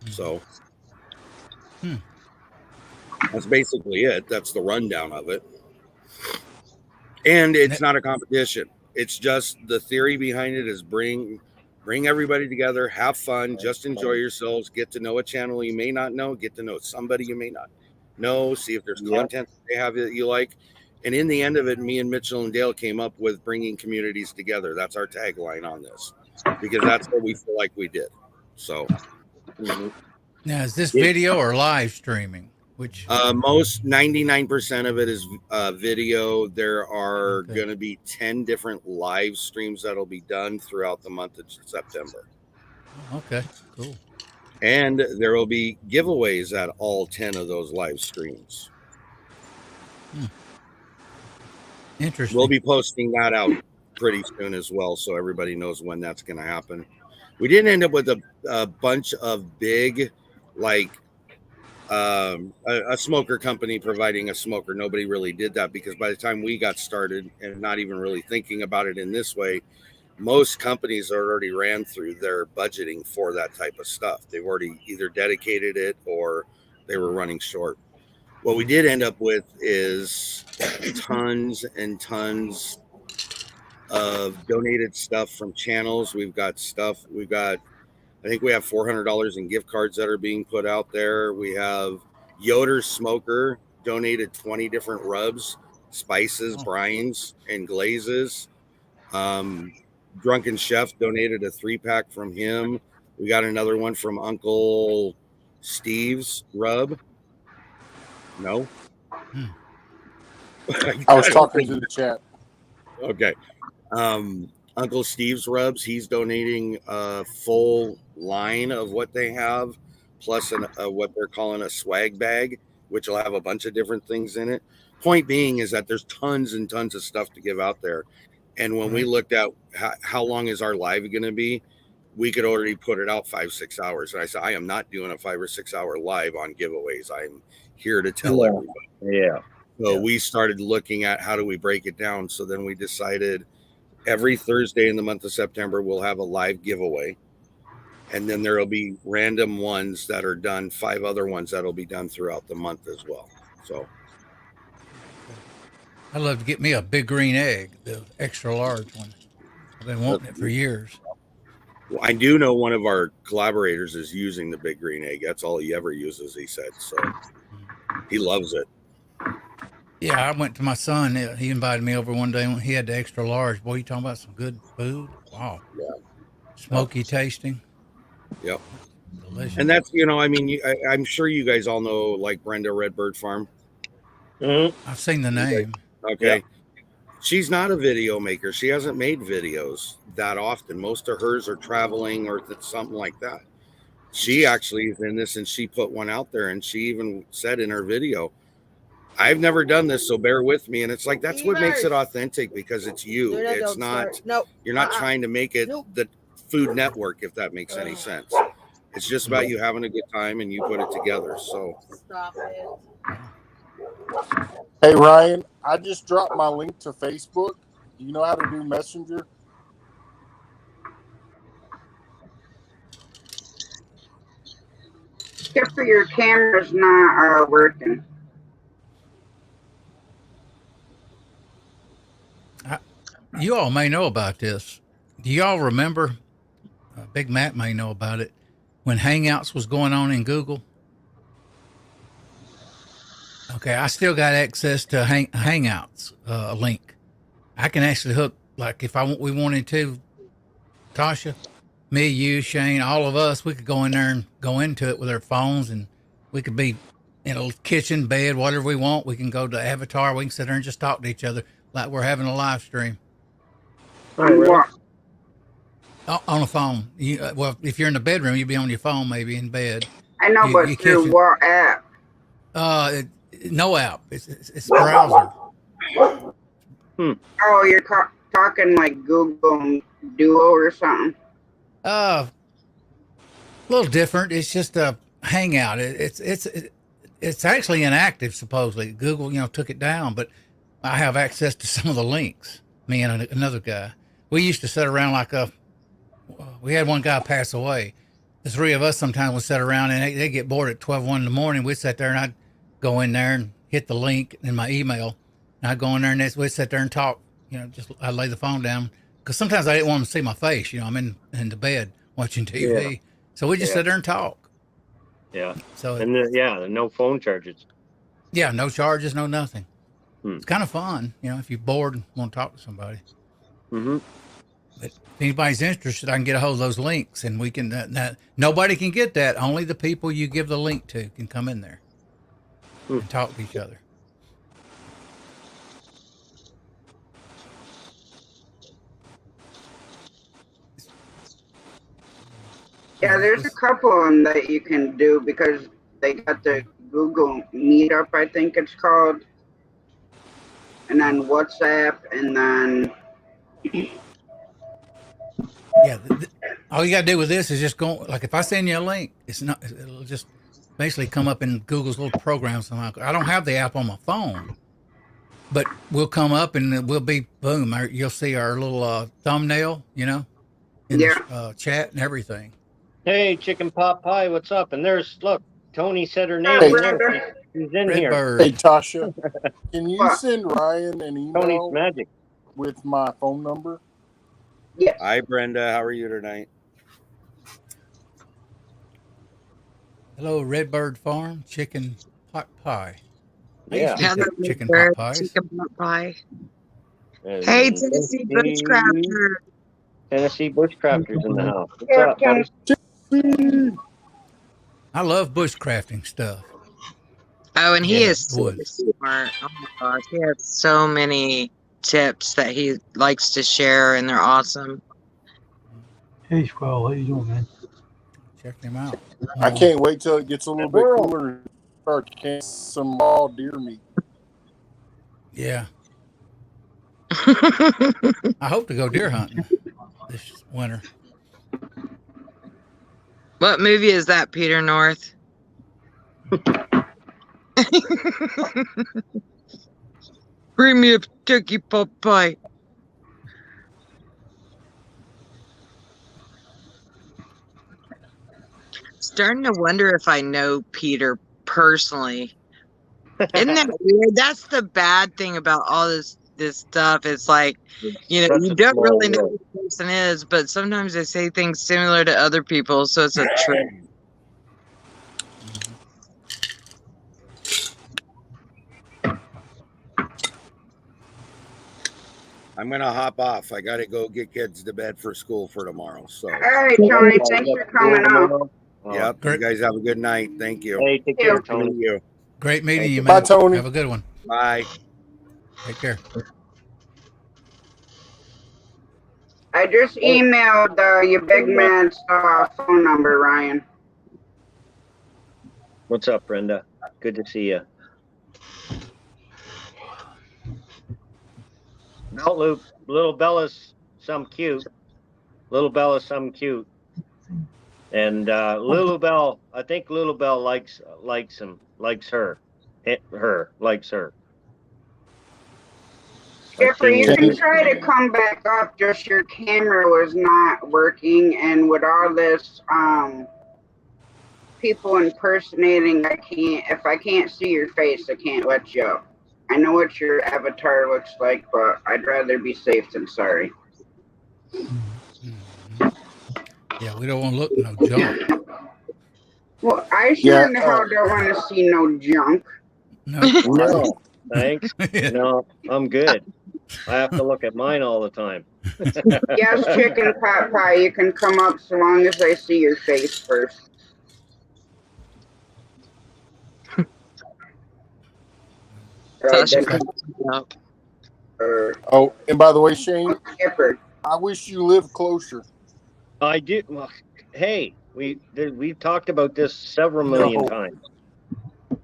So that's basically it. That's the rundown of it. And it's not a competition. It's just the theory behind it is bring everybody together, have fun, just enjoy yourselves, get to know a channel you may not know, get to know somebody you may not know, see if there's content they have that you like. And in the end of it, me and Mitchell and Dale came up with bringing communities together. That's our tagline on this, because that's what we feel like we did. So now, is this video or live streaming? Which most 99% of it is video. There are going to be 10 different live streams that'll be done throughout the month of September. Okay, cool. And there will be giveaways at all 10 of those live streams. Interesting. We'll be posting that out pretty soon as well, so everybody knows when that's going to happen. We didn't end up with a bunch of big, like a smoker company providing a smoker. Nobody really did that, because by the time we got started and not even really thinking about it in this way, most companies already ran through their budgeting for that type of stuff. They've already either dedicated it or they were running short. What we did end up with is tons and tons of donated stuff from channels. I think we have $400 in gift cards that are being put out there. We have Yoder Smoker donated 20 different rubs, spices, brines, and glazes. Drunken Chef donated a 3-pack from him. We got another one from Uncle Steve's rub. No? I was talking to the chat. Okay. Uncle Steve's rubs, he's donating a full line of what they have, plus what they're calling a swag bag, which will have a bunch of different things in it. Point being is that there's tons and tons of stuff to give out there. And when we looked at how long is our live going to be, we could already put it out 5-6 hours. And I said, I am not doing a 5 or 6 hour live on giveaways. I'm here to tell everybody. Yeah. So we started looking at how do we break it down. So then we decided every Thursday in the month of September, we'll have a live giveaway. And then there will be random ones that are done, 5 other ones that will be done throughout the month as well. So I'd love to get me a big green egg, the extra large one. I've been wanting it for years. Well, I do know one of our collaborators is using the big green egg. That's all he ever uses, he said. So he loves it. Yeah, I went to my son. He invited me over one day when he had the extra large. Boy, you talking about some good food? Wow. Yeah. Smoky tasting. Yep. Delicious. And that's, I mean, I'm sure you guys all know, like Brenda Redbird Farm. I've seen the name. Okay. Yeah. She's not a video maker. She hasn't made videos that often. Most of hers are traveling or something like that. She actually is in this, and she put one out there, and she even said in her video, I've never done this, so bear with me. And it's like that's what makes it authentic because it's you. It's not. You're not trying to make it the Food Network, if that makes any sense. It's just about you having a good time and you put it together. So Stop it. Hey Ryan, I just dropped my link to Facebook. Do you know how to do Messenger? Except for your camera's not working. You all may know about this. Do y'all remember? Big Matt may know about it. When Hangouts was going on in Google. Okay, I still got access to Hangouts link. I can actually hook, like if we wanted to, Tasha, me, you, Shane, all of us, we could go in there and go into it with our phones, and we could be in a kitchen, bed, whatever we want. We can go to Avatar. We can sit there and just talk to each other like we're having a live stream. Oh, really? On a phone. Well, if you're in the bedroom, you'd be on your phone, maybe in bed. I know, but through what app? No app. It's browser. Oh, you're talking like Google Duo or something? A little different. It's just a Hangout. It's actually inactive, supposedly. Google, took it down, but I have access to some of the links. Me and another guy. We used to sit around we had one guy pass away. The three of us sometimes would sit around and they get bored at 12:01 in the morning. We'd sit there and I'd go in there and hit the link in my email. And I'd go in there and we'd sit there and talk. I'd lay the phone down because sometimes I didn't want them to see my face. I'm in the bed watching TV. Yeah. So we just sit there and talk. Yeah. So no phone charges. Yeah, no charges, no nothing. It's kind of fun, if you're bored and want to talk to somebody. Mm-hmm. But if anybody's interested, I can get a hold of those links, and we can. Nobody can get that. Only the people you give the link to can come in there and talk to each other. Yeah, there's a couple of them that you can do because they got the Google Meetup, I think it's called, and then WhatsApp, and then. Yeah, all you gotta do with this is just go. Like if I send you a link, it'll just basically come up in Google's little program somehow. I don't have the app on my phone, but we'll come up and we'll be boom. You'll see our little thumbnail, in the chat and everything. Hey, Chicken Pot Pie, what's up? And look, Tony said her name. She's in Red here. Bird. Hey, Tasha, can you send Ryan an email Tony's Magic with my phone number? Yes. Hi, Brenda. How are you tonight? Hello, Redbird Farm Chicken Pot Pie. Yeah. Chicken pot pies. Chicken pot pie. Hey, Tennessee Bushcrafters. Tennessee Bushcrafters in the house. What's up, buddy? I love bushcrafting stuff. Oh, and he is so smart. Oh my gosh, he has so many tips that he likes to share, and they're awesome. Hey, Squirrel, how you doing, man? Check him out. I can't wait till it gets a little bit cooler and start catching some raw deer meat. Yeah. I hope to go deer hunting this winter. What movie is that, Peter North? Bring me a turkey pot pie. Starting to wonder if I know Peter personally. Isn't that weird? That's the bad thing about all this stuff. It's like, you don't really know who the person is, but sometimes they say things similar to other people, so it's a trick. I'm going to hop off. I got to go get kids to bed for school for tomorrow. So. All right, Tony. Thanks for coming on. Yep. You guys have a good night. Thank you. Hey, take care, Tony. You. Great meeting you, man. Bye, Tony. Have a good one. Bye. Take care. I just emailed your big man's phone number, Ryan. What's up, Brenda? Good to see you. No, Luke. Little Bella's some cute. Little Bella's some cute. And Lulu Bell, I think Lulu Bell likes him, likes her. Likes her. Skipper, you can try to come back up, just your camera was not working, and with all this people impersonating, if I can't see your face, I can't let you up. I know what your avatar looks like, but I'd rather be safe than sorry. Yeah, we don't want to look no junk. Well, I sure in hell don't want to see no junk. No, thanks. No, I'm good. I have to look at mine all the time. Yes, chicken pot pie, you can come up so long as I see your face first. Oh, and by the way, Shane, I wish you lived closer. I do. Well, hey, we've talked about this several million times.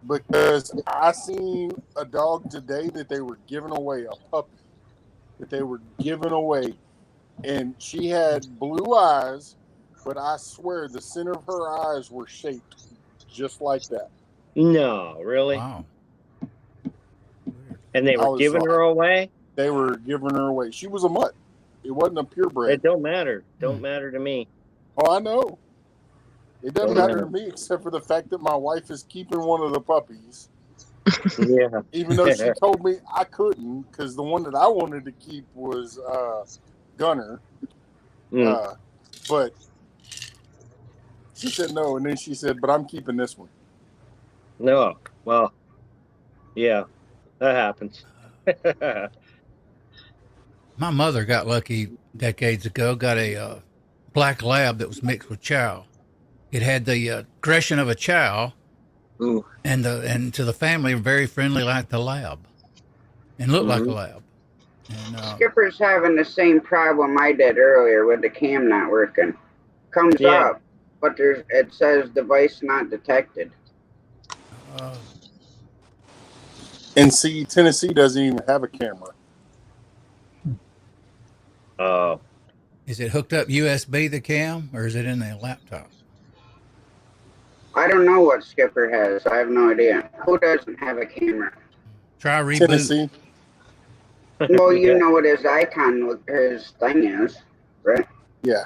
Because I seen a dog today that they were giving away, a puppy that they were giving away, and she had blue eyes, but I swear the center of her eyes were shaped just like that. No, really? Wow. And they were giving her away? They were giving her away. She was a mutt. It wasn't a purebred. It don't matter. Don't matter to me. Oh, I know. It doesn't matter to me except for the fact that my wife is keeping one of the puppies. Yeah. Even though she told me I couldn't, because the one that I wanted to keep was Gunner. But she said no, and then she said, but I'm keeping this one. No. Well, yeah, that happens. My mother got lucky decades ago, got a black lab that was mixed with chow. It had the aggression of a chow, and to the family, very friendly like the lab, and looked like a lab. And, Skipper's having the same problem I did earlier with the cam not working. Comes up, but it says device not detected. And see, Tennessee doesn't even have a camera. Is it hooked up USB, the cam, or is it in the laptop? I don't know what Skipper has. I have no idea. Who doesn't have a camera? Try reboot. Tennessee. Well, you know what his icon, his thing is, right? Yeah.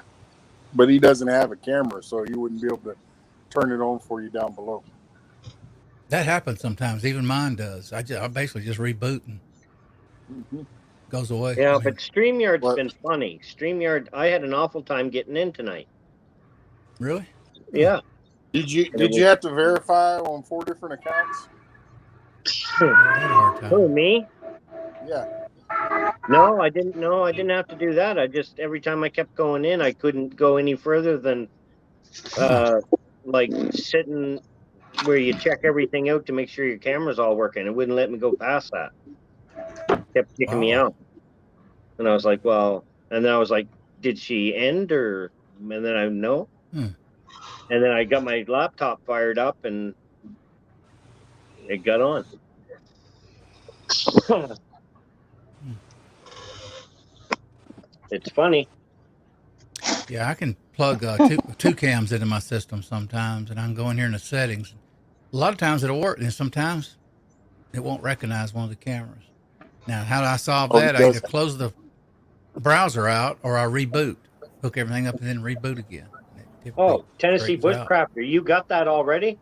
But he doesn't have a camera, so he wouldn't be able to turn it on for you down below. That happens sometimes. Even mine does. I basically just reboot and goes away. Yeah, but StreamYard's been funny. StreamYard, I had an awful time getting in tonight. Really? Yeah. Did you have to verify on 4 different accounts? Who, me? Yeah. No, I didn't. No, I didn't have to do that. I just, every time I kept going in, I couldn't go any further than like sitting where you check everything out to make sure your camera's all working. It wouldn't let me go past that. Kept kicking me out. And I was like, well, and then I was like, did she end or, and then I know. And then I got my laptop fired up and it got on. It's funny. Yeah, I can plug two cams into my system sometimes, and I can go in here in the settings. A lot of times it'll work, and sometimes it won't recognize one of the cameras. Now, how do I solve that? I either close the browser out or I reboot, hook everything up, and then reboot again. Oh, Tennessee Bushcrafter, you got that already?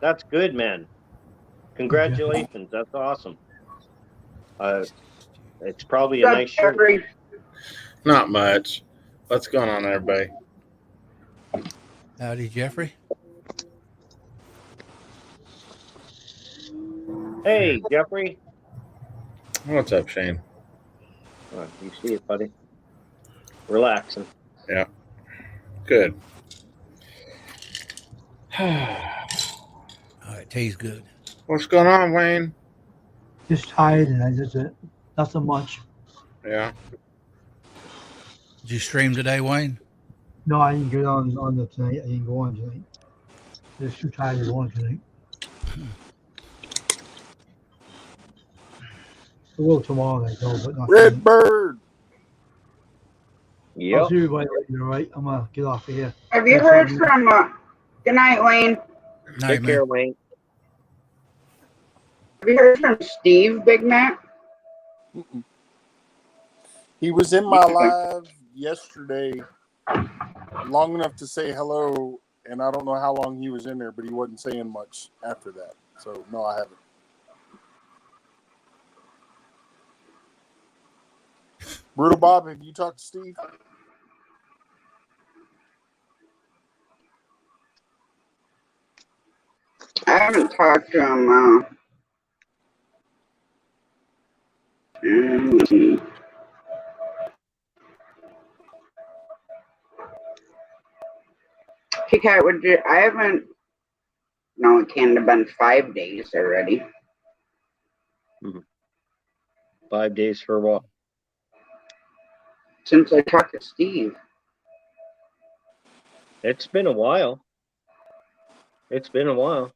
That's good, man. Congratulations. That's awesome. It's probably a nice shirt. Not much. What's going on, everybody? Howdy, Jeffrey. Hey, Jeffrey. What's up, Shane? You see it, buddy. Relaxing. Yeah. Good. All right, tea's good. What's going on, Wayne? Just tired, and I just nothing much. Yeah. Did you stream today, Wayne? No, I didn't get on the tonight. I didn't go on tonight. Just too tired to go on tonight. to work tomorrow night, though, but not tonight. Redbird. I'll Yep. see everybody later, all right? I'm going to get off of here. Have you Have heard fun. from, good night, Wayne. Night, Take man. care, Wayne. Have you heard from Steve, Big Mac? Mm-mm. He was in my live yesterday long enough to say hello, and I don't know how long he was in there, but he wasn't saying much after that. So, no, I haven't. Brutal Bob, have you talked to Steve? I haven't talked to him. Let's see. Cat, would you? I haven't. No, it can't have been 5 days already. 5 days for what? Since I talked to Steve. It's been a while. It's been a while.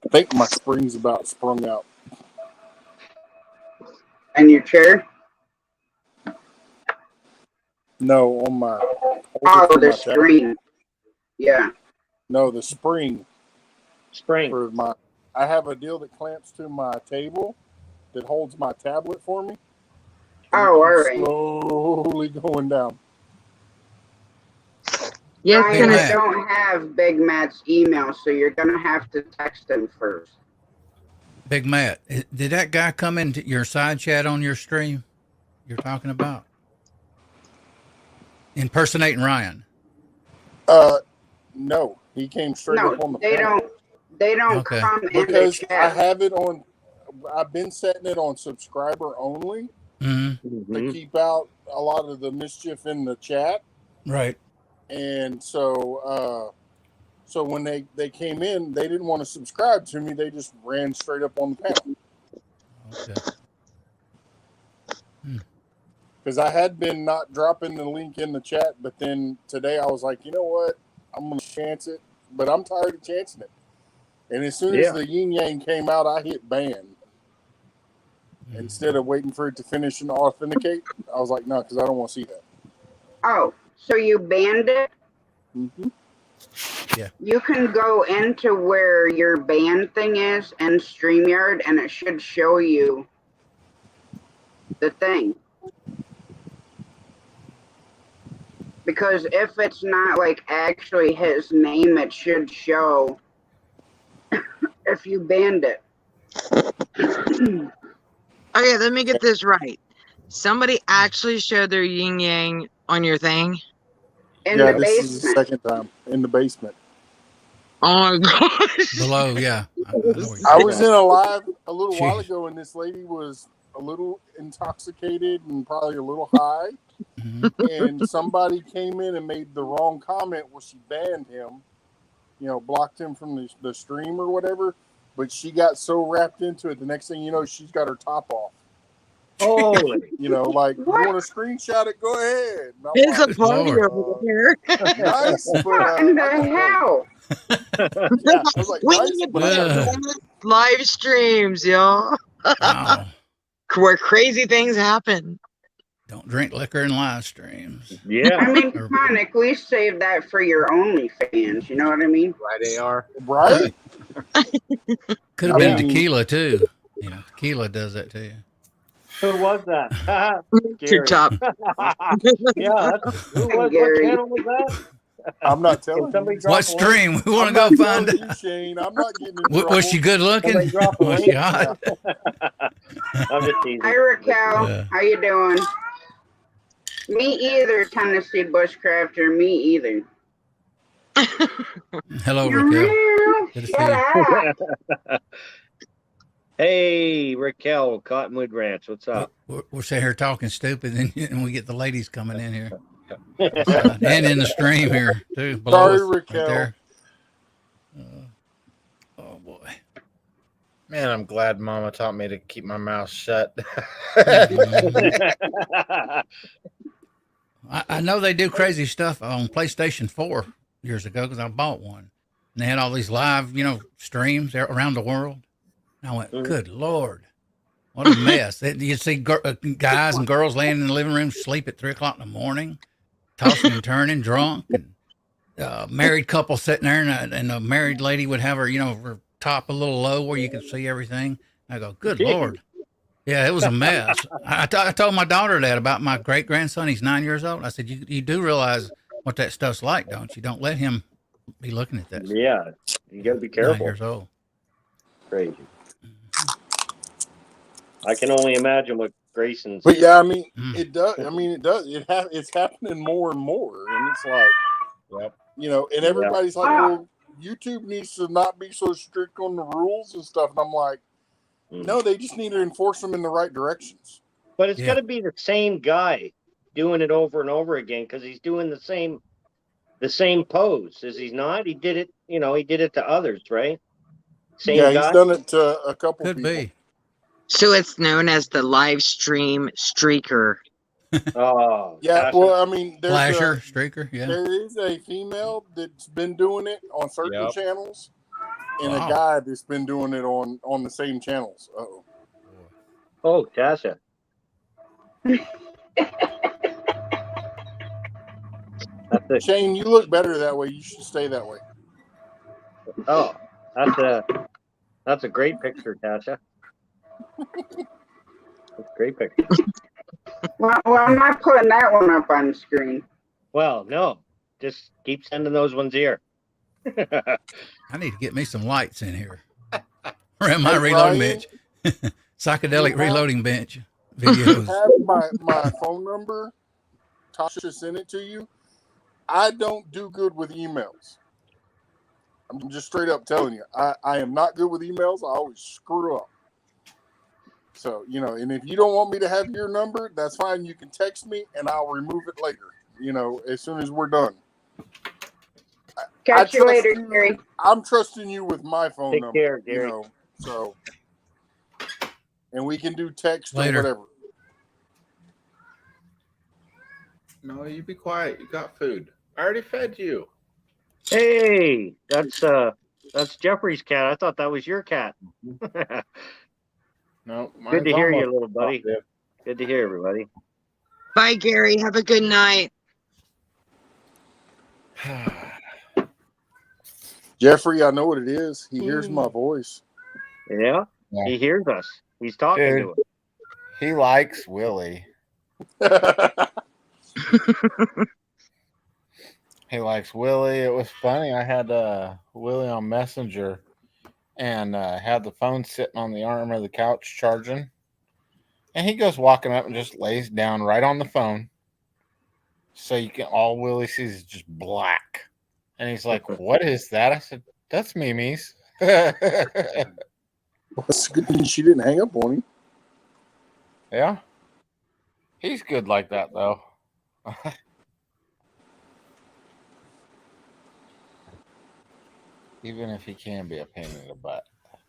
I think my spring's about sprung out. And your chair? No, on my. Oh, the screen. Yeah. No, the spring. Spring. For my, I have a deal that clamps to my table that holds my tablet for me. Oh, all right. Slowly going down. Yes, Ryan, and I it's don't have Big Matt's email, so you're gonna have to text him first. Big Matt, did that guy come into your side chat on your stream you're talking about? Impersonating Ryan. No, he came straight No, up on the they panel. don't. They don't Okay. come in Because the I chat. have it on. I've been setting it on subscriber only Mm-hmm. to keep out a lot of the mischief in the chat. Right. And so, so when they came in, they didn't want to subscribe to me. They just ran straight up on the panel. Okay. Because I had been not dropping the link in the chat, but then today I was like, you know what? I'm going to chance it, but I'm tired of chancing it. And as soon as the yin yang came out, I hit ban. Instead of waiting for it to finish and authenticate, I was like, no, because I don't want to see that. Oh, so you banned it? Mm-hmm. Yeah. You can go into where your ban thing is and StreamYard, and it should show you the thing. Because if it's not like actually his name, it should show if you banned it. okay. Let me get this right. Somebody actually showed their yin yang on your thing. In Yeah, the this is the basement. second time in the basement. Oh my gosh. Below, yeah. I was in a live a little while ago, and this lady was a little intoxicated and probably a little high. And somebody came in and made the wrong comment where she banned him, you know, blocked him from the stream or whatever. But she got so wrapped into it, the next thing you know, she's got her top off. Holy. You know, like, you want to screenshot it? Go ahead. It's a party over there. Nice, but what in the hell? Yeah, I was like, We nice, need to but put live streams, y'all. Wow. Where crazy things happen. Don't drink liquor in live streams. Yeah. I mean, come on, at least save that for your OnlyFans. You know what I mean? Right, AR. Right? Could have been tequila too. You know, tequila does that to you. Who was that? Too top. Yeah. What channel was that? I'm not telling you. What stream? We want to go find out. You, Shane. I'm not getting in trouble. Was she good looking? Was she hot? I'm just teasing. Hi, Raquel. How you doing? Me either, Tennessee Bushcrafter. Me either. Hello, Raquel. Good to see you. Hey, Raquel, Cottonwood Ranch. What's up? We're sitting here talking stupid, and we get the ladies coming in here. And in the stream here, too. Below Sorry, us, Raquel. right there. Oh, boy. Man, I'm glad Mama taught me to keep my mouth shut. I know they do crazy stuff on PlayStation 4 years ago because I bought one. and they had all these live, streams around the world. And I went, good Lord, what a mess. You see guys and girls laying in the living room, sleep at 3 o'clock in the morning, tossing and turning, drunk, and married couple sitting there, and a married lady would have her, her top a little low where you could see everything. I go, good Lord. Yeah, it was a mess. I told my daughter that about my great grandson. He's 9 years old. I said, you do realize what that stuff's like, don't you? Don't let him be looking at that. Yeah, you got to be 9 careful. years old. Crazy. I can only imagine what Grayson's. But yeah, I mean, it does. I mean, it does. It's happening more and more, and it's like, Yep. And everybody's like, well, YouTube needs to not be so strict on the rules and stuff. And I'm like, no, they just need to enforce them in the right directions. But it's got to be the same guy doing it over and over again because he's doing the same pose. Is he not? He did it. He did it to others, right? Same guy. He's done it to a couple Could people. be. So it's known as the live stream streaker. Oh, yeah. Well, I mean, there's Flasher, streaker. Yeah. There is a female that's been doing it on certain channels, and a guy that's been doing it on the same channels. Uh-oh. Oh, Tasha. Shane, you look better that way. You should stay that way. Oh, that's a great picture, Tasha. That's a great picture. Well, I'm not putting that one up on the screen. Well, no. Just keep sending those ones here. I need to get me some lights in here. Around my reloading bench. Psychedelic reloading bench videos. I have my phone number. Tasha sent it to you. I don't do good with emails. I'm just straight up telling you. I am not good with emails. I always screw up. So, and if you don't want me to have your number, that's fine. You can text me and I'll remove it later, as soon as we're done. Catch you later, Gary. I'm trusting you with my phone number. Take care, Gary. So, and we can do text Later. or whatever. No, you be quiet. You got food. I already fed you. Hey, that's Jeffrey's cat. I thought that was your cat. No, good to hear you, little buddy. Good to hear everybody. Bye, Gary. Have a good night. Jeffrey, I know what it is. He hears my voice. Yeah, he hears us. He's talking to us. He likes Willie. He likes Willie. It was funny. I had Willie on Messenger and had the phone sitting on the arm of the couch charging. And he goes walking up and just lays down right on the phone. So all Willie sees is just black. And he's like, what is that? I said, that's Mimi's. Well, it's good thing she didn't hang up on him. Yeah. He's good like that, though. Even if he can be a pain in the butt.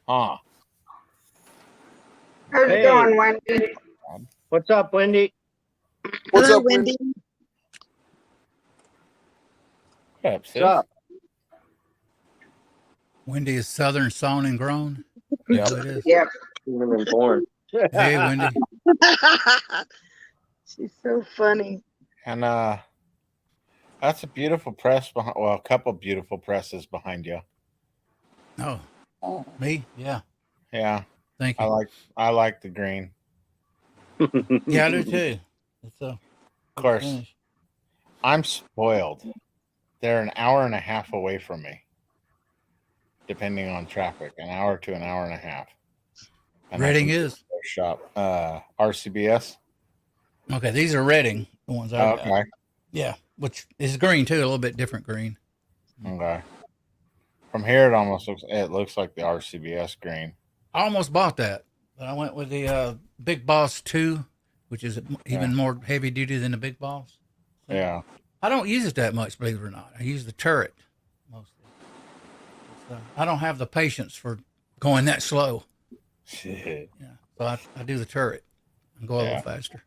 How's it going, Wendy? What's up, Wendy? What's Hello, up, Wendy? What's up? Wendy is Southern sown and grown. Yeah, it is. Yep. Even born. Hey, Wendy. She's so funny. And that's a beautiful press behind. Well, a couple beautiful presses behind you. Oh, me? Yeah. Yeah, Thank you. I like the green. Yeah, I do too. It's of course. finish. I'm spoiled. They're an hour and a half away from me, depending on traffic. An hour to an hour and a half. And Reading is. Shop RCBS. Okay, these are Reading, the ones I got. Okay. Yeah, which is green too, a little bit different green. Okay. From here, it looks like the RCBS green. I almost bought that, but I went with the Big Boss 2, which is even more heavy duty than the Big Boss. Yeah. I don't use it that much, believe it or not. I use the turret mostly. I don't have the patience for going that slow. Shit. Yeah, so I do the turret and go a little faster.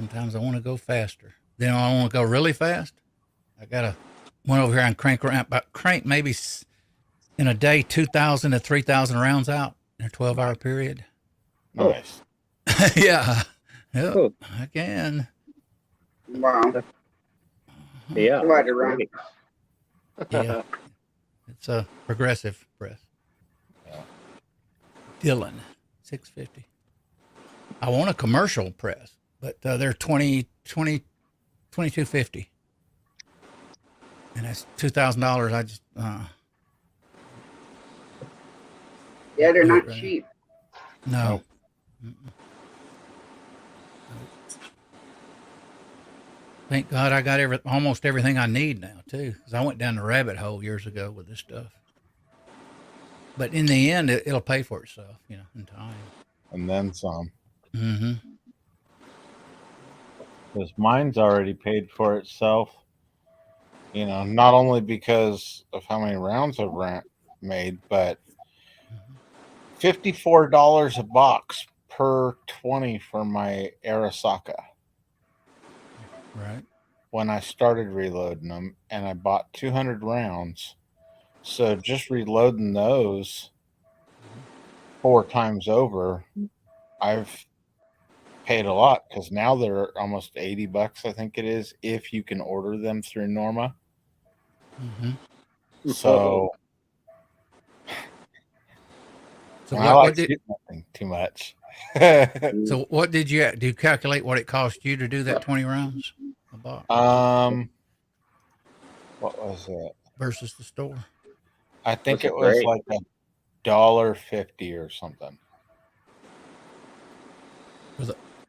Sometimes I want to go faster. Then I want to go really fast. I got to went over here and crank maybe in a day 2,000 to 3,000 rounds out in a 12-hour period. Nice. Yeah. Yep, I can. Wow. Yeah. Quite a run. Yeah. It's a progressive press. Yeah. Dylan, 650. I want a commercial press, but they're 2250. And that's $2,000. I just Yeah, they're not right cheap. No. Thank God I got almost everything I need now too, because I went down the rabbit hole years ago with this stuff. But in the end, it'll pay for itself, in time. And then some. Mm-hmm. Because mine's already paid for itself. Not only because of how many rounds I've made, but $54 a box per 20 for my Arasaka. Right. When I started reloading them, and I bought 200 rounds. So just reloading those 4 times over, I've paid a lot, because now they're almost $80, I think it is, if you can order them through Norma. Mm-hmm. So I like shooting nothing too much. So what did you do? You calculate what it cost you to do that 20 rounds a box? What was it versus the store? I think it was like $1.50 or something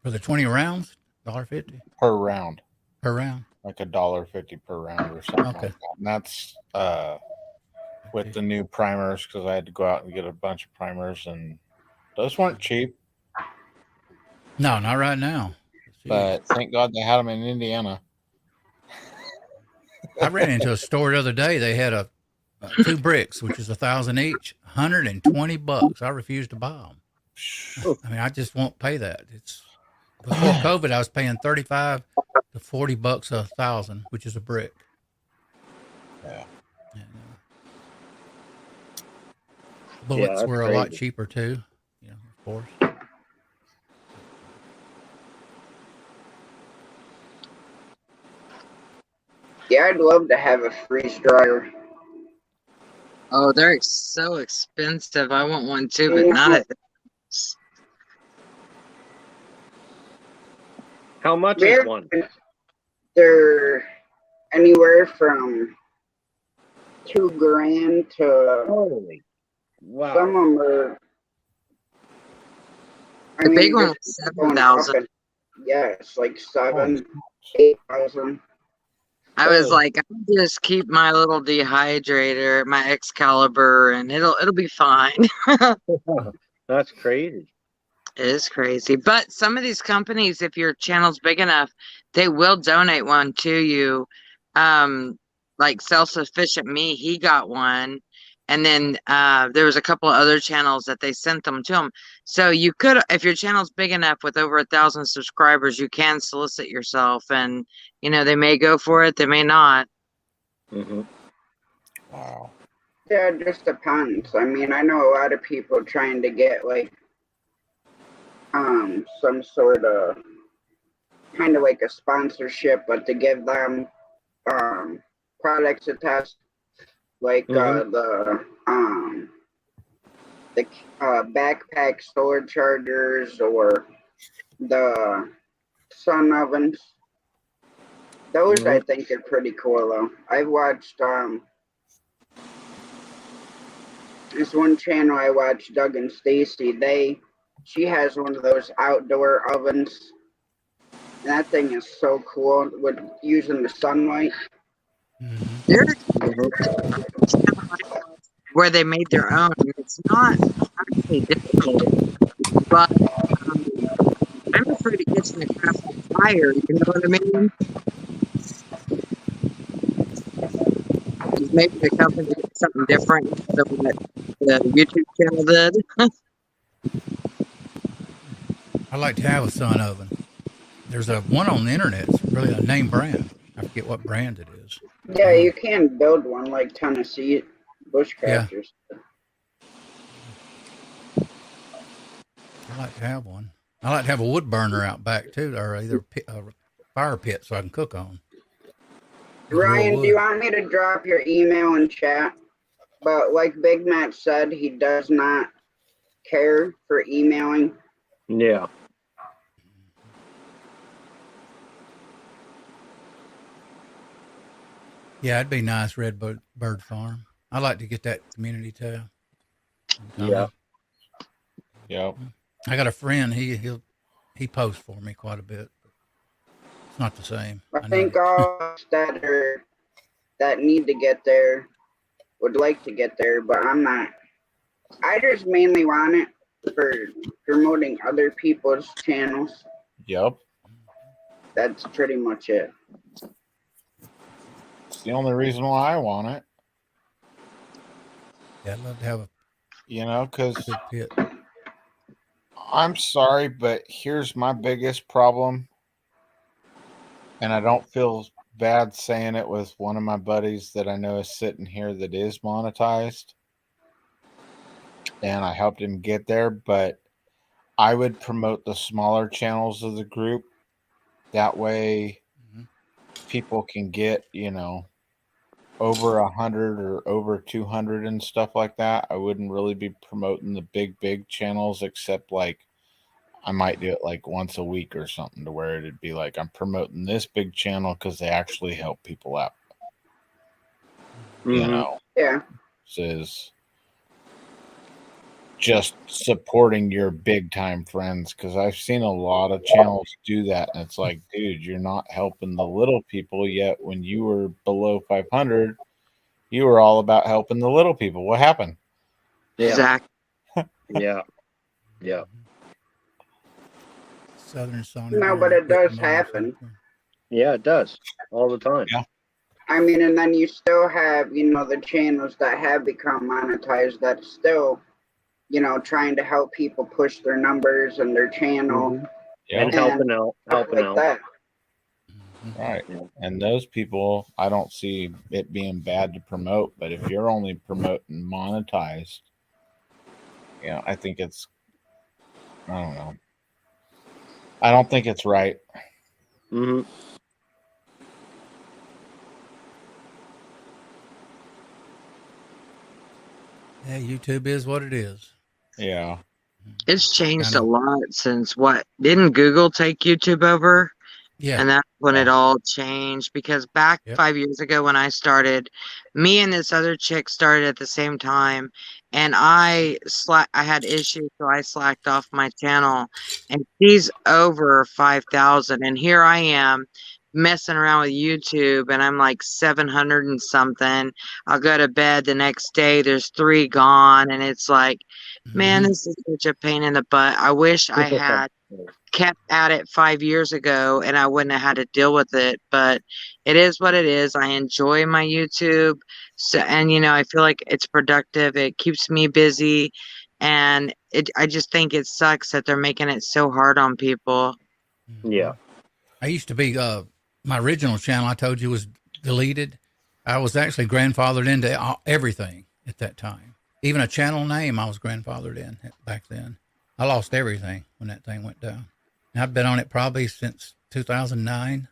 for the 20 rounds. $1.50 per round. Per round, like $1.50 per round or something. Okay. Like that. And that's with the new primers, because I had to go out and get a bunch of primers, and those weren't cheap. No, not right now. But thank God they had them in Indiana. I ran into a store the other day. They had 2 bricks, which is 1,000 each, $120. I refused to buy them. I mean, I just won't pay that. It's before COVID, I was paying $35 to $40 1,000, which is a brick. Yeah. Bullets were a lot cheaper too, of course. Yeah, I'd love to have a freeze dryer. Oh, they're so expensive. I want one too, but not at this. How much is one? They're anywhere from $2,000 to Holy wow. Some of them are. The big one was 7,000. Yeah, it's like 7,000, 8,000. I was like, I'll just keep my little dehydrator, my Excalibur, and it'll be fine. That's crazy. It is crazy. But some of these companies, if your channel's big enough, they will donate one to you. Like Self-Sufficient Me, he got one. And then there was a couple of other channels that they sent them to him. So you could, if your channel's big enough with over 1,000 subscribers, you can solicit yourself. And, they may go for it. They may not. Mm-hmm. Wow. Yeah, it just depends. I mean, I know a lot of people trying to get like some sort of kind of like a sponsorship, but to give them products to test, like the backpack solar chargers or the sun ovens. Those I think are pretty cool though. I've watched this one channel I watched, Doug and Stacy. She has one of those outdoor ovens. And that thing is so cool with using the sunlight. Where they made their own. It's not actually difficult, but I'm afraid it gets in the crap on fire. You know what I mean? Maybe the company did something different than what the YouTube channel did. I like to have a sun oven. There's a one on the internet. It's really a name brand. I forget what brand it is. Yeah, you can build one like Tennessee bushcrafters. Yeah. I like to have one. I like to have a wood burner out back too, or either a fire pit so I can cook on. Ryan, do you want me to drop your email in chat? But like Big Matt said, he does not care for emailing. Yeah. Yeah, it'd be nice, Red Bird Farm. I'd like to get that community tab. Yeah. Yep. I got a friend. He posts for me quite a bit. It's not the same. I think all that need to get there would like to get there, but I'm not. I just mainly want it for promoting other people's channels. Yep. That's pretty much it. It's the only reason why I want it. Yeah, I'd love to have a. Because I'm sorry, but here's my biggest problem. And I don't feel bad saying it with one of my buddies that I know is sitting here that is monetized. And I helped him get there, but I would promote the smaller channels of the group. That way people can get, over 100 or over 200 and stuff like that. I wouldn't really be promoting the big channels, except like I might do it like once a week or something, to where it'd be like I'm promoting this big channel because they actually help people out. Yeah. Is just supporting your big time friends, because I've seen a lot of channels do that, and it's like, dude, you're not helping the little people. Yet when you were below 500, you were all about helping the little people. What happened? Yeah. Exactly. Yeah. Yeah. Southern Sonic. No, but it does happen. Yeah, it does all the time. Yeah. I mean, and then you still have, the channels that have become monetized that still, trying to help people push their numbers and their channel. And helping out. That. Right. And those people, I don't see it being bad to promote, but if you're only promoting monetized, I think it's, I don't know. I don't think it's right. Mm-hmm. Yeah, YouTube is what it is. Yeah. It's changed a lot since didn't Google take YouTube over? Yeah. And that's when it all changed, because back 5 years ago when I started, me and this other chick started at the same time, and I had issues, so I slacked off my channel, and she's over 5,000, and here I am messing around with YouTube, and I'm like 700 and something. I'll go to bed the next day, there's 3 gone, and it's like, man, this is such a pain in the butt. I wish I had kept at it 5 years ago and I wouldn't have had to deal with it, but it is what it is. I enjoy my YouTube. So, and I feel like it's productive. It keeps me busy, and I just think it sucks that they're making it so hard on people. Yeah. I used to be, my original channel I told you was deleted. I was actually grandfathered into everything at that time. Even a channel name I was grandfathered in back then. I lost everything when that thing went down. And I've been on it probably since 2009.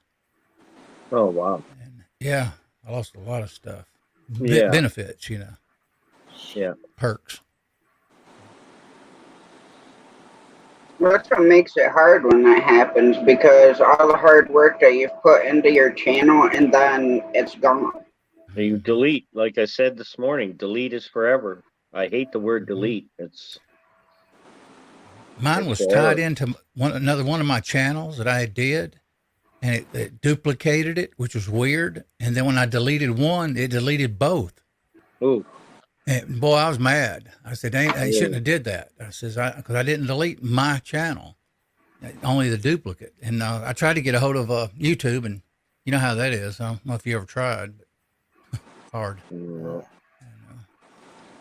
Oh, wow. And yeah, I lost a lot of stuff. Yeah. Benefits, Yeah. Perks. Well, that's what makes it hard when that happens, because all the hard work that you've put into your channel and then it's gone. You delete, like I said this morning, delete is forever. I hate the word delete. Mine was tied into another one of my channels that I did, and it duplicated it, which was weird. And then when I deleted one, it deleted both. Ooh. And boy, I was mad. I said, I shouldn't have did that. I says, because I didn't delete my channel, only the duplicate. And I tried to get a hold of YouTube, and you know how that is. I don't know if you ever tried, but hard. No.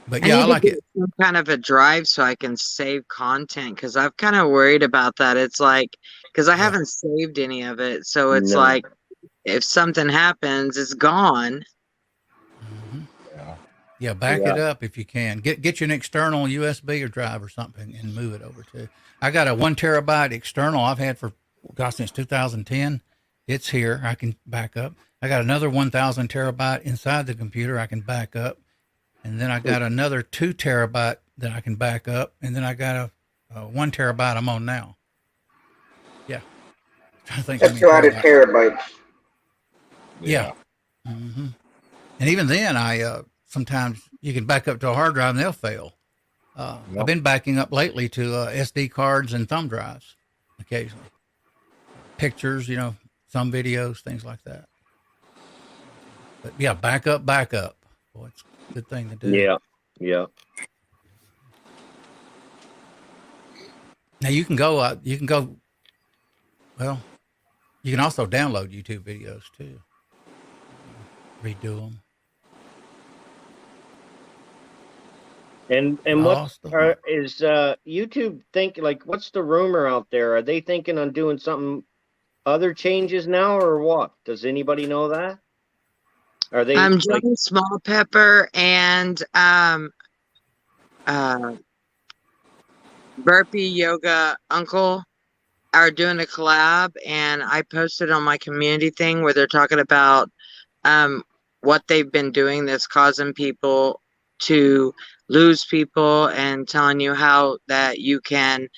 But I yeah, I need to like get it. some kind of a drive so I can save content because I've kind of worried about that. It's like, because I Yeah. haven't saved any of it. So it's No. like, if something happens, it's gone. Hmm. Yeah. Yeah, back Yeah. it up if you can. Get you an external USB or drive or something and move it over to. I got a 1 terabyte external I've had for gosh since 2010. It's here. I can back up. I got another 1,000 terabyte inside the computer I can back up, and then I got another 2 terabyte that I can back up, and then I got a 1 terabyte I'm on now. Yeah, I think how That's many a lot of terabytes. terabytes. Yeah. Hmm. And even then, I sometimes you can back up to a hard drive and they'll fail. I've been backing up lately to SD cards and thumb drives occasionally. Pictures, some videos, things like that. But yeah, back up. Boy, it's a good thing to do. Yeah. Yeah. Now well, you can also download YouTube videos too. Redo them. And Lost the heart. is YouTube think like what's the rumor out there? Are they thinking on doing something other changes now or what? Does anybody know that? Are they like Johnny Small Pepper and uh Burpee Yoga Uncle are doing a collab, and I posted on my community thing where they're talking about what they've been doing that's causing people to lose people, and telling you how that you can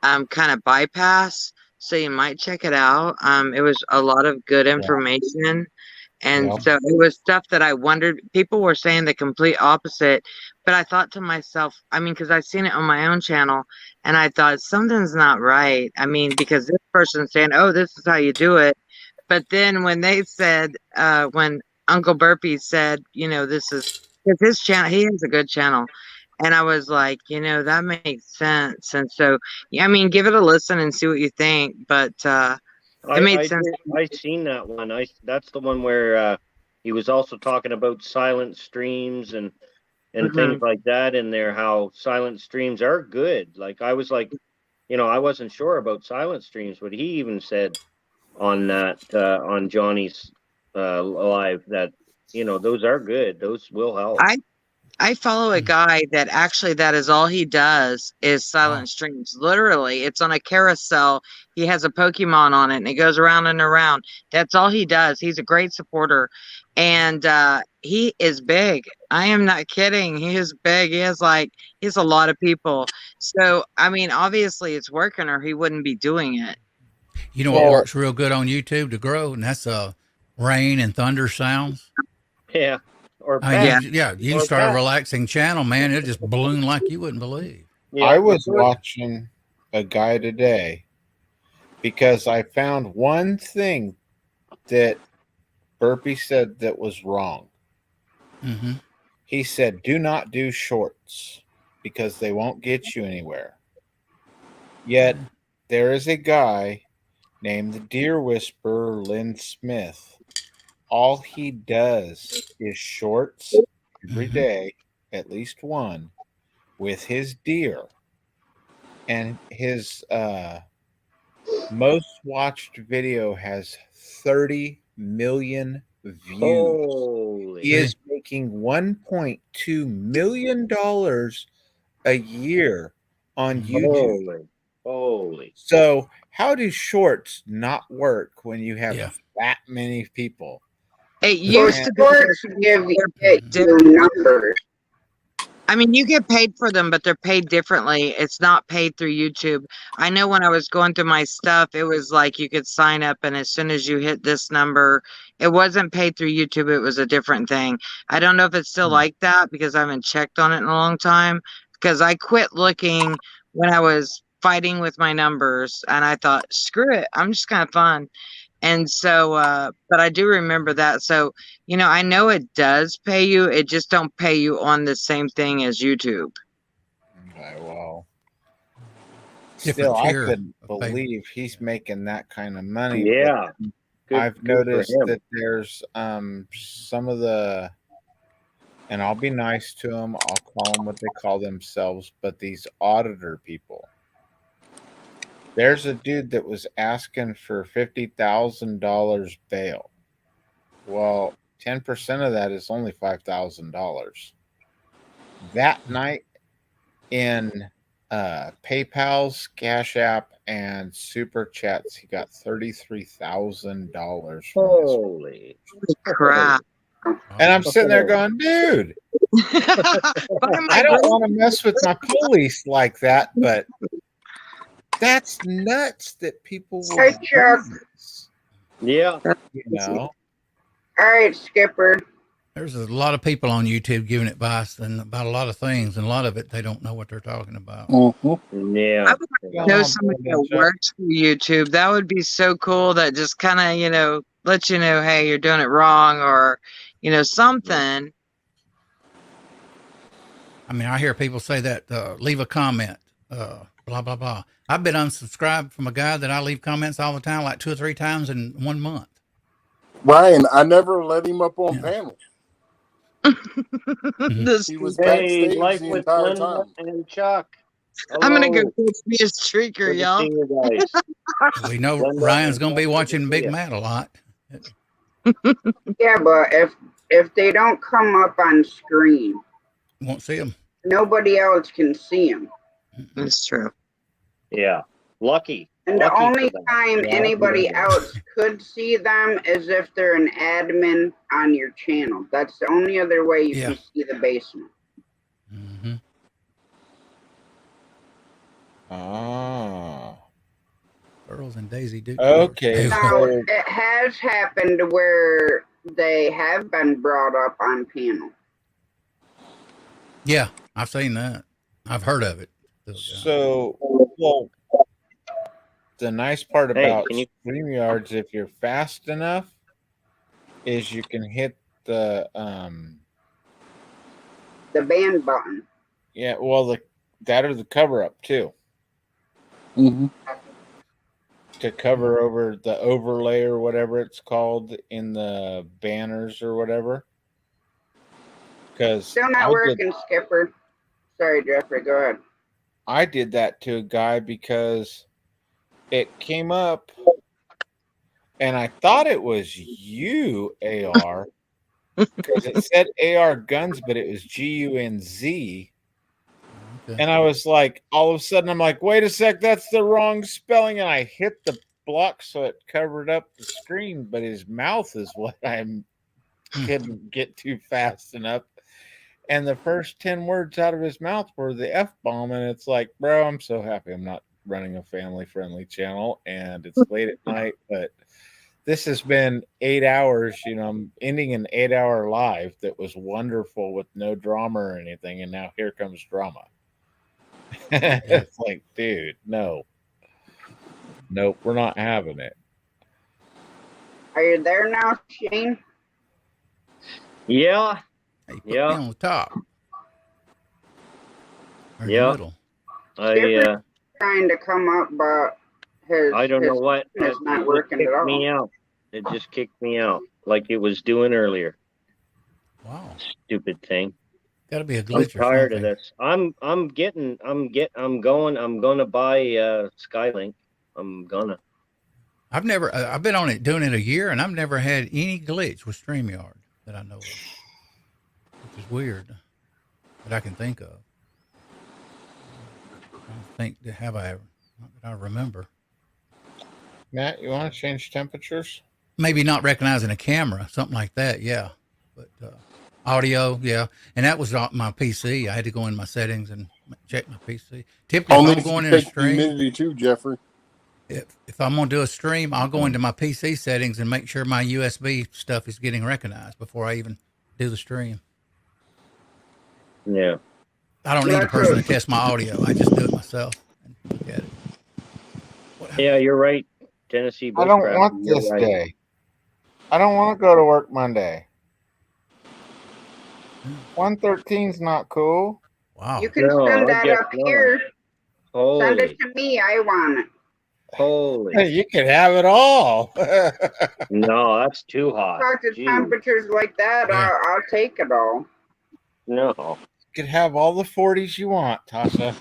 kind of bypass. So you might check it out. It was a lot of good information. And so it was stuff that I wondered. People were saying the complete opposite, but I thought to myself, I mean, because I've seen it on my own channel, and I thought something's not right. I mean, because this person's saying, "Oh, this is how you do it," but then when they said, when Uncle Burpee said, this is because his channel, he has a good channel, and I was like, that makes sense. And so, yeah, I mean, give it a listen and see what you think. But it made sense. I seen that one. That's the one where he was also talking about silent streams and things Mhm. like that in there, how silent streams are good. Like I was like, I wasn't sure about silent streams, but he even said on that on Johnny's live that those are good. Those will help. I follow a guy that actually that is all he does is silent Wow. streams. Literally, it's on a carousel. He has a Pokemon on it and it goes around and around. That's all he does. He's a great supporter. And he is big. I am not kidding. He is big. He has a lot of people. So I mean, obviously it's working or he wouldn't be doing it. You know what Well, works real good on YouTube to grow, and that's rain and thunder sounds. Yeah. Or I mean, Yeah. Pat. you Or start a Pat. relaxing channel, man, it'll just balloon like you wouldn't believe. Yeah. I was watching a guy today because I found one thing that Burpee said that was wrong. Mm-hmm. He said, "Do not do shorts because they won't get you anywhere." Yet there is a guy named the Deer Whisperer, Lynn Smith. All he does is shorts every Mm-hmm. day, at least one, with his deer. And his most watched video has 30 million views. Holy. He is making $1.2 million a year on YouTube. Holy. So, how do shorts not work when you have Yeah. that many people? It Well, used to be shorts give they're you numbers. I mean, you get paid for them, but they're paid differently. It's not paid through YouTube. I know when I was going through my stuff, it was like you could sign up, and as soon as you hit this number, it wasn't paid through YouTube. It was a different thing. I don't know if it's still like that because I haven't checked on it in a long time. Because I quit looking when I was fighting with my numbers, and I thought, screw it, I'm just kind of fun. And so, but I do remember that. So, I know it does pay you. It just don't pay you on the same thing as YouTube. Okay, well, Different still, I tier couldn't of payment. believe he's making that kind of money. Yeah. But I've Good for noticed him. that there's some of the and I'll be nice to them. I'll call them what they call themselves, but these auditor people. There's a dude that was asking for $50,000 bail. Well, 10% of that is only $5,000. That night in PayPal's, Cash App, and Super Chats, he got $33,000. Holy crap. And I'm sitting there going, dude, I don't want to mess with my police like that, but that's nuts that people will Hey, Chuck. do this. Yeah. You know? All right, Skipper. There's a lot of people on YouTube giving advice and about a lot of things, and a lot of it they don't know what they're talking about. Yeah. I would like to know somebody that works for YouTube. That would be so cool. That just kind of, let you know, hey, you're doing it wrong, or, something. I mean, I hear people say that, leave a comment, blah, blah, blah. I've been unsubscribed from a guy that I leave comments all the time, like 2 or 3 times in 1 month. Ryan, I never let him up on panel. He was backstage Life the with entire Linda time. And Chuck. I'm going to go catch me a streaker, y'all. We know Ryan's going to be watching Big Matt a lot. Yeah, but if they don't come up on screen, won't see them. Nobody else can see them. That's true. Yeah, lucky. And the only time anybody else could see them is if they're an admin on your channel. That's the only other way you can see the basement. Mm-hmm. Oh. Earls and Daisy do. Okay. Now, it has happened where they have been brought up on panel. Yeah, I've seen that. I've heard of it. So, well, the nice part about StreamYards, if you're fast enough, is you can hit the ban button. Yeah, well, that or the cover up too. Mm-hmm. To cover over the overlay or whatever it's called in the banners or whatever. Because still not working, Skipper. Sorry, Jeffrey. Go ahead. I did that to a guy because it came up and I thought it was you, AR, because it said AR Guns, but it was GUNZ. Okay. And I was like, all of a sudden, I'm like, wait a sec, that's the wrong spelling. And I hit the block so it covered up the screen, but his mouth is what I couldn't get too fast enough. And the first 10 words out of his mouth were the F-bomb. And it's like, bro, I'm so happy I'm not running a family-friendly channel. And it's late at night, but this has been 8 hours. I'm ending an 8-hour live that was wonderful with no drama or anything. And now here comes drama. It's like, dude, no. Nope, we're not having it. Are you there now, Shane? Yeah. Hey, put me on the top. Or yeah. the middle. Trying to come up, but I don't know what. It's not working at all. Me out. It just kicked me out like it was doing earlier. Wow. Stupid thing. Got to be a glitch. I'm tired of this. I'm gonna buy Skylink. I'm gonna. I've been on it doing it a year, and I've never had any glitch with StreamYard that I know of, which is weird that I can think of. I don't think have I ever? Not that I remember. Matt, you want to change temperatures? Maybe not recognizing a camera, something like that. Yeah, but audio, yeah, and that was on my PC. I had to go in my settings and check my PC. Typically, Only if I'm going in a stream, humidity too, Jeffrey. If I'm going to do a stream, I'll go into my PC settings and make sure my USB stuff is getting recognized before I even do the stream. Yeah. I don't need a person to test my audio. I just do it myself and look at it. Yeah, you're right, Tennessee. I don't want this day. I don't want to go to work Monday. 113's not cool. Wow. You can send that up here. Send it to me. I want it. Holy. Hey, you can have it all. No, that's too hot. Talk to temperatures like that, I'll take it all. No. You could have all the 40s you want, Tasha.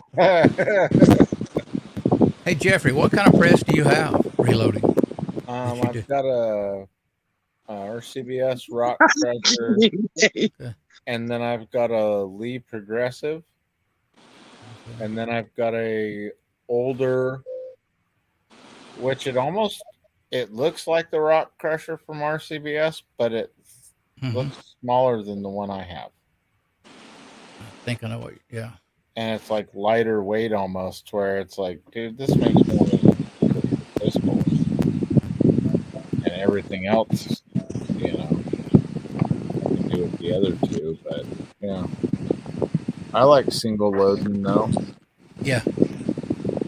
Hey, Jeffrey, what kind of press do you have reloading? I've got a RCBS Rock Treasure, and then I've got a Lee Progressive, and then I've got a older, which it looks like the Rock Crusher from RCBS, but it looks smaller than the one I have. I think I know what. Yeah. And it's like lighter weight almost, where it's like, dude, this makes more than this bowl. And everything else, you know, I can do with the other two, but yeah. I like single loading though. Yeah.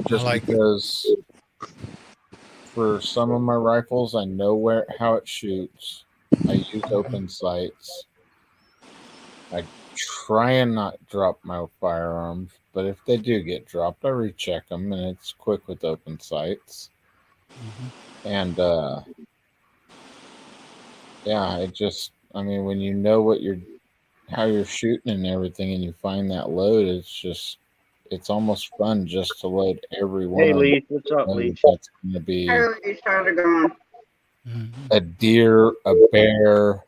Just because for some of my rifles, I know how it shoots. I use open sights. I try and not drop my firearms, but if they do get dropped, I recheck them, and it's quick with open sights. And yeah, when you know how you're shooting and everything, and you find that load, it's almost fun just to load every one. Hey, Lee, what's up, Lee? That's going to be how's it going? a deer, a bear,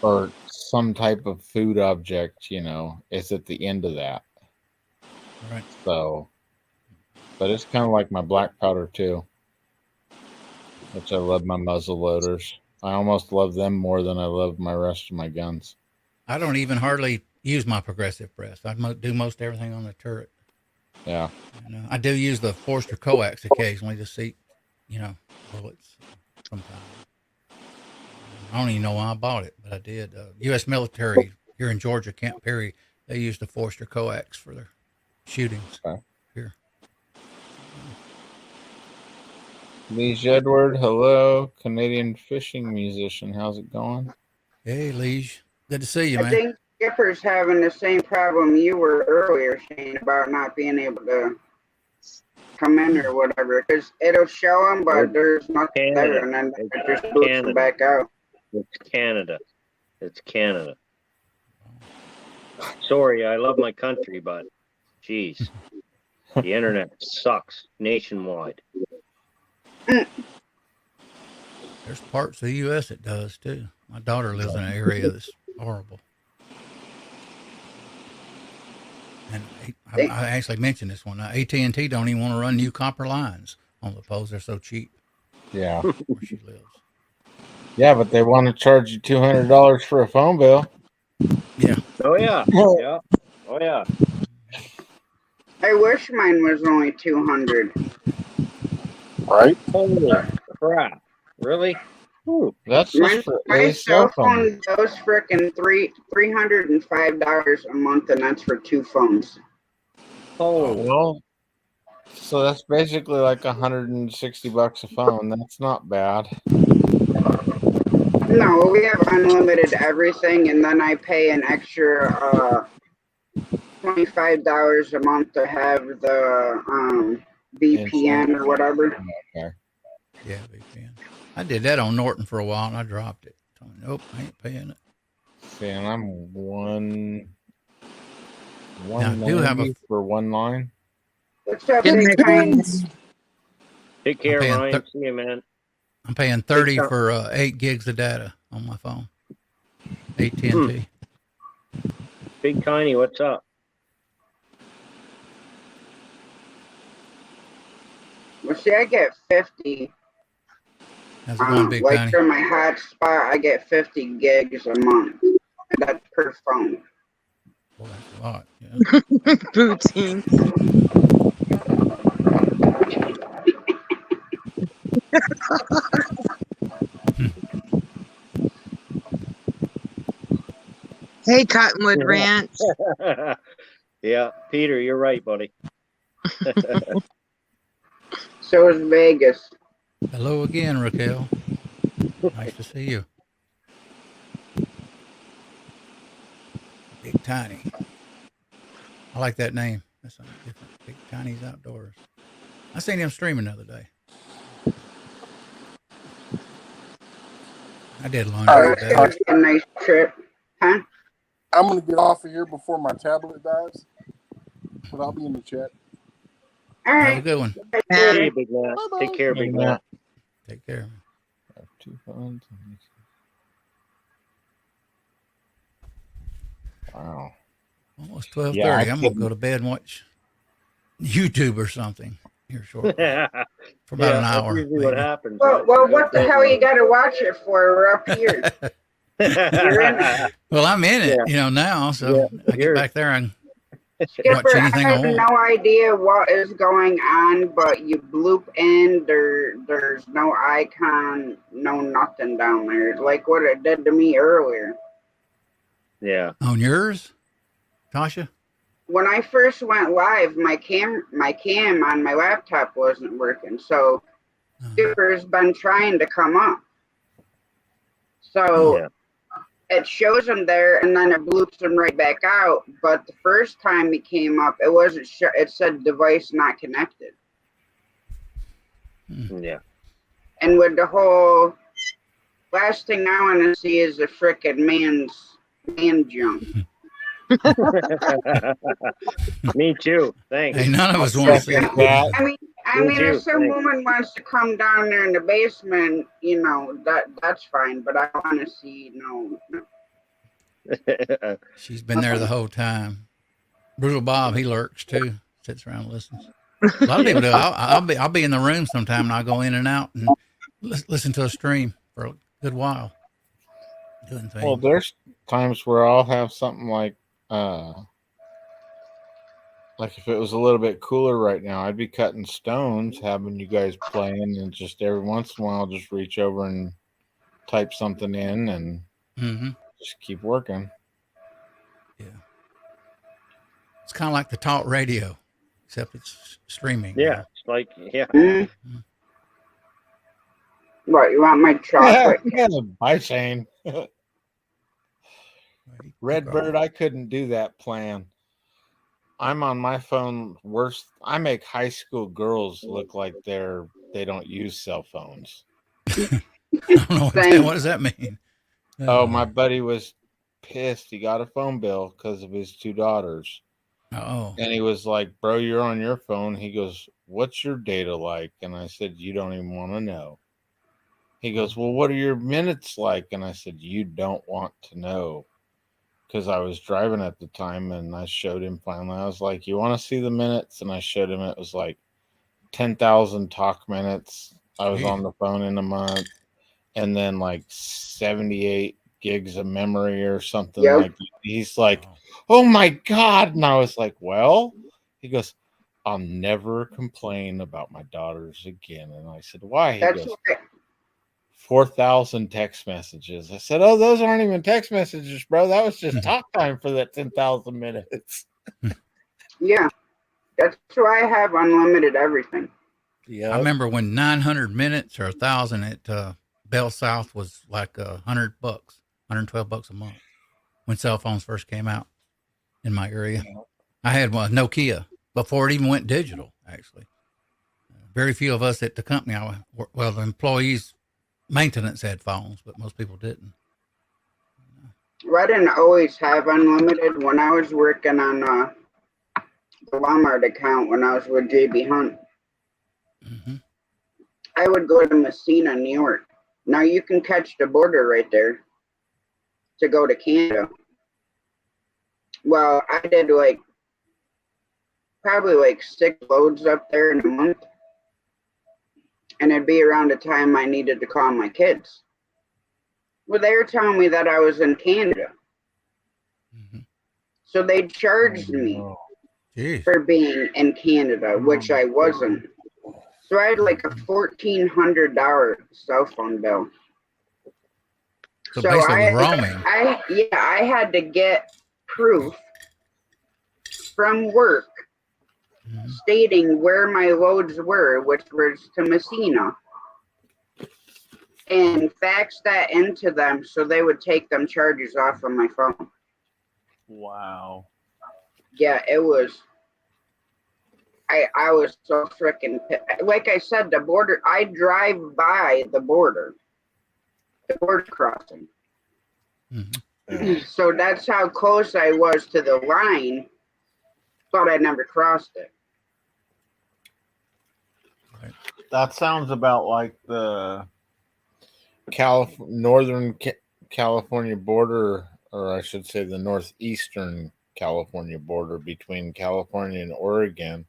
or some type of food object, is at the end of that. Right. So, but it's kind of like my black powder too, which I love my muzzle loaders. I almost love them more than I love my rest of my guns. I don't even hardly use my progressive press. I do most everything on the turret. Yeah. I do use the Forster coax occasionally to see, bullets sometimes. I don't even know why I bought it, but I did. U.S. military here in Georgia, Camp Perry, they use the Forster coax for their shootings here. Liege Edward, hello. Canadian fishing musician. How's it going? Hey, Liege. Good to see you, man. I think Skipper's having the same problem you were earlier, Shane, about not being able to come in or whatever, because it'll show them, but there's nothing there, and then it just boots them back out. It's Canada. It's Canada. Sorry, I love my country, but geez, the internet sucks nationwide. There's parts of the U.S. it does too. My daughter lives in an area that's horrible. And I actually mentioned this one. AT&T don't even want to run new copper lines on the poles. They're so cheap. Yeah. Where she lives. Yeah, but they want to charge you $200 for a phone bill. Yeah. Oh yeah. Yeah. Oh yeah. I wish mine was only 200. Right? Holy crap! Really? Ooh, that's just for my cell phone goes frickin' $305 a month, and that's for 2 phones. Oh well, so that's basically like $160 a phone. That's not bad. No, we have unlimited everything, and then I pay an extra $25 a month to have the VPN or whatever. Okay. Yeah, VPN. I did that on Norton for a while, and I dropped it. So, nope, I ain't paying it. See, and I'm one do have for one line. What's up, big times? Take care, Ryan. See you, man. I'm paying $30 for 8 gigs of data on my phone. AT&T. Big Tiny, what's up? Well, see, I get 50. How's it going, Big like Tiny? for my hotspot, I get 50 gigs a month. That's per phone. Well, that's a lot. Yeah. Poutine. Hey, Cottonwood Ranch. Yeah, Peter, you're right, buddy. So is Vegas. Hello again, Raquel. Nice to see you. Big Tiny. I like that name. That's something different. Big Tiny's Outdoors. I seen him streaming the other day. I did laundry today. A nice trip, huh? I'm gonna get off of here before my tablet dies, but I'll be in the chat. All Have a right. good one. See you, Big Matt. Bye-bye. Take care, Big Matt. Take care. I have 2 phones. Wow. Almost 12:30. Yeah, I'm gonna go to bed and watch YouTube or something here shortly for about an hour. That's usually what Maybe. happens. Well, what the hell you got to watch it for? We're up here. You're in it. Well, I'm in it, now. So I get back there and watch Skipper, anything I I have want. no idea what is going on, but you bloop in, there's no icon, no nothing down there. Like what it did to me earlier. Yeah. On yours, Tasha? When I first went live, my cam on my laptop wasn't working, so Skipper's been trying to come up. So it shows him there, and then it bloops him right back out. But the first time he came up, it wasn't sure. It said device not connected. Yeah. And with the whole last thing I want to see is a frickin' man jump. Me too. Thanks. Hey, none of us want to see it. I mean, if some woman wants to come down there in the basement, that's fine. But I want to see no. She's been there the whole time. Brutal Bob, he lurks too. Sits around and listens. A lot of people do. I'll be in the room sometime, and I'll go in and out and listen to a stream for a good while. Doing things. Well, there's times where I'll have something like if it was a little bit cooler right now, I'd be cutting stones, having you guys playing, and just every once in a while, I'll just reach over and type something in and just keep working. Yeah. It's kind of like the talk radio, except it's streaming. Yeah. It's like, What, you want my chocolate? Bye, Shane. Redbird, I couldn't do that plan. I'm on my phone worse. I make high school girls look like they don't use cell phones. I don't know what does that mean? Oh, my buddy was pissed. He got a phone bill because of his 2 daughters. Oh. And he was like, bro, you're on your phone. He goes, what's your data like? And I said, you don't even want to know. He goes, well, what are your minutes like? And I said, you don't want to know. Because I was driving at the time, and I showed him finally. I was like, you want to see the minutes? And I showed him it was like 10,000 talk minutes. I was on the phone in a month. And then like 78 gigs of memory or something like that. He's like, oh my God. And I was like, well, he goes, I'll never complain about my daughters again. And I said, why? He goes, 4,000 text messages. I said, oh, those aren't even text messages, bro. That was just talk time for that 10,000 minutes. Yeah. That's why I have unlimited everything. Yeah. I remember when 900 minutes or 1,000 at Bell South was like $100, $112 a month when cell phones first came out in my area. I had one Nokia before it even went digital, actually. Very few of us at the company, the employees, maintenance had phones, but most people didn't. Well, I didn't always have unlimited. When I was working on the Walmart account, when I was with JB Hunt, I would go to Messina, New York. Now you can catch the border right there to go to Canada. Well, I did probably 6 loads up there in a month. And it'd be around the time I needed to call my kids. Well, they were telling me that I was in Canada. So they charged me for being in Canada, which I wasn't. So I had like a $1,400 cell phone bill. So basically roaming. I had to get proof from work stating where my loads were, which was to Messina, and fax that into them so they would take them charges off of my phone. Wow. Yeah, it was. I was so freaking, like I said, the border, I drive by the border crossing. So that's how close I was to the line. Thought I'd never crossed it. That sounds about like the northern California border, or I should say the northeastern California border between California and Oregon.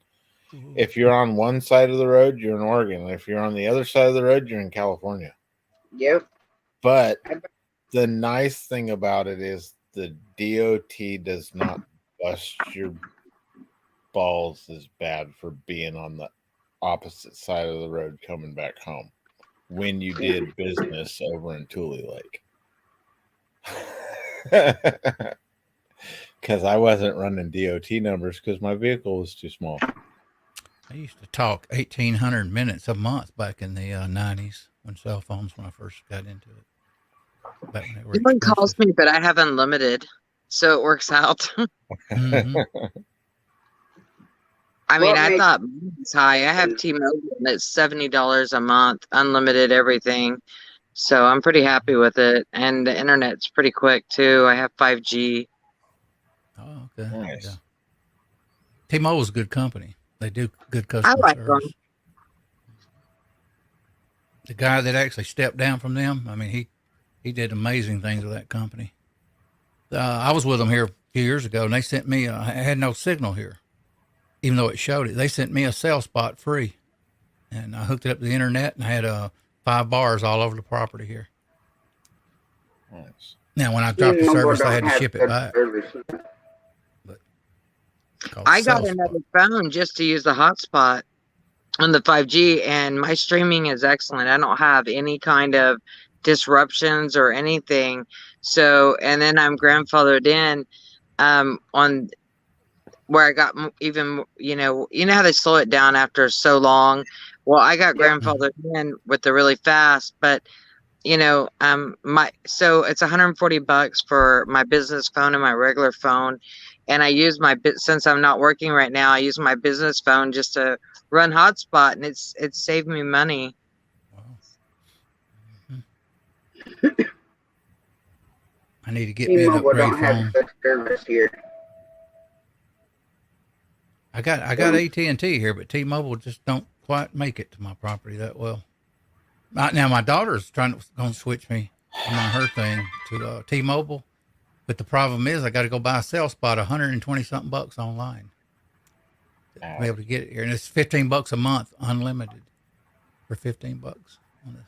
If you're on one side of the road, you're in Oregon. If you're on the other side of the road, you're in California. Yep. But the nice thing about it is the DOT does not bust your balls as bad for being on the opposite side of the road coming back home when you did business over in Tule Lake. Because I wasn't running DOT numbers because my vehicle was too small. I used to talk 1,800 minutes a month back in the 90s when cell phones, when I first got into it. Back when they were Everyone expensive. calls me, but I have unlimited, so it works out. Mm-hmm. I mean, I thought it's high. I have T-Mobile, and it's $70 a month, unlimited everything. So I'm pretty happy with it, and the internet's pretty quick too. I have 5G. Oh, okay. Nice. Yeah. T-Mobile's a good company. They do good I customer like service. them. The guy that actually stepped down from them, I mean, he did amazing things with that company. I was with them here a few years ago, and they sent me, I had no signal here, even though it showed it. They sent me a cell spot free, and I hooked it up to the internet, and I had 5 bars all over the property here. Nice. Now, when I dropped the service, I had to ship it back. But I got another phone just to use the hotspot on the 5G, and my streaming is excellent. I don't have any kind of disruptions or anything. So, and then I'm grandfathered in on where I got even, how they slow it down after so long. Well, I got grandfathered in with the really fast, but so it's $140 for my business phone and my regular phone. And I use since I'm not working right now, I use my business phone just to run hotspot, and it's saved me money. Wow. I need to get me an upgrade phone. Service here. I got AT&T here, but T-Mobile just don't quite make it to my property that well. Now my daughter's going to switch me on her thing to T-Mobile, but the problem is I got to go buy a cell spot, $120 something bucks online to be able to get it here, and it's $15 a month, unlimited, for $15 on this.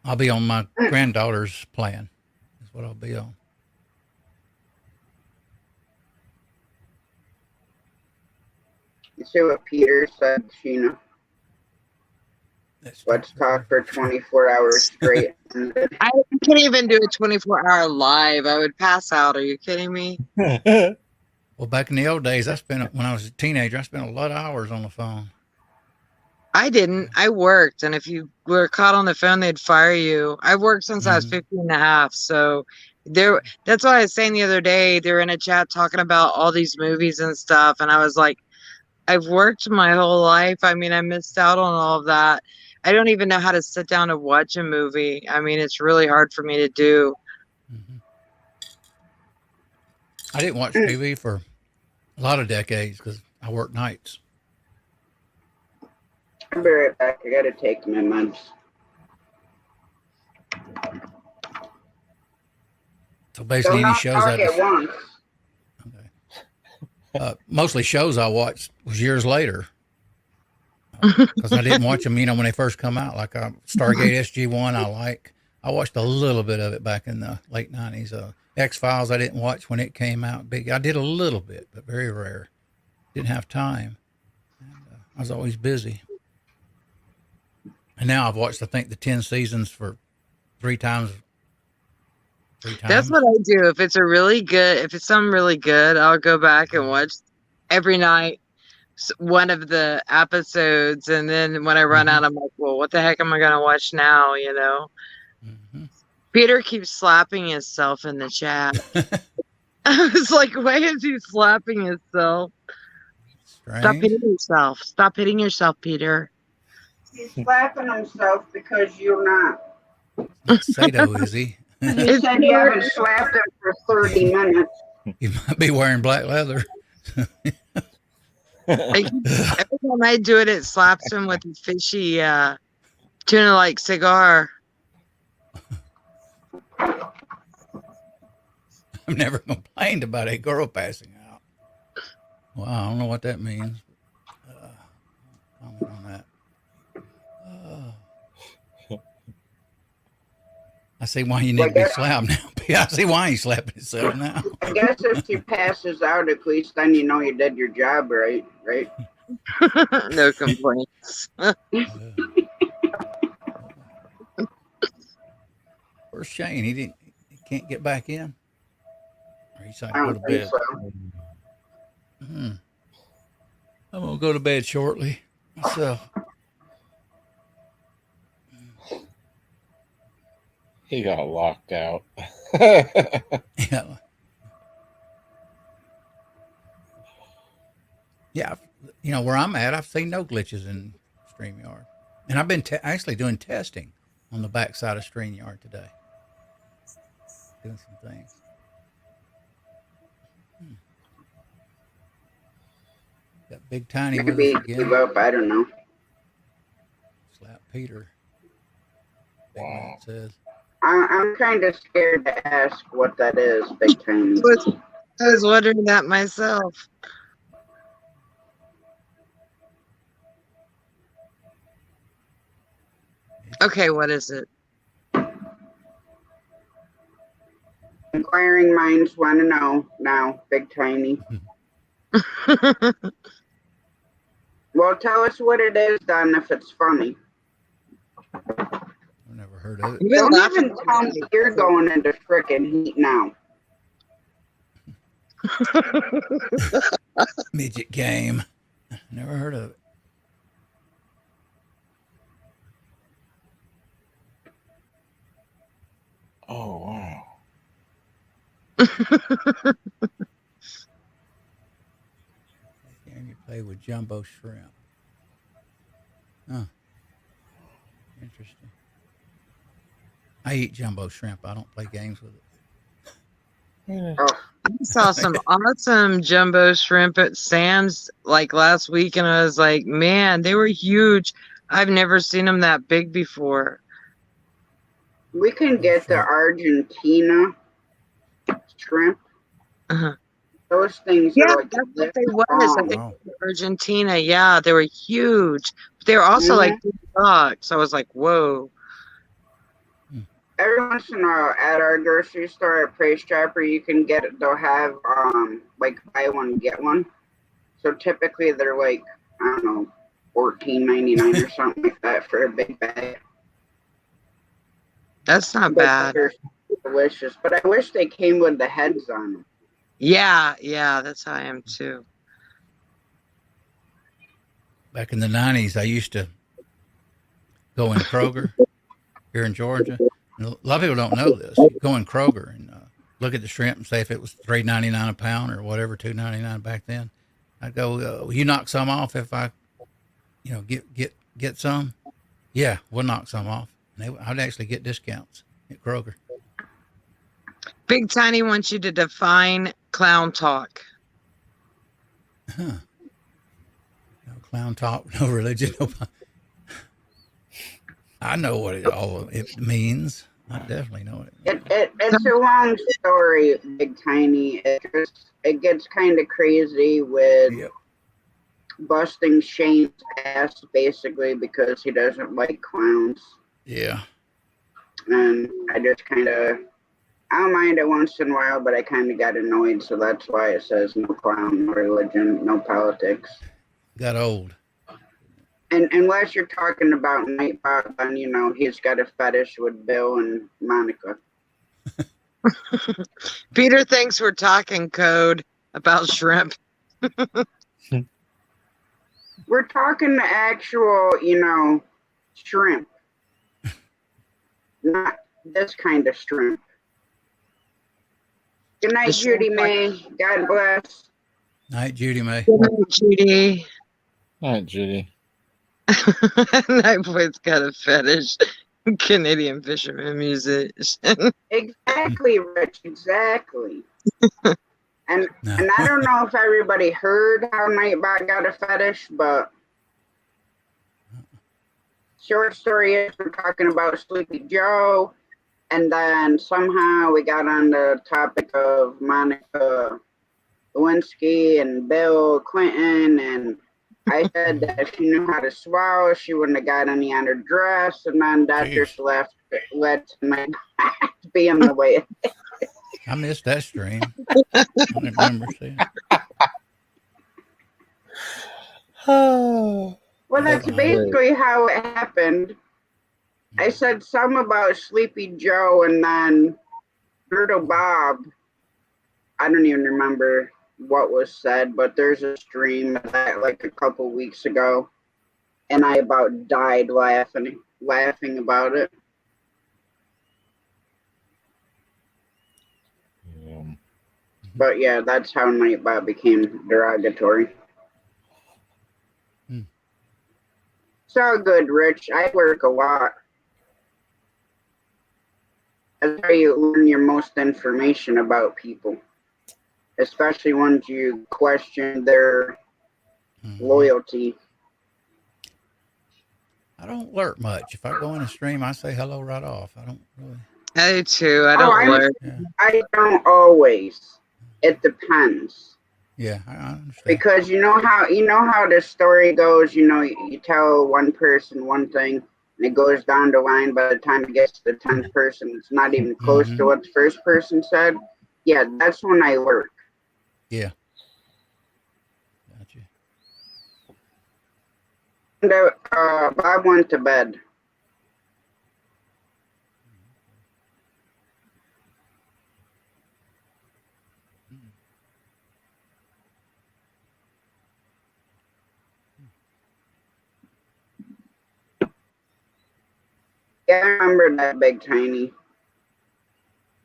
I'll be on my granddaughter's plan. That's what I'll be on. You see what Peter said, Sheena? Let's talk for 24 hours straight. I can't even do a 24-hour live. I would pass out. Are you kidding me? Well, back in the old days, when I was a teenager, I spent a lot of hours on the phone. I didn't. I worked, and if you were caught on the phone, they'd fire you. I worked since I was 15 and a half, so that's why I was saying the other day, they were in a chat talking about all these movies and stuff, and I was like, I've worked my whole life. I mean, I missed out on all of that. I don't even know how to sit down and watch a movie. I mean, it's really hard for me to do. Mm-hmm. I didn't watch TV for a lot of decades because I work nights. I'll be right back. I gotta take my meds. So basically, any shows mostly shows I watched was years later because I didn't watch them, when they first come out. Like Stargate SG-1, I watched a little bit of it back in the late 90s. X-Files I didn't watch when it came out. I did a little bit, but very rare. Didn't have time. And, I was always busy. And now I've watched, I think, the 10 seasons for 3 times. That's what I do. If it's something really good, I'll go back and watch every night one of the episodes. And then when I run out, I'm like, well, what the heck am I going to watch now? Mm-hmm. Peter keeps slapping himself in the chat. I was like, why is he slapping himself? Strange. Stop hitting yourself. Stop hitting yourself, Peter. He's slapping himself because you're not. Not Sato, is he? You said you haven't slapped him for 30 minutes. You might be wearing black leather. Every time I do it, it slaps him with a fishy tuna like cigar. I've never complained about a girl passing out. Well, I don't know what that means. Comment on that. I see why you need to be slapped now. I see why he's slapping himself now. I guess if she passes out, at least then you know you did your job right, right? No complaints. Where's Shane? He can't get back in? Or he's like, I go don't to think bed. so. I'm going to go to bed shortly myself. He got locked out. Yeah. Yeah. You know, where I'm at, I've seen no glitches in StreamYard. And I've been actually doing testing on the backside of StreamYard today. Doing some things. Got Big Tiny with Maybe us again. give up, I don't know. Slap Peter. Big Man says. I'm kind of scared to ask what that is, Big Tiny. I was wondering that myself. Okay, what is it? Inquiring minds want to know now, Big Tiny. Well, tell us what it is, then, if it's funny. I've never heard of it. Don't even tell me you're going into frickin' heat now. Midget game. Never heard of it. Oh, wow. Game you play with jumbo shrimp. Huh. Interesting. I eat jumbo shrimp. I don't play games with it. Oh. I saw some awesome jumbo shrimp at Sam's like last week, and I was like, man, they were huge. I've never seen them that big before. We can get the Argentina shrimp. Uh-huh. Those things Yeah, are like that's what they was. I think Wow. Argentina. Yeah, they were huge. But they were also like big bucks. So I was like, whoa. Every once in a while at our grocery store at Price Chopper, you can get it. They'll have like buy one get one. So typically they're like, I don't know, $14.99 or something like that for a big bag. That's not But bad. they're delicious. But I wish they came with the heads on them. Yeah, that's how I am too. Back in the 90s, I used to go in Kroger here in Georgia. And a lot of people don't know this. You go in Kroger and look at the shrimp and say if it was $3.99 a pound or whatever, $2.99 back then. I'd go, will you knock some off if I, get some? Yeah, we'll knock some off. And I'd actually get discounts at Kroger. Big Tiny wants you to define clown talk. Huh. No clown talk, no religion, no. I know what it means. I definitely know it. It's a long story, Big Tiny. It gets kind of crazy with busting Shane's ass, basically, because he doesn't like clowns. Yeah. And I just kind of, I don't mind it once in a while, but I kind of got annoyed, so that's why it says no clown, no religion, no politics. Got old. And unless you're talking about Nightbot, then, he's got a fetish with Bill and Monica. Peter thinks we're talking code about shrimp. We're talking the actual, shrimp. Not this kind of shrimp. Good night, Judy May. God bless. Night, Judy May. Good night, Judy. Night, Judy. That boy's got a fetish. Canadian fisherman musician. Exactly, Rich. Exactly. And I don't know if everybody heard how Nightbot got a fetish, but short story is we're talking about Sleepy Joe, and then somehow we got on the topic of Monica Lewinsky and Bill Clinton, and I said that if she knew how to swallow, she wouldn't have got any on her dress, and then that just led to my being the way it is. I missed that stream. I don't remember seeing it. Well, that's basically how it happened. I said something about Sleepy Joe, and then Brutal Bob. I don't even remember what was said, but there's a stream of that like a couple weeks ago, and I about died laughing about it. But yeah, that's how Nightbot became derogatory. It's all good, Rich. I work a lot. That's how you learn your most information about people, especially once you question their loyalty. I don't lurk much. If I go in a stream, I say hello right off. I don't really. I do too. I don't lurk. I don't always. It depends. Yeah, I understand. Because you know how the story goes. You know, you tell one person one thing, and it goes down the line. By the time it gets to the 10th person, it's not even close to what the first person said. Yeah, that's when I lurk. Yeah. Gotcha. And Bob went to bed. Yeah, I remember that Big Tiny.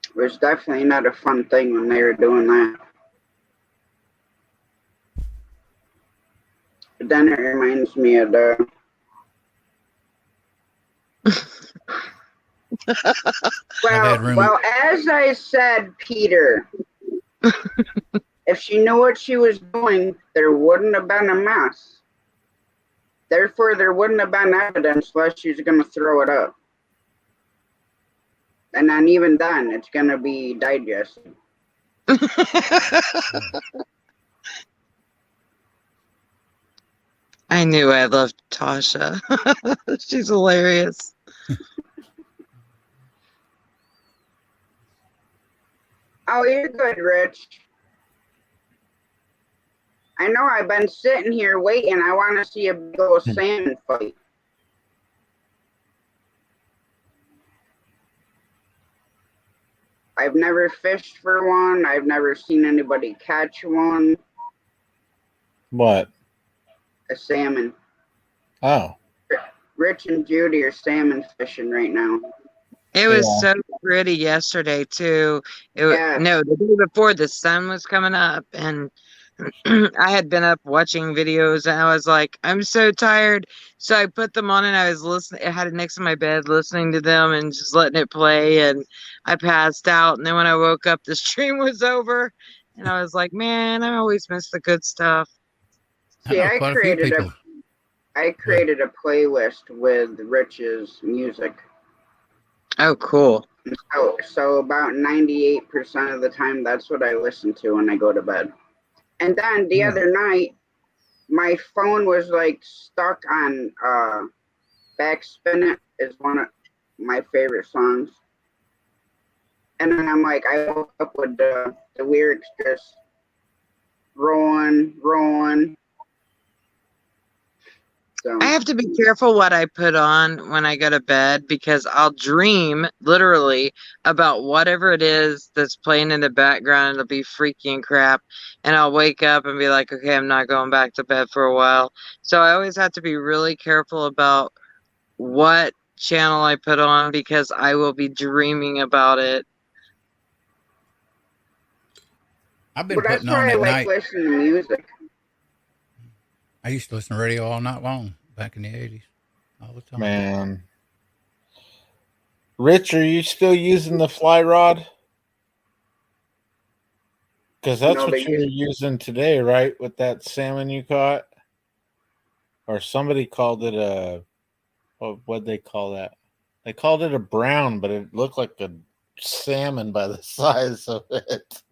It was definitely not a fun thing when they were doing that. But then it reminds me of the... well, as I said, Peter, if she knew what she was doing, there wouldn't have been a mess. Therefore, there wouldn't have been evidence unless she's going to throw it up. And then even then, it's going to be digested. I knew I loved Tasha. She's hilarious. Oh, you're good, Rich. I know I've been sitting here waiting. I want to see a big old salmon fight. I've never fished for one. I've never seen anybody catch one. What? A salmon. Oh. Rich and Judy are salmon fishing right now. It was so pretty yesterday too. No, the day before the sun was coming up, and I had been up watching videos, and I was like, I'm so tired. So I put them on, and I was listening. I had it next to my bed, listening to them and just letting it play. And I passed out. And then when I woke up, the stream was over, and I was like, man, I always miss the good stuff. See, I created a playlist with Rich's music. Oh, cool. So about 98% of the time, that's what I listen to when I go to bed. And then the other night, my phone was like stuck on Backspin It is one of my favorite songs. And then I'm like, I woke up with the lyrics just rolling. So. I have to be careful what I put on when I go to bed, because I'll dream literally about whatever it is that's playing in the background. It'll be freaky and crap. And I'll wake up and be like, okay, I'm not going back to bed for a while. So I always have to be really careful about what channel I put on, because I will be dreaming about it. I've been putting on at night. Listening to music. I used to listen to radio all night long back in the 80s, all the time. Man, Rich, are you still using the fly rod? Because that's No, what you were using today, right? With that salmon you caught? Or somebody called it a, what'd they call that? They called it a brown, but it looked like a salmon by the size of it.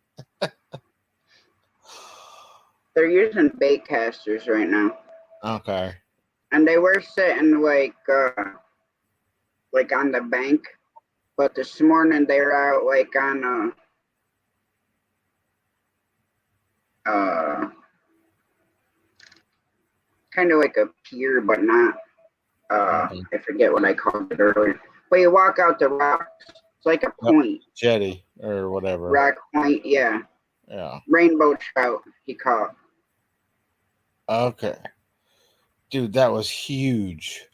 They're using bait casters right now. Okay. And they were sitting like on the bank, but this morning they were out like on kind of like a pier, but not. I forget what I called it earlier. But you walk out the rocks. It's like a point. Jetty or whatever. Rock point, yeah. Yeah. Rainbow trout he caught. Okay. Dude, that was huge.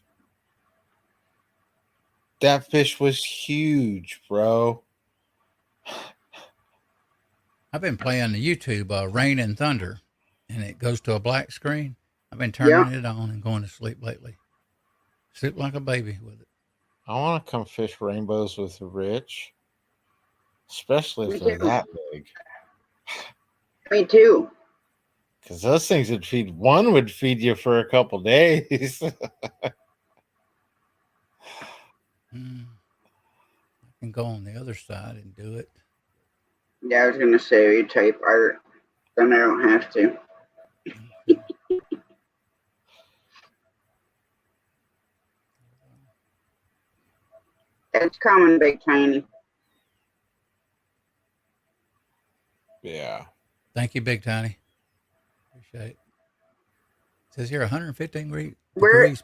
That fish was huge, bro. I've been playing the YouTube Rain and Thunder, and it goes to a black screen. I've been turning it on and going to sleep lately. Sleep like a baby with it. I want to come fish rainbows with Rich, especially if they're that big. Me too. Because those things would feed you for a couple days. I can go on the other side and do it. Yeah, I was gonna say you type art, then I don't have to. It's coming, Big Tiny. Yeah. Thank you, Big Tiny. Appreciate it. It says here 115 degrees. You're in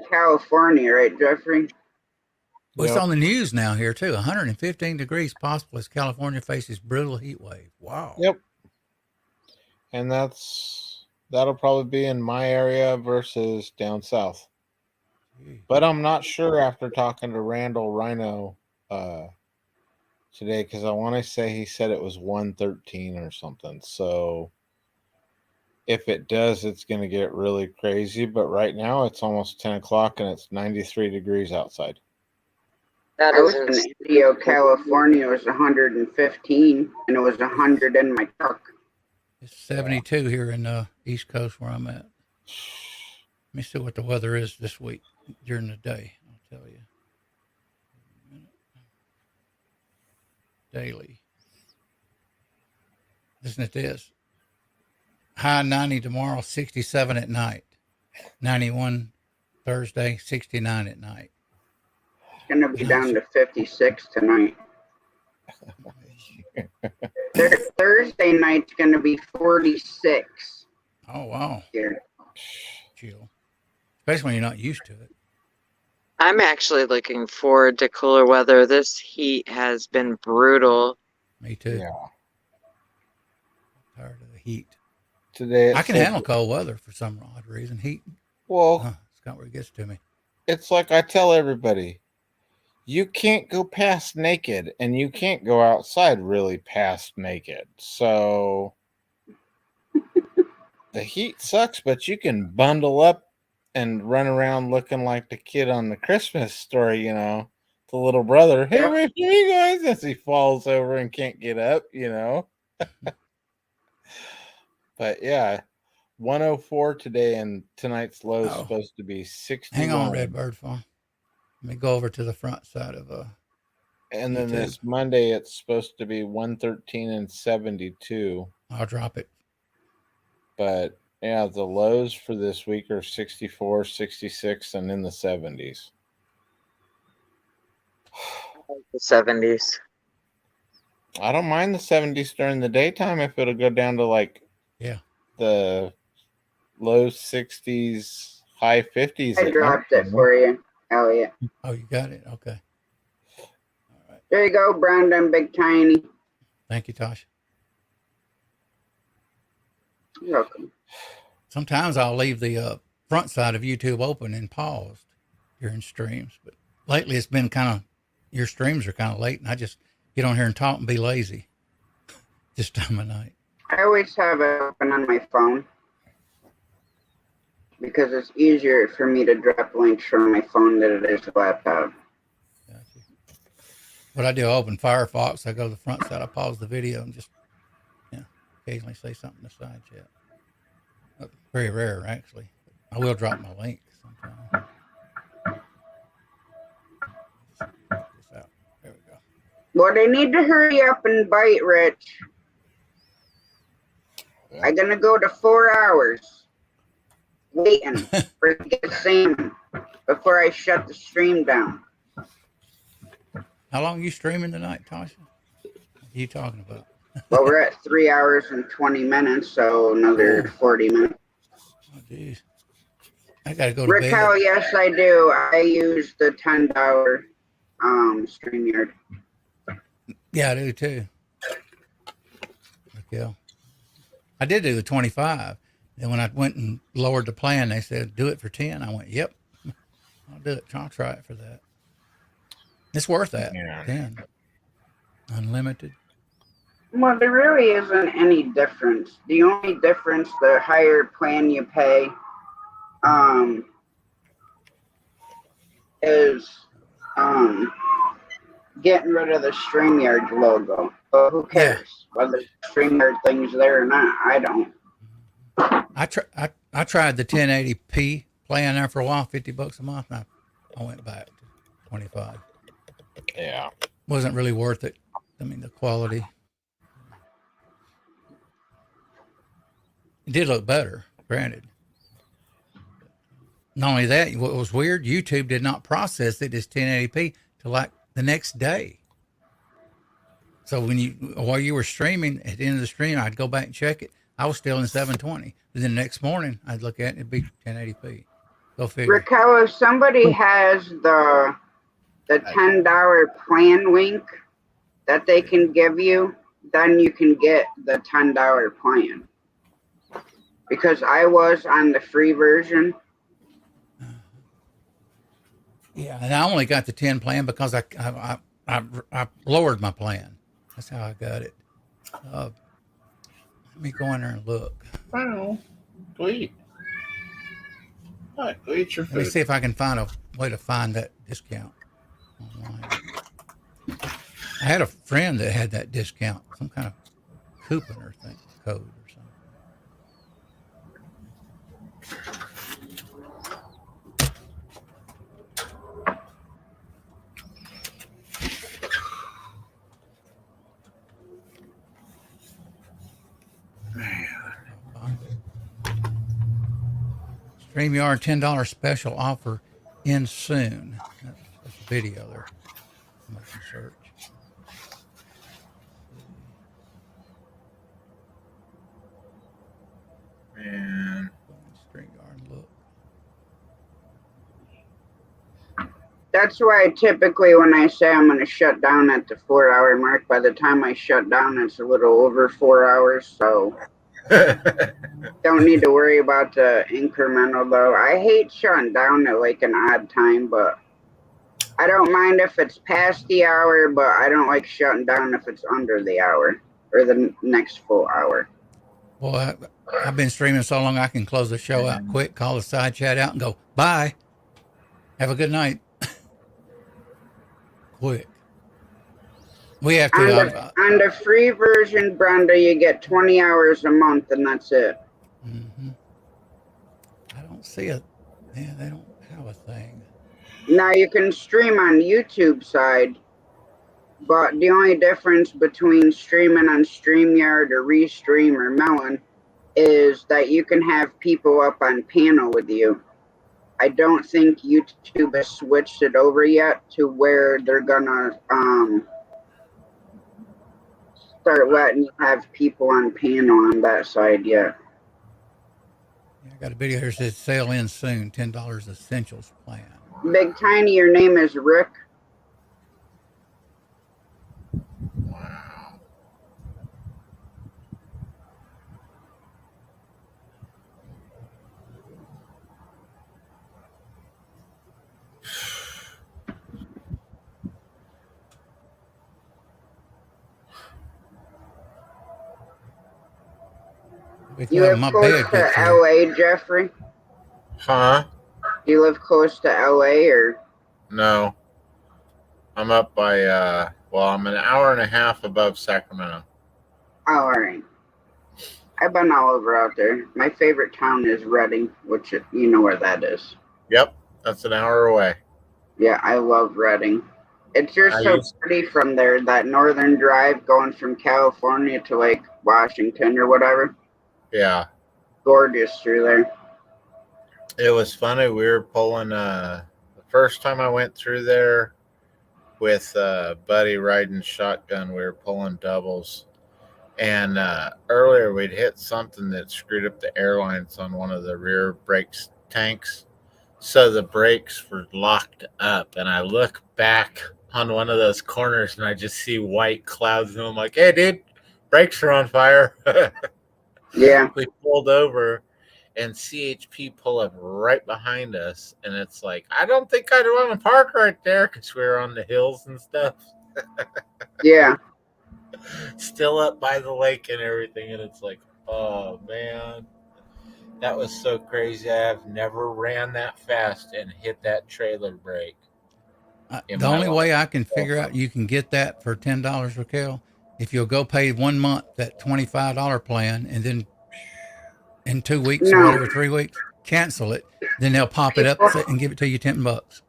California, right, Jeffrey? Well, it's on the news now here too. 115 degrees possible as California faces brutal heat wave. Wow. Yep. And that'll probably be in my area versus down south. But I'm not sure after talking to Randall Rhino today, because I want to say he said it was 113 or something. So if it does, it's going to get really crazy. But right now it's almost 10 o'clock and it's 93 degrees outside. I was in Indio, California. It was 115, and it was 100 in my truck. It's 72 here in the East Coast where I'm at. Let me see what the weather is this week during the day. I'll tell you. Daily. Listen to this. High 90 tomorrow, 67 at night. 91 Thursday, 69 at night. It's going to be down to 56 tonight. Thursday night's going to be 46. Oh, wow. Here. Chill. Especially when you're not used to it. I'm actually looking forward to cooler weather. This heat has been brutal. Me too. Yeah. Tired of the heat. Today I can handle cold weather for some odd reason. Heat. Well, it's not where it gets to me. It's like I tell everybody, you can't go past naked and you can't go outside really past naked. So the heat sucks, but you can bundle up and run around looking like the kid on the Christmas story, the little brother. Hey, wait for me, guys, as he falls over and can't get up, But yeah, 104 today, and tonight's low is supposed to be 61. Hang on, Redbird Farm. Let me go over to the front side of and then this Monday, it's supposed to be 113 and 72. I'll drop it. But yeah, the lows for this week are 64, 66, and in the 70s. The 70s. I don't mind the 70s during the daytime if it'll go down to the low 60s, high 50s. I dropped it for you, Elliot. Oh, you got it? Okay. All right. There you go, Brandon, Big Tiny. Thank you, Tasha. You're welcome. Sometimes I'll leave the front side of YouTube open and paused during streams, but lately it's been your streams are kind of late, and I just get on here and talk and be lazy this time of night. I always have it open on my phone because it's easier for me to drop links from my phone than it is a laptop. Gotcha. What I do, I open Firefox. I go to the front side. I pause the video and just occasionally say something in the side chat. Very rare, actually. I will drop my link sometime. Check this out. There we go. Well, they need to hurry up and bite, Rich. Yeah. I'm going to go to 4 hours waiting for it to get salmon before I shut the stream down. How long are you streaming tonight, Tasha? What are you talking about? Well, we're at 3 hours and 20 minutes, so another 40 minutes. Oh, geez. I got to go to bed. Raquel, yes, I do. I use the $10 StreamYard. Yeah, I do too. Raquel. I did do the 25. And when I went and lowered the plan, they said, do it for 10. I went, yep, I'll do it. I'll try it for that. It's worth that. Yeah. 10. Unlimited. Well, there really isn't any difference. The only difference, the higher plan you pay, is getting rid of the StreamYard logo. But who cares whether the StreamYard thing's there or not? I don't. I tried the 1080p plan there for a while, $50 a month. And I went back to 25. Yeah, wasn't really worth it. I mean, the quality. It did look better, granted. Not only that, what was weird, YouTube did not process it as 1080p till like the next day. So while you were streaming, at the end of the stream, I'd go back and check it. I was still in 720. But then the next morning, I'd look at it, it'd be 1080p. Go figure. Raquel, if somebody has the $10 plan link that they can give you, then you can get the $10 plan. Because I was on the free version. Yeah, and I only got the 10 plan because I lowered my plan. That's how I got it. Let me go in there and look. Well, go eat. All right, go eat your food. Let me see if I can find a way to find that discount online. I had a friend that had that discount, some kind of coupon or thing, code or something. StreamYard $10 special offer ends soon. That's a video there. I'm going to search. Man. StreamYard, look. That's why typically when I say I'm going to shut down at the 4 hour mark, by the time I shut down, it's a little over 4 hours. So don't need to worry about the incremental though. I hate shutting down at like an odd time, but I don't mind if it's past the hour, but I don't like shutting down if it's under the hour or the next full hour. Well, I've been streaming so long I can close the show out quick, call the side chat out and go, bye. Have a good night. Quick. We have to. On the free version, Brenda, you get 20 hours a month and that's it. Mm-hmm. I don't see it. Yeah, they don't have a thing. Now you can stream on YouTube side, but the only difference between streaming on StreamYard or Restream or Melon is that you can have people up on panel with you. I don't think YouTube has switched it over yet to where they're gonna start letting you have people on panel on that side yet. Yeah, I got a video here that says sale ends soon, $10 essentials plan. Big Tiny, your name is Rick. Wow. You live close to LA, Jeffrey? Huh? You live close to LA or? No. I'm up by Well, I'm an hour and a half above Sacramento. Oh, all right. I've been all over out there. My favorite town is Redding, which you know where that is. Yep, that's an hour away. Yeah, I love Redding. It's just I so used pretty from there. That northern drive going from California to like Washington or whatever. Yeah, Gorgeous through there. it was funny. We were pulling. The first time I went through there with Buddy riding shotgun, we were pulling doubles. And earlier we'd hit something that screwed up the airlines on one of the rear brakes tanks. So the brakes were locked up. And I look back on one of those corners and I just see white clouds. And I'm like, hey, dude, brakes are on fire. Yeah. We pulled over and CHP pull up right behind us. And it's like, I don't think I'd want to park right there because we were on the hills and stuff. Yeah. Still up by the lake and everything. And it's like, oh, man. That was so crazy. I have never ran that fast and hit that trailer brake. The only way I can figure out you can get that for $10, Raquel, if you'll go pay 1 month that $25 plan, and then in 2 weeks or No. whatever, 3 weeks, cancel it. Then they'll pop it up and give it to you $10.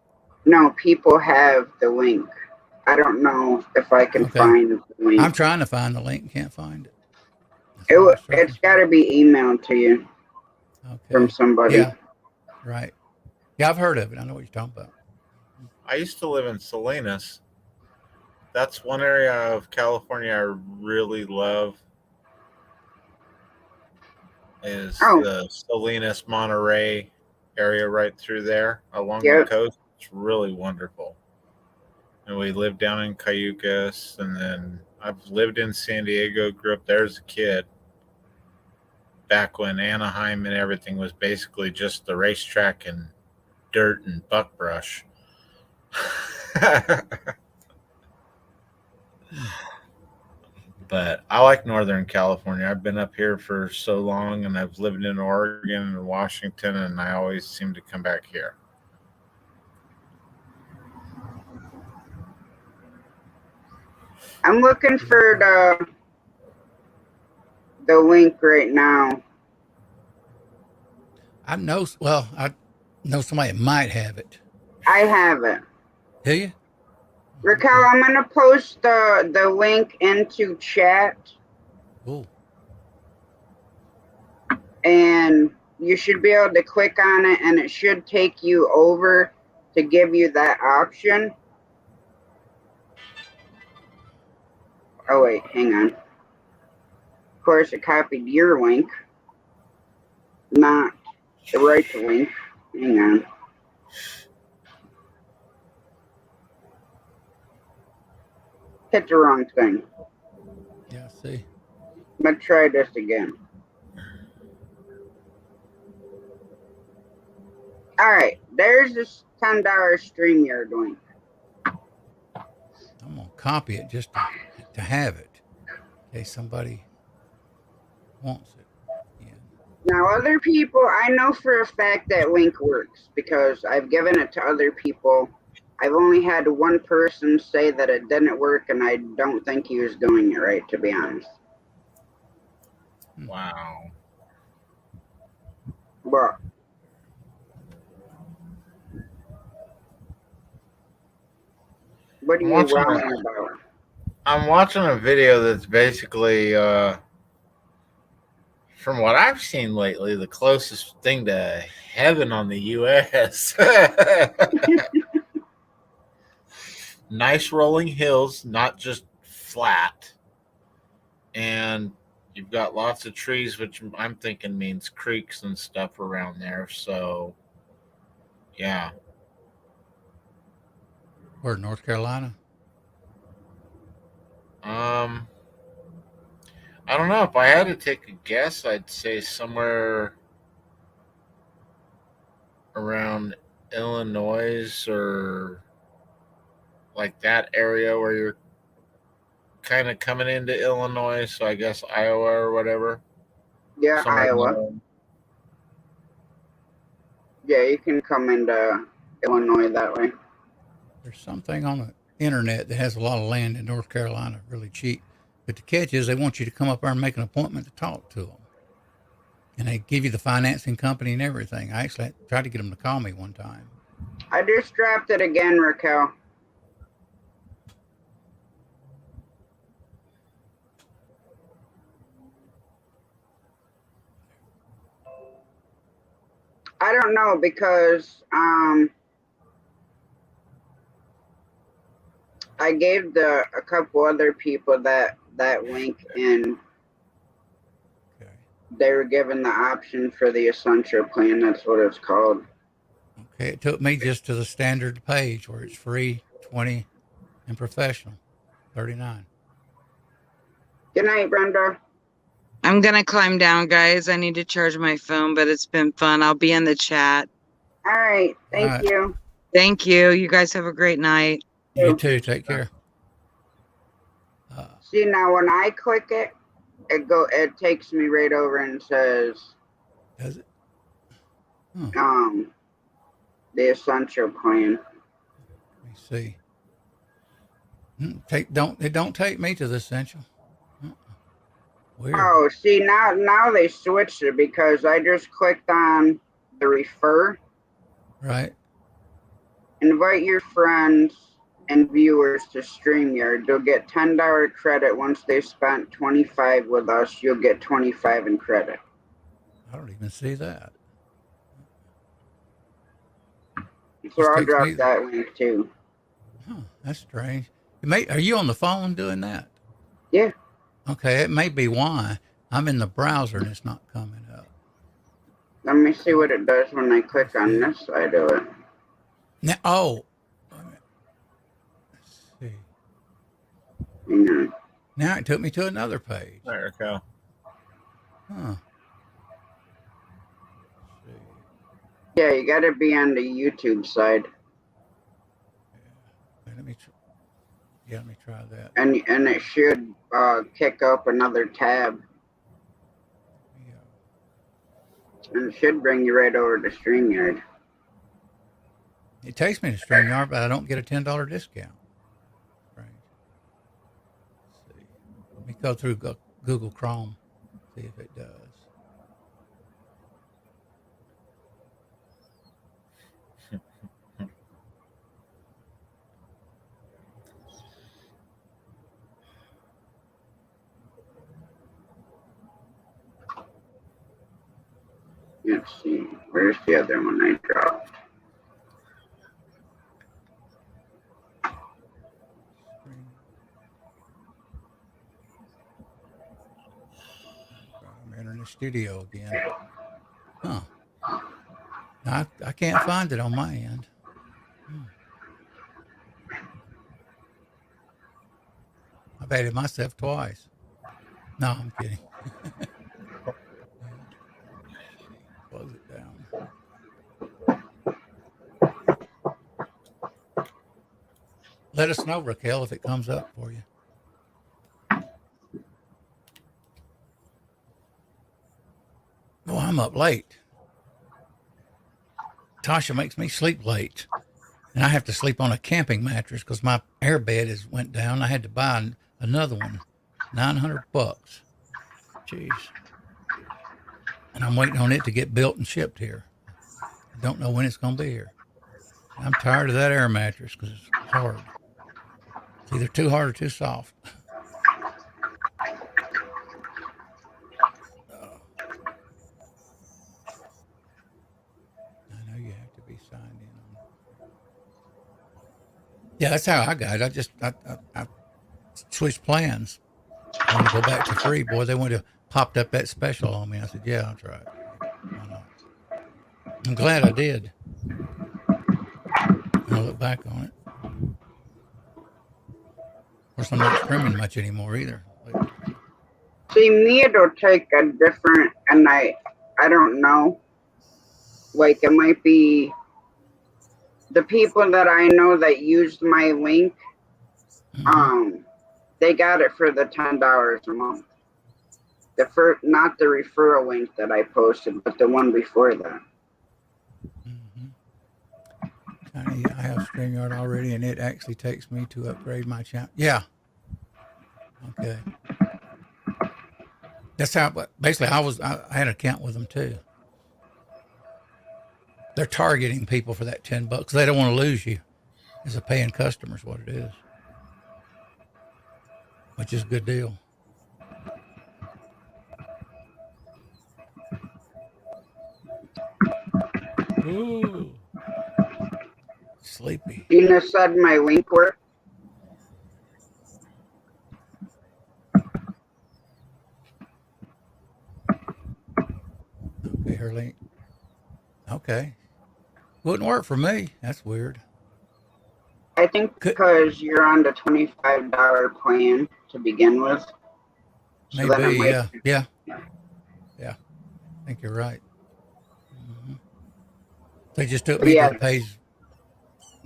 No, people have the link. I don't know if I can find the link. I'm trying to find the link, can't find it. It's got to be emailed to you from somebody. Yeah, right. Yeah, I've heard of it. I know what you're talking about. I used to live in Salinas. That's one area of California I really love. Is the Salinas Monterey area right through there along the coast. It's really wonderful. And we lived down in Cayucas, and then I've lived in San Diego, grew up there as a kid. Back when Anaheim and everything was basically just the racetrack and dirt and buckbrush. But I like Northern California. I've been up here for so long, and I've lived in Oregon and Washington, and I always seem to come back here. I'm looking for the link right now. I know somebody that might have it. I have it. Do you? Raquel, I'm going to post the link into chat. Ooh. And you should be able to click on it, and it should take you over to give you that option. Oh, wait, hang on. Of course, it copied your link, not the right link. Hang on. Hit the wrong thing. Yeah, see. Let's try this again. All right, there's this $10 StreamYard link. I'm going to copy it just to have it in case somebody wants it. Yeah. Now, other people, I know for a fact that link works because I've given it to other people. I've only had one person say that it didn't work, and I don't think he was doing it right, to be honest. Wow. But what are you watching about? I'm watching a video that's basically, from what I've seen lately, the closest thing to heaven on the U.S. Nice rolling hills, not just flat. And you've got lots of trees, which I'm thinking means creeks and stuff around there. So, yeah. Where, North Carolina? I don't know. If I had to take a guess, I'd say somewhere around Illinois or like that area where you're kind of coming into Illinois. So I guess Iowa or whatever. Yeah, somewhere Iowa. Yeah, you can come into Illinois that way. There's something on internet that has a lot of land in North Carolina, really cheap. But the catch is they want you to come up there and make an appointment to talk to them. And they give you the financing company and everything. I actually tried to get them to call me one time. I just dropped it again, Raquel. I don't know because I gave a couple other people that link, and Okay. they were given the option for the essential plan. That's what it's called. Okay, it took me just to the standard page where it's free, 20, and professional, 39. Good night, Brenda. I'm gonna climb down, guys. I need to charge my phone, but it's been fun. I'll be in the chat. All right. Thank All right. you. Thank you. You guys have a great night. You too. Take care. See, now when I click it, it takes me right over and says, Does it? The essential plan. Let me see. It don't take me to the essential. Weird. Oh, see, now they switched it because I just clicked on the refer. Right. Invite your friends and viewers to StreamYard. You'll get $10 credit once they've spent $25 with us. You'll get $25 in credit. I don't even see that. So I'll drop that link too. Huh, that's strange. Are you on the phone doing that? Yeah. Okay, it may be why. I'm in the browser and it's not coming up. Let me see what it does when I click on this side of it. Now, let's see. Now it took me to another page. There we go. Huh. Yeah, you got to be on the YouTube side. Yeah. Let me try that. And it should kick up another tab. Yeah. And it should bring you right over to StreamYard. It takes me to StreamYard, but I don't get a $10 discount. Right. Let's see. Let me go through Google Chrome, see if it does. Let's see. Where's the other one I dropped? I'm entering the studio again. Huh. I can't find it on my end. I've added myself twice. No, I'm kidding. Close it down. Let us know, Raquel, if it comes up for you. Oh, I'm up late. Tasha makes me sleep late. And I have to sleep on a camping mattress because my air bed went down. I had to buy another one. $900. Jeez. And I'm waiting on it to get built and shipped here. I don't know when it's going to be here. I'm tired of that air mattress because it's hard. It's either too hard or too soft. I know you have to be signed in on. Yeah, that's how I got it. I switched plans. I want to go back to free. Boy, they would have popped up that special on me. I said, yeah, I'll try it. Why not? I'm glad I did. I'll look back on it. Of course, I'm not streaming much anymore either. See, me, it'll take a different, and I don't know. Like, it might be the people that I know that used my link, they got it for the $10 a month. Not the referral link that I posted, but the one before that. Tiny, I have StreamYard already, and it actually takes me to upgrade my channel. Yeah. Okay. That's how. Basically, I had an account with them too. They're targeting people for that $10. They don't want to lose you as a paying customer. Is what it is, which is a good deal. Ooh, sleepy. Gina said my link worked. Okay, her link. Okay. Wouldn't work for me. That's weird. I think because you're on the $25 plan to begin with. So Maybe, yeah. Yeah. I think you're right. Mm-hmm. They just took me to the page.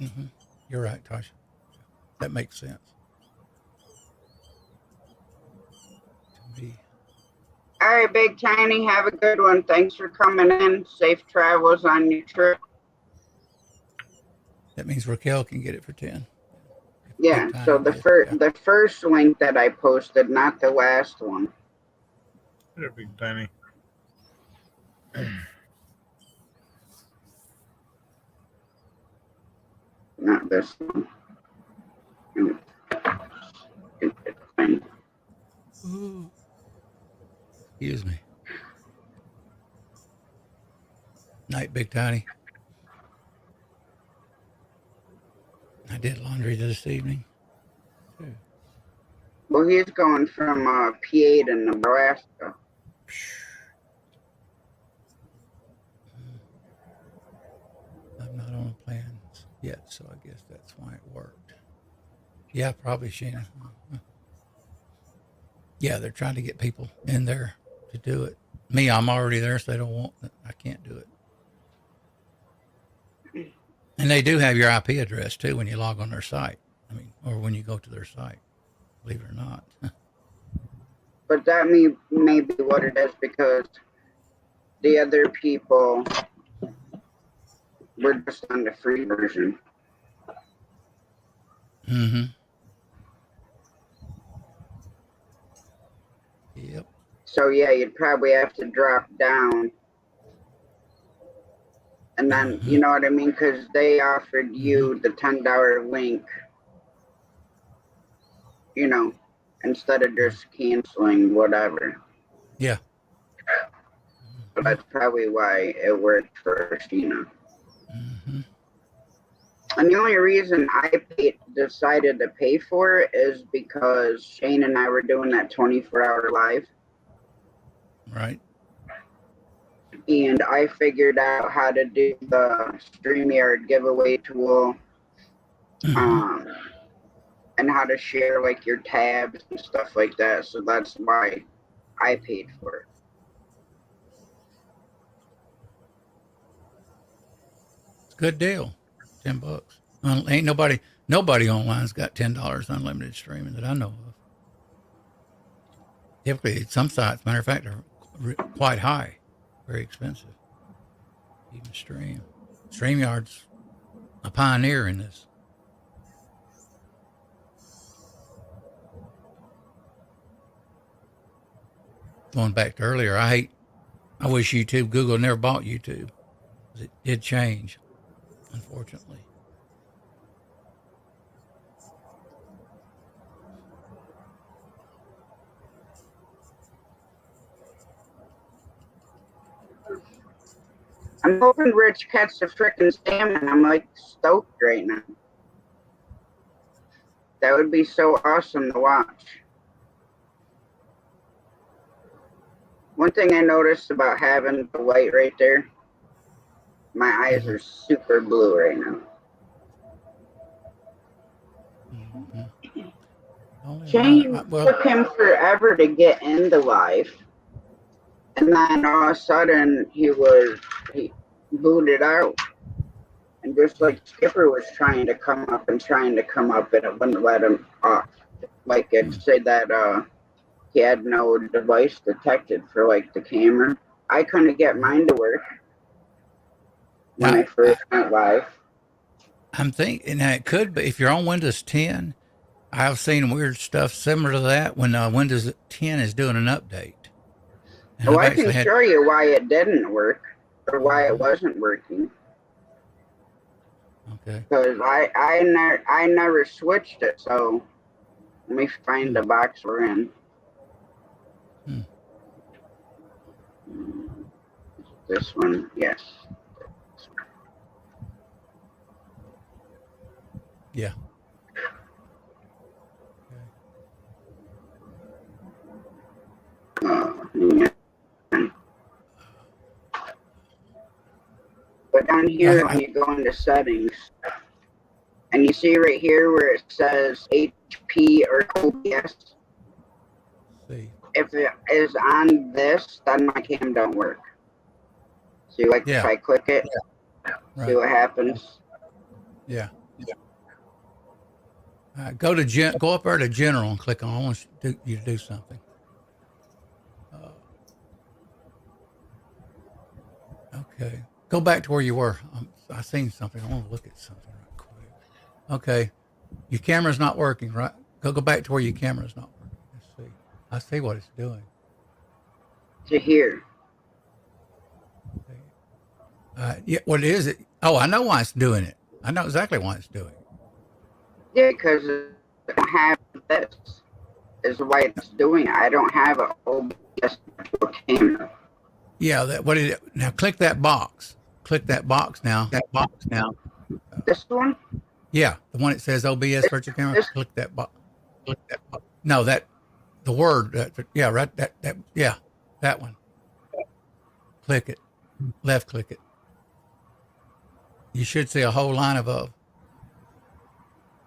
Mm-hmm. You're right, Tasha. That makes sense to me. All right, Big Tiny, have a good one. Thanks for coming in. Safe travels on your trip. That means Raquel can get it for 10. Yeah, so the first link that I posted, not the last one. They're Big Tiny. Not this one. Excuse me. Night, Big Tiny. I did laundry this evening, too. Well, he's going from PA to Nebraska. I'm not on plans yet, so I guess that's why it worked. Yeah, probably, Sheena. Yeah, they're trying to get people in there to do it. Me, I'm already there, so they don't want it. I can't do it. And they do have your IP address, too, when you log on their site. I mean, or when you go to their site, believe it or not. But that may be what it is, because the other people were just on the free version. Mm-hmm. Yep. So, yeah, you'd probably have to drop down. And then, you know what I mean? Because they offered you the $10 link, you know, instead of just canceling whatever. Yeah. So that's probably why it worked for Sheena. Mm-hmm. And the only reason I decided to pay for it is because Shane and I were doing that 24-hour live. Right. And I figured out how to do the StreamYard giveaway tool, and how to share like your tabs and stuff like that. So that's why I paid for it. It's a good deal. $10. Ain't nobody online's got $10 unlimited streaming that I know of. Typically, some sites, matter of fact, are quite high, very expensive. Even StreamYard's a pioneer in this. Going back to earlier, I wish Google never bought YouTube. It did change, unfortunately. I'm hoping Rich catches a frickin' salmon. I'm like stoked right now. That would be so awesome to watch. One thing I noticed about having the light right there, my eyes are super blue right now. Shane took him forever to get into live. And then all of a sudden he booted out. And just like Skipper was trying to come up, and it wouldn't let him off. Like it said that he had no device detected for like the camera. I couldn't get mine to work when I first went live. I'm thinking now it could be if you're on Windows 10. I've seen weird stuff similar to that when Windows 10 is doing an update. And Well, I've I can actually had. show you why it didn't work or why it wasn't working. Okay. Because I never switched it. So let me find the box we're in. This one, yes. Yeah. Yeah. But down here, when you go into settings, and you see right here where it says HP or OBS, See. if it is on this, then my cam don't work. See, like if I click it, see what happens. Yeah. Go up there to General and click on. I want you to do something. Okay. Go back to where you were. I seen something. I want to look at something right quick. Okay. Your camera's not working, right? Go back to where your camera's not working. Let's see. I see what it's doing. To here. Yeah. What is it? Oh, I know why it's doing it. I know exactly why it's doing it. Yeah, because I don't have this. Is why it's doing it. I don't have an OBS camera. Yeah. Now click that box. Click that box now. This one? Yeah, the one that says OBS virtual camera. Click that box. No, the word. Right. That one. Click it. Left click it. You should see a whole line of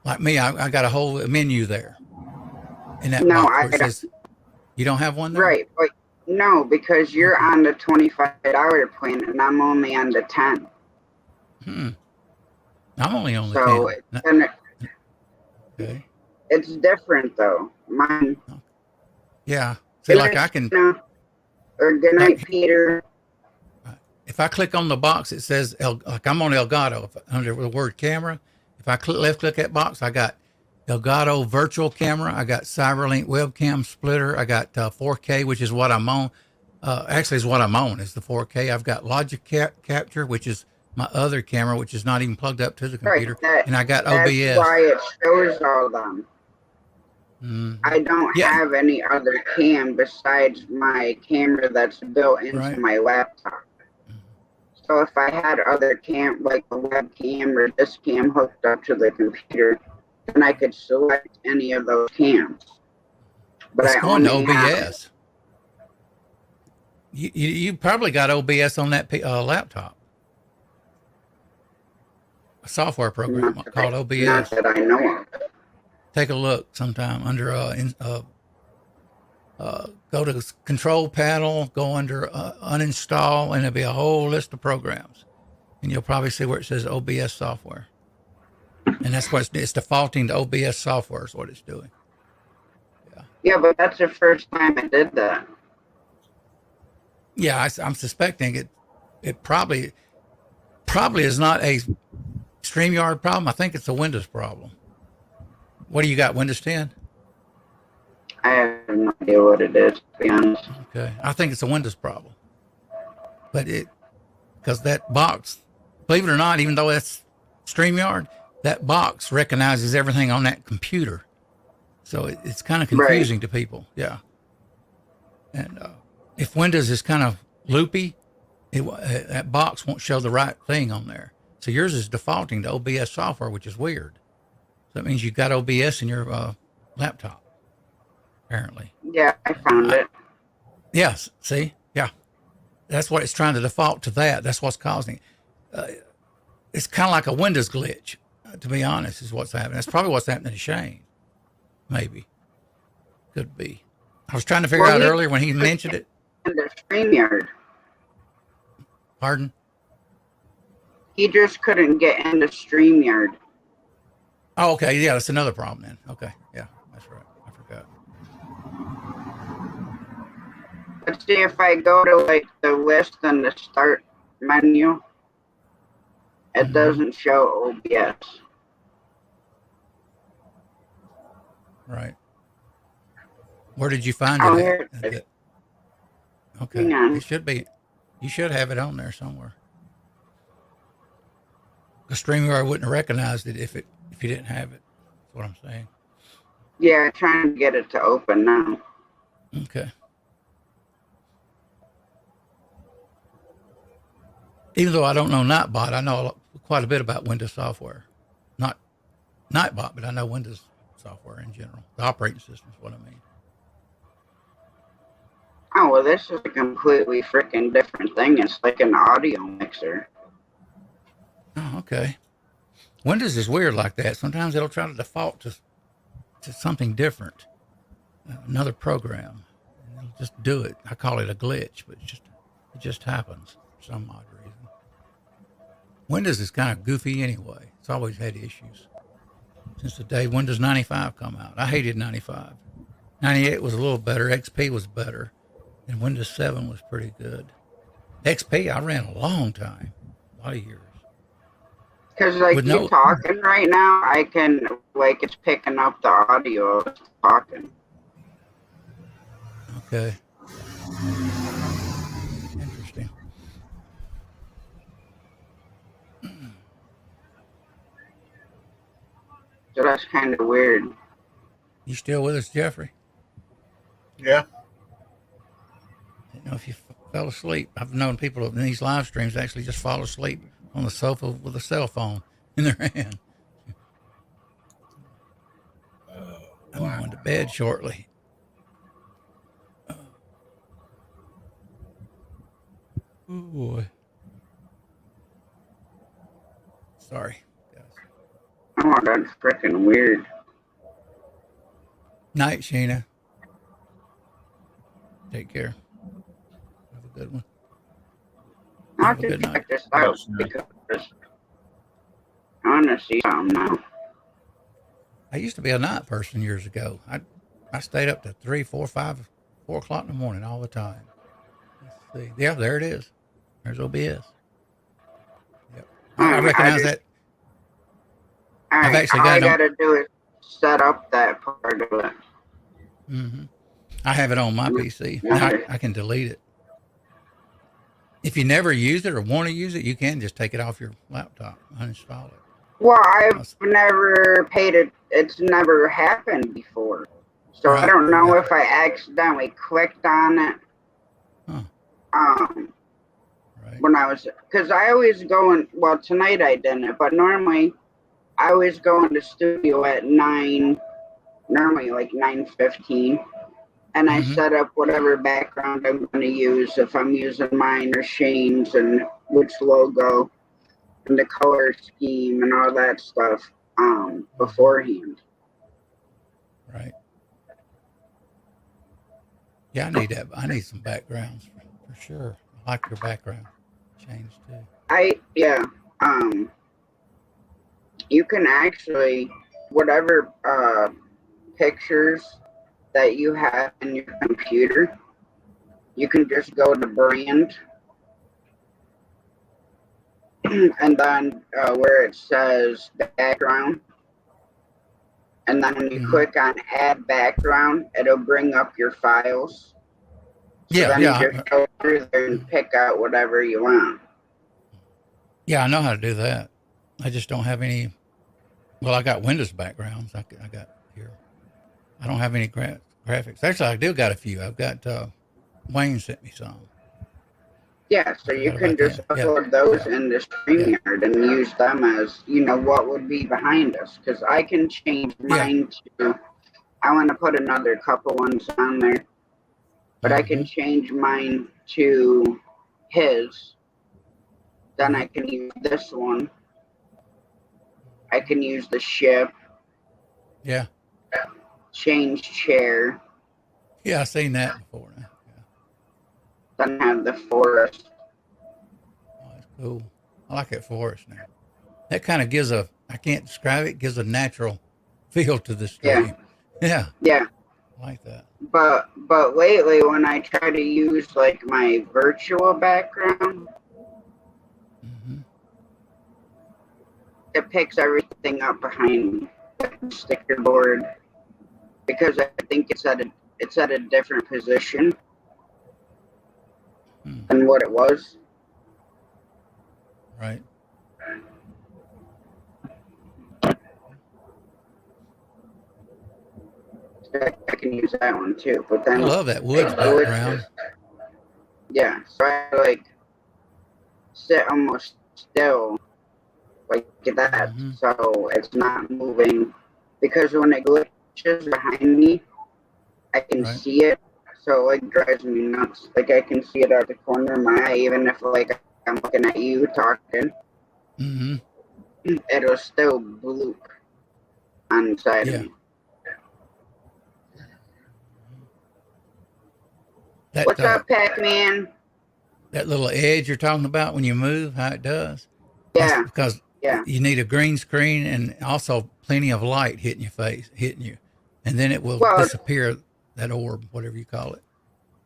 like me. I got a whole menu there. In that box where it says, you don't have one there? Right, but no, because you're on the $25 plan and I'm only on the 10. I'm only on the 10. Okay. It's different though. Mine. Yeah. See, like I can. Or good night, Peter. If I click on the box, it says like I'm on Elgato under the word camera. If I left click that box, I got Elgato virtual camera. I got CyberLink webcam splitter. I got 4K, which is what I'm on. Actually, is what I'm on is the 4K. I've got Logic Capture, which is my other camera, which is not even plugged up to the computer. Right, and I got OBS. That's why it shows all them. I don't have any other cam besides my camera that's built into my laptop. So if I had other like a webcam or this cam hooked up to the computer, then I could select any of those cams. But it's going to OBS. You probably got OBS on that laptop. A software program called OBS. Not that I know of. Take a look sometime under go to control panel, go under uninstall, and there'll be a whole list of programs, and you'll probably see where it says OBS software, and that's what it's defaulting to OBS software is what it's doing. Yeah, but that's the first time I did that. Yeah, I'm suspecting it probably is not a StreamYard problem. I think it's a Windows problem. What do you got, Windows 10? I have no idea what it is, to be honest. Okay, I think it's a Windows problem. But because that box, believe it or not, even though that's StreamYard, that box recognizes everything on that computer. So it's kind of confusing to people. Yeah. And if Windows is kind of loopy, that box won't show the right thing on there. So yours is defaulting to OBS software, which is weird. So that means you've got OBS in your laptop, apparently. Yeah, I found it. Yes, see? Yeah. That's what it's trying to default to that. That's what's causing it. It's kind of like a Windows glitch, to be honest, is what's happening. That's probably what's happening to Shane. Maybe. Could be. I was trying to figure out earlier when he mentioned it. In the StreamYard. Pardon? He just couldn't get into StreamYard. Oh, okay. Yeah, that's another problem then. Okay. Yeah, that's right. I forgot. Let's see if I go to like the list and the start menu. It doesn't show OBS. Right. Where did you find Oh, it here at? it is. Okay. Hang on. It should be. You should have it on there somewhere. The StreamYard wouldn't have recognized it if you didn't have it. That's what I'm saying. Yeah, trying to get it to open now. Okay. Even though I don't know Nightbot, I know quite a bit about Windows software. Not Nightbot, but I know Windows software in general. The operating system is what I mean. Oh, well, this is a completely freaking different thing. It's like an audio mixer. Oh, okay. Windows is weird like that. Sometimes it'll try to default to something different, another program. And it'll just do it. I call it a glitch, but it just happens for some odd reason. Windows is kind of goofy anyway. It's always had issues since the day Windows 95 come out. I hated 95. 98 was a little better. XP was better. And Windows 7 was pretty good. XP I ran a long time, a lot of years. Because, like, you talking right now, I can, like, it's picking up the audio of talking. Okay. Interesting. So that's kind of weird. You still with us, Jeffrey? Yeah. Didn't know if you fell asleep. I've known people in these live streams actually just fall asleep on the sofa with a cell phone in their hand. I'm going to bed shortly. Oh boy. Sorry, guys. Oh, that's freaking weird. Night, Sheena. Take care. Have a good one. I'll just check this out because I want to see something now. I used to be a night person years ago. I stayed up to 3, 4, 5, 4 o'clock in the morning all the time. Let's see. Yeah, there it is. There's OBS. Yep. I recognize that. I've actually got all I got to do is set up that part of it. Mm-hmm. I have it on my PC. Now I can delete it. If you never use it or want to use it, you can just take it off your laptop, uninstall it. Well, I've never paid it. It's never happened before. So right. I don't know if I accidentally clicked on it. Huh. When I was, because I always go in, well, tonight I didn't, but normally I always go into studio at 9, normally like 9:15. And I set up whatever background I'm going to use, if I'm using mine or Shane's, and which logo and the color scheme and all that stuff beforehand. Right. Yeah, I need that. I need some backgrounds for sure. I like your background change too. You can actually, whatever pictures that you have in your computer, you can just go to brand and then where it says background, and then when you click on add background, it'll bring up your files. So then you just go through there and pick out whatever you want. Yeah, I know how to do that. I just don't have any. Well, I got Windows backgrounds. I got here. I don't have any graphics. Actually, I do got a few. I've got Wayne sent me some. Yeah, so you can just upload those in the StreamYard and use them as, what would be behind us. Because I can change mine to, I want to put another couple ones on there, but I can change mine to his. Then I can use this one. I can use the ship. Yeah. Change chair. Yeah, I've seen that before now. Then have the forest. Oh, that's cool. I like that forest now. That kind of gives I can't describe it, gives a natural feel to the stream. Yeah. Yeah. I like that. But lately when I try to use like my virtual background, it picks everything up behind me, the sticker board, because I think it's at a different position than what it was. Right. I can use that one too, but then I love that woods background. Yeah, so I like sit almost still like that, so it's not moving, because when it glitches behind me, I can see it, so it like drives me nuts. Like I can see it out the corner of my eye, even if like I'm looking at you talking. It'll still bloop on the side of me. What's up, Pac-Man? That little edge you're talking about when you move, how it does? Yeah. That's because you need a green screen and also plenty of light hitting your face, hitting you. And then it will disappear, that orb, whatever you call it,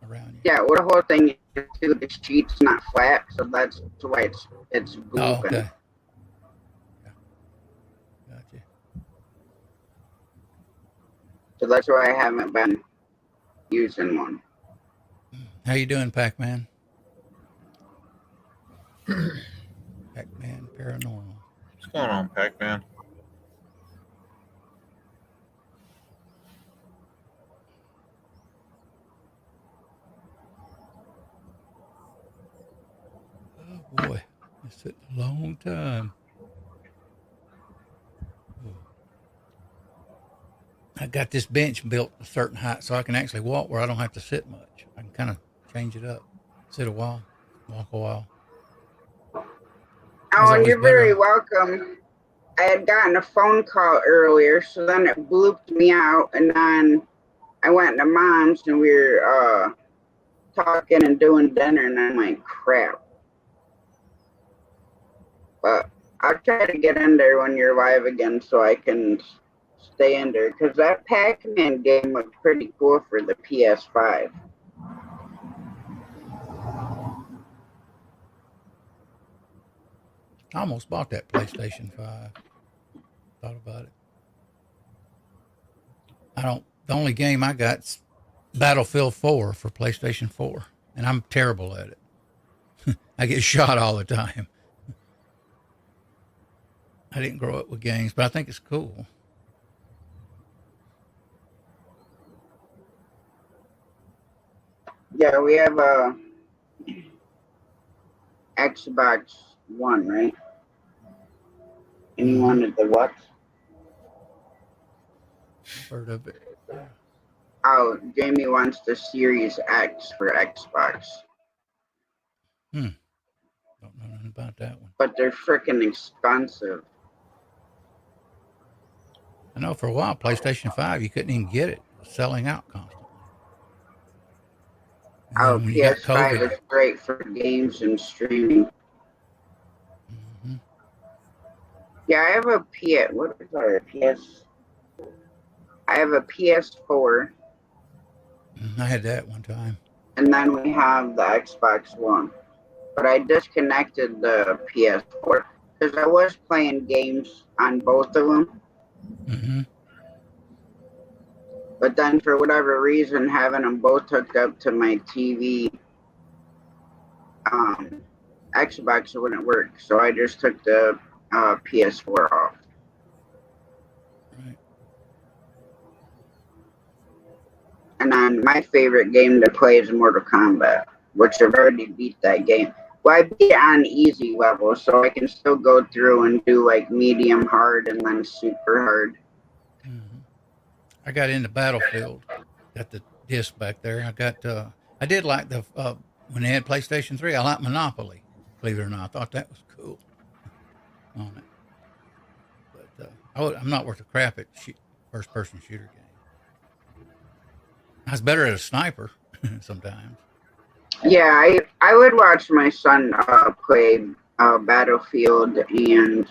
around you. Yeah, well, the whole thing is too, the sheet's not flat, so that's why it's blooping. Oh, okay. Yeah. Gotcha. So that's why I haven't been using one. How you doing, Pac-Man? Pac-Man Paranormal. What's going on, Pac-Man? Oh boy, it's took a long time. I got this bench built a certain height so I can actually walk where I don't have to sit much. I can kind of change it up, sit a while, walk a while. Oh, and you're very welcome. I had gotten a phone call earlier, so then it blooped me out, and then I went to Mom's and we were talking and doing dinner, and I'm like, crap. But I'll try to get in there when you're live again so I can stay in there, because that Pac-Man game was pretty cool for the PS5. I almost bought that PlayStation 5. Thought about it. The only game I got's Battlefield 4 for PlayStation 4, and I'm terrible at it. I get shot all the time. I didn't grow up with games, but I think it's cool. Yeah, we have a Xbox One, right? And you wanted the what? Heard of it. Oh, Jamie wants the Series X for Xbox. Don't know nothing about that one. But they're freaking expensive. I know for a while, PlayStation 5, you couldn't even get it. It was selling out constantly. Oh, PS5 is great for games and streaming. Yeah, I have a what is our PS? I have a PS4. I had that one time. And then we have the Xbox One. But I disconnected the PS4 because I was playing games on both of them. But then for whatever reason, having them both hooked up to my TV, Xbox wouldn't work. So I just took the PS4 off. Right. And then my favorite game to play is Mortal Kombat, which I've already beat that game. Well, I beat it on easy level, so I can still go through and do like medium hard and then super hard. I got into Battlefield. Got the disc back there. I did like the when they had PlayStation 3. I liked Monopoly. Believe it or not, I thought that was cool on it. But I'm not worth a crap at first-person shooter games. I was better at a sniper sometimes. Yeah, I would watch my son play Battlefield, and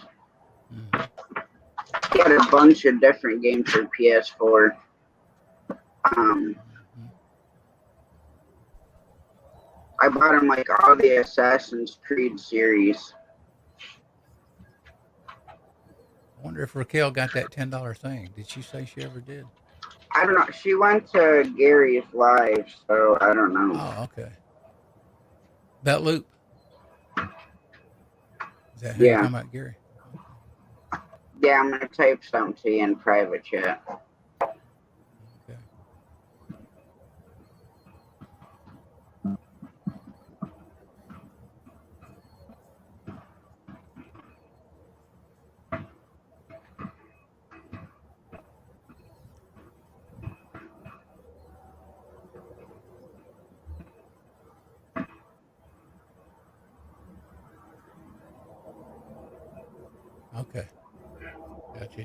he had a bunch of different games for PS4. I bought him like all the Assassin's Creed series. wonder if Raquel got that $10 thing. Did she say she ever did? I don't know. She went to Gary's live, so I don't know. Oh, okay. Belt loop. Is that who you're Yeah. talking about, Gary? Okay. Yeah, I'm gonna type something to you in private chat. Okay. Okay. Gotcha.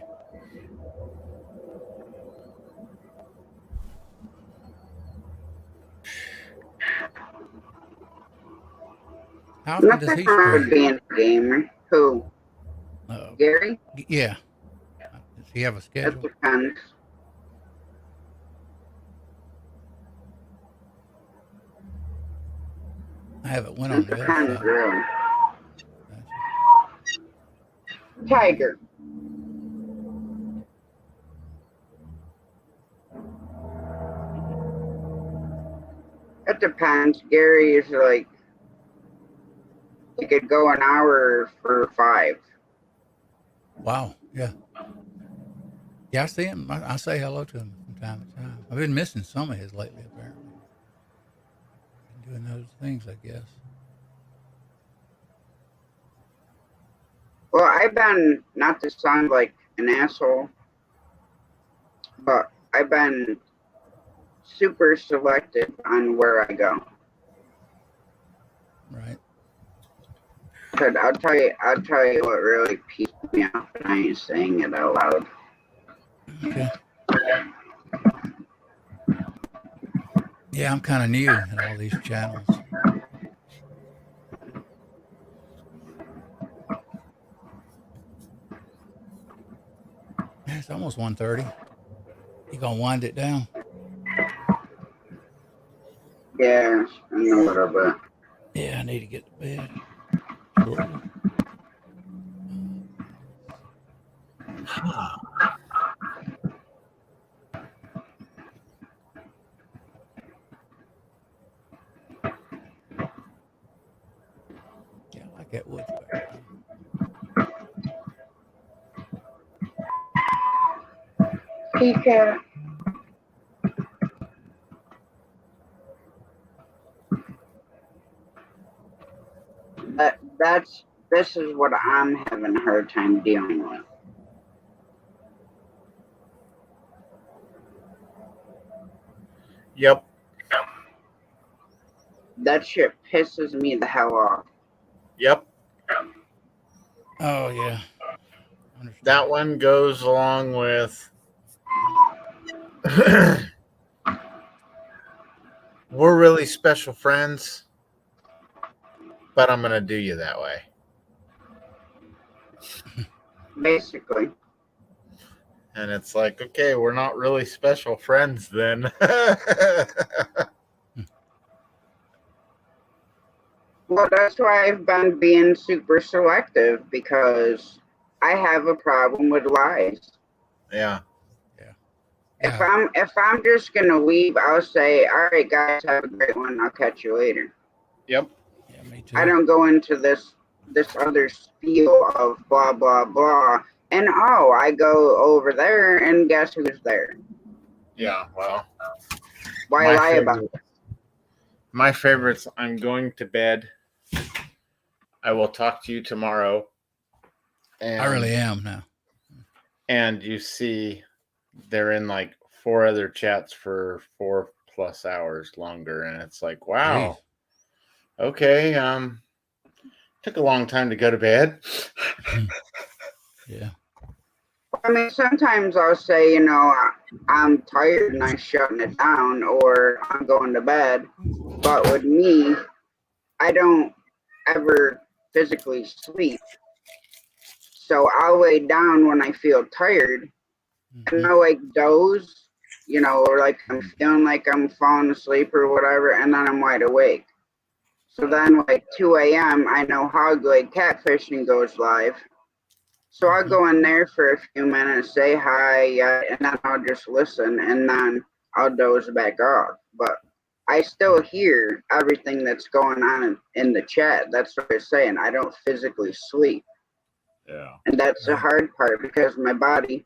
How often does Nothing he wrong with stream? being a gamer. Who? Gary? Yeah. Does he have a It schedule? depends. I haven't went on It the other depends, side. really. Gotcha. Tiger. It depends. Gary is like, he could go an hour for 5. Wow. Yeah. Yeah, I see him. I say hello to him from time to time. I've been missing some of his lately, apparently. Been doing those things, I guess. Well, I've been, not to sound like an asshole, but I've been super selective on where I go. Right. But I'll tell you what really pissed me off, and I ain't saying it out loud. Okay. Yeah, I'm kind of new at all these channels. Yeah, it's almost 1:30. You gonna wind it down? Yeah, in a little bit. Yeah, I need to get to bed shortly. Yeah, I like that woods background. Pika. This is what I'm having a hard time dealing with. Yep. That shit pisses me the hell off. Yep. Oh yeah. That one goes along with we're really special friends, but I'm gonna do you that way. Basically. And it's like, okay, we're not really special friends then. Well, that's why I've been being super selective, because I have a problem with lies. Yeah. If I'm just gonna leave, I'll say, all right, guys, have a great one. I'll catch you later. Yep. Yeah, me too. I don't go into this other spiel of blah blah blah, and oh, I go over there and guess who's there? Yeah. Well. Why lie about it? My favorites. I'm going to bed. I will talk to you tomorrow. And, I really am now. And you see, they're in like 4 other chats for 4+ hours longer, and it's like, wow. Jeez. Okay. Took a long time to go to bed. Yeah. I mean, sometimes I'll say, I'm tired and I'm shutting it down, or I'm going to bed. But with me, I don't ever physically sleep. So I'll lay down when I feel tired, and I'll like doze, or like I'm feeling like I'm falling asleep or whatever, and then I'm wide awake. So then like 2 a.m., I know Hog Leg Catfishing goes live. So I'll go in there for a few minutes, say hi, and then I'll just listen, and then I'll doze back off. But I still hear everything that's going on in the chat. That's what I'm saying. I don't physically sleep. Yeah. And that's the hard part because my body,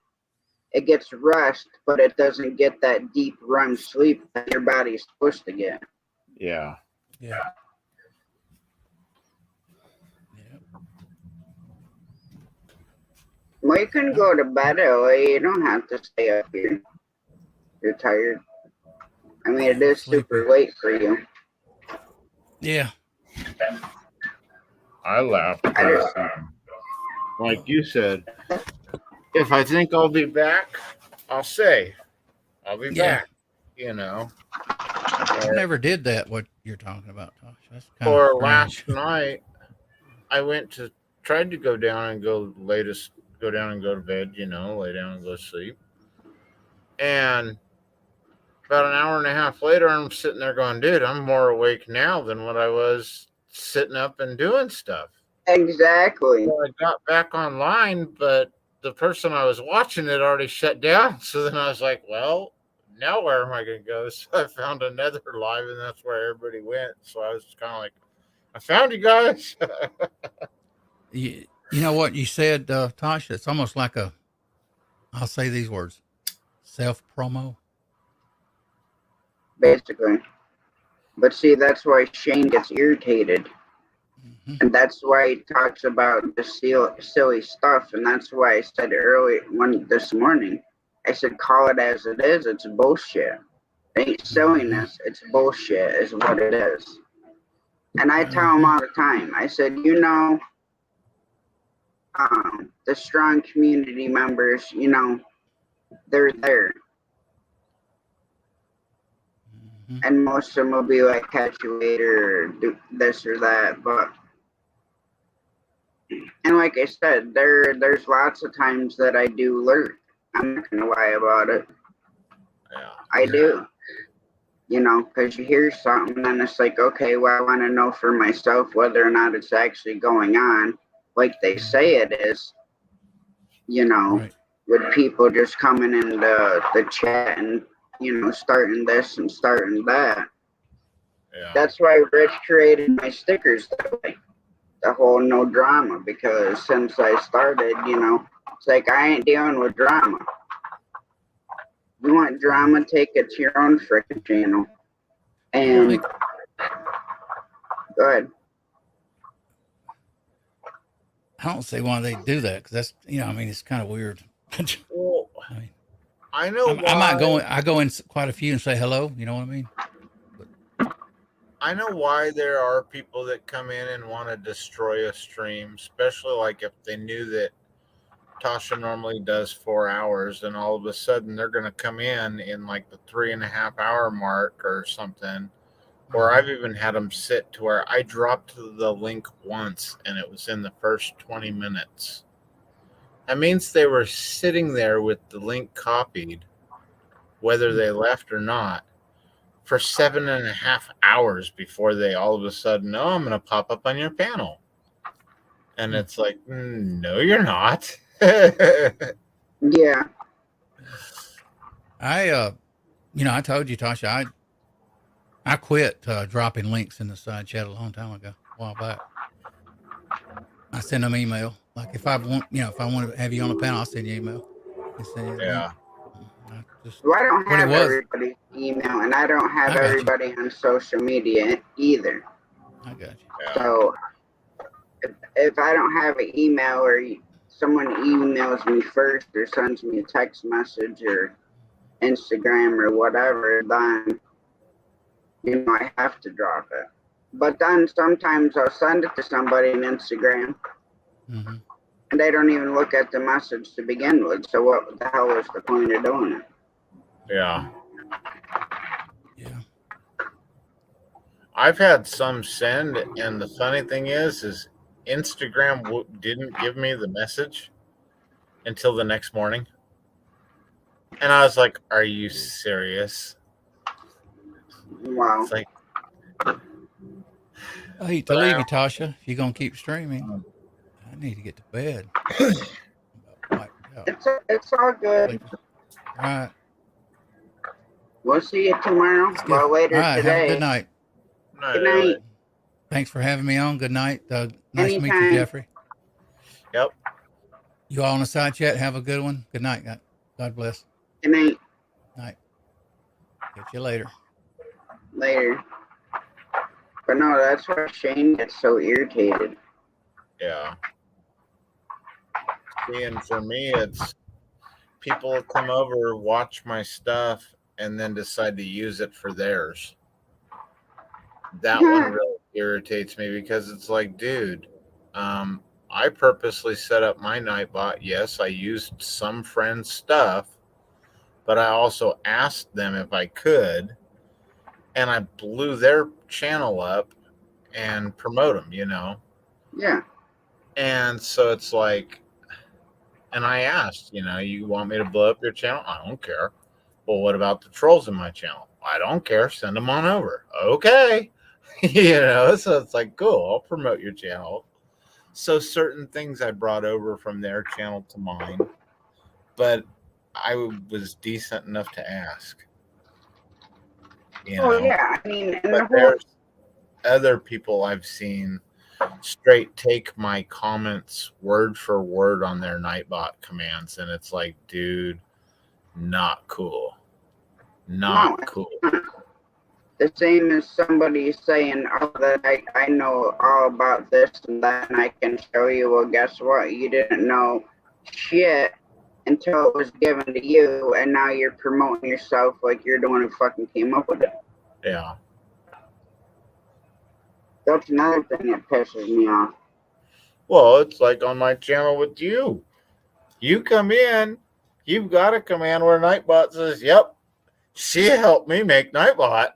it gets rest, but it doesn't get that deep REM sleep that your body's supposed to get. Yeah. Yeah. Well, you can go to bed early. You don't have to stay up here. You're tired. I mean, it is super late for you. Yeah. I laugh. Like you said, if I think I'll be back, I'll say I'll be back. You know. I never did that. What you're talking about, Tosh? That's kind Or of strange. last night, I tried to go down and go down and go to bed. You know, lay down and go to sleep. And about an hour and a half later, I'm sitting there going, dude, I'm more awake now than what I was sitting up and doing stuff. Exactly. So I got back online, but the person I was watching it already shut down. So then I was like, well, now where am I going to go? So I found another live, and that's where everybody went. So I was kind of like, I found you guys. You know what you said, Tosh? It's almost like I'll say these words, self-promo. Basically. But see, that's why Shane gets irritated. Mm-hmm. And that's why he talks about the silly stuff. And that's why I said early this morning, I said, call it as it is. It's bullshit. It ain't silliness. It's bullshit is what it is. And I tell him all the time, I said, you know, the strong community members, you know, they're there. And most of them will be like, catch you later, or do this or that. But, and like I said, there's lots of times that I do lurk. I'm not going to lie about it. Yeah. I do. You know, because you hear something and it's like, okay, well, I want to know for myself whether or not it's actually going on like they say it is. You know, with people just coming in the chat and, you know, starting this and starting that. Yeah. That's why Rich created my stickers that way. The whole no drama, because since I started, you know, it's like I ain't dealing with drama. You want drama, take it to your own frickin' channel. And go ahead. I don't see why they do that, because that's, you know, I mean, it's kind of weird. Well, I mean, I know I go in quite a few and say hello. You know what I mean? I know why there are people that come in and want to destroy a stream, especially like if they knew that Tasha normally does 4 hours, and all of a sudden they're going to come in like the 3.5 hour mark or something. Or I've even had them sit to where I dropped the link once and it was in the first 20 minutes. That means they were sitting there with the link copied, whether they left or not, for 7.5 hours before they all of a sudden, oh, I'm going to pop up on your panel. And it's like, no, you're not. Yeah. You know, I told you, Tasha, I quit dropping links in the side chat a long time ago, a while back. I send them email. Like if I want to have you on the panel, I'll send you email. Yeah. Well, I don't have everybody's email, and I don't have everybody on social media either. I got you. Yeah. So if I don't have an email or someone emails me first or sends me a text message or Instagram or whatever, then, you know, I have to drop it. But then sometimes I'll send it to somebody on Instagram, and they don't even look at the message to begin with. So what the hell is the point of doing it? Yeah. Yeah. I've had some send, and the funny thing is Instagram didn't give me the message until the next morning. And I was like, are you serious? Wow. It's like, I hate to leave you, Tasha. If you're going to keep streaming, I need to get to bed. It's all good. Sleepers. All right. We'll see you tomorrow. Well, later All right. today. Have a good night. Good night. Thanks for having me on. Good night. Nice to meet you, Anytime. Jeffrey. Yep. You all on the side chat. Have a good one. Good night. God bless. Good night. Night. Catch you later. Later. But no, that's why Shane gets so irritated. Yeah. See, and for me, it's people will come over, watch my stuff, and then decide to use it for theirs. That one really irritates me because it's like, dude, I purposely set up my Nightbot. Yes, I used some friends' stuff, but I also asked them if I could, and I blew their channel up and promote them, you know? Yeah. And so it's like, and I asked, you want me to blow up your channel? I don't care. Well, what about the trolls in my channel? I don't care. Send them on over. Okay. So it's like, cool, I'll promote your channel. So certain things I brought over from their channel to mine, but I was decent enough to ask. Yeah, I mean, but there's other people I've seen straight take my comments word for word on their Nightbot commands, and it's like, dude, not cool. Not cool. The same as somebody saying, oh, that I know all about this and that, and I can show you. Well, guess what? You didn't know shit until it was given to you, and now you're promoting yourself like you're the one who fucking came up with it. Yeah. That's another thing that pisses me off. Well, it's like on my channel with you. You come in, you've got a command where Nightbot says, yep, she helped me make Nightbot.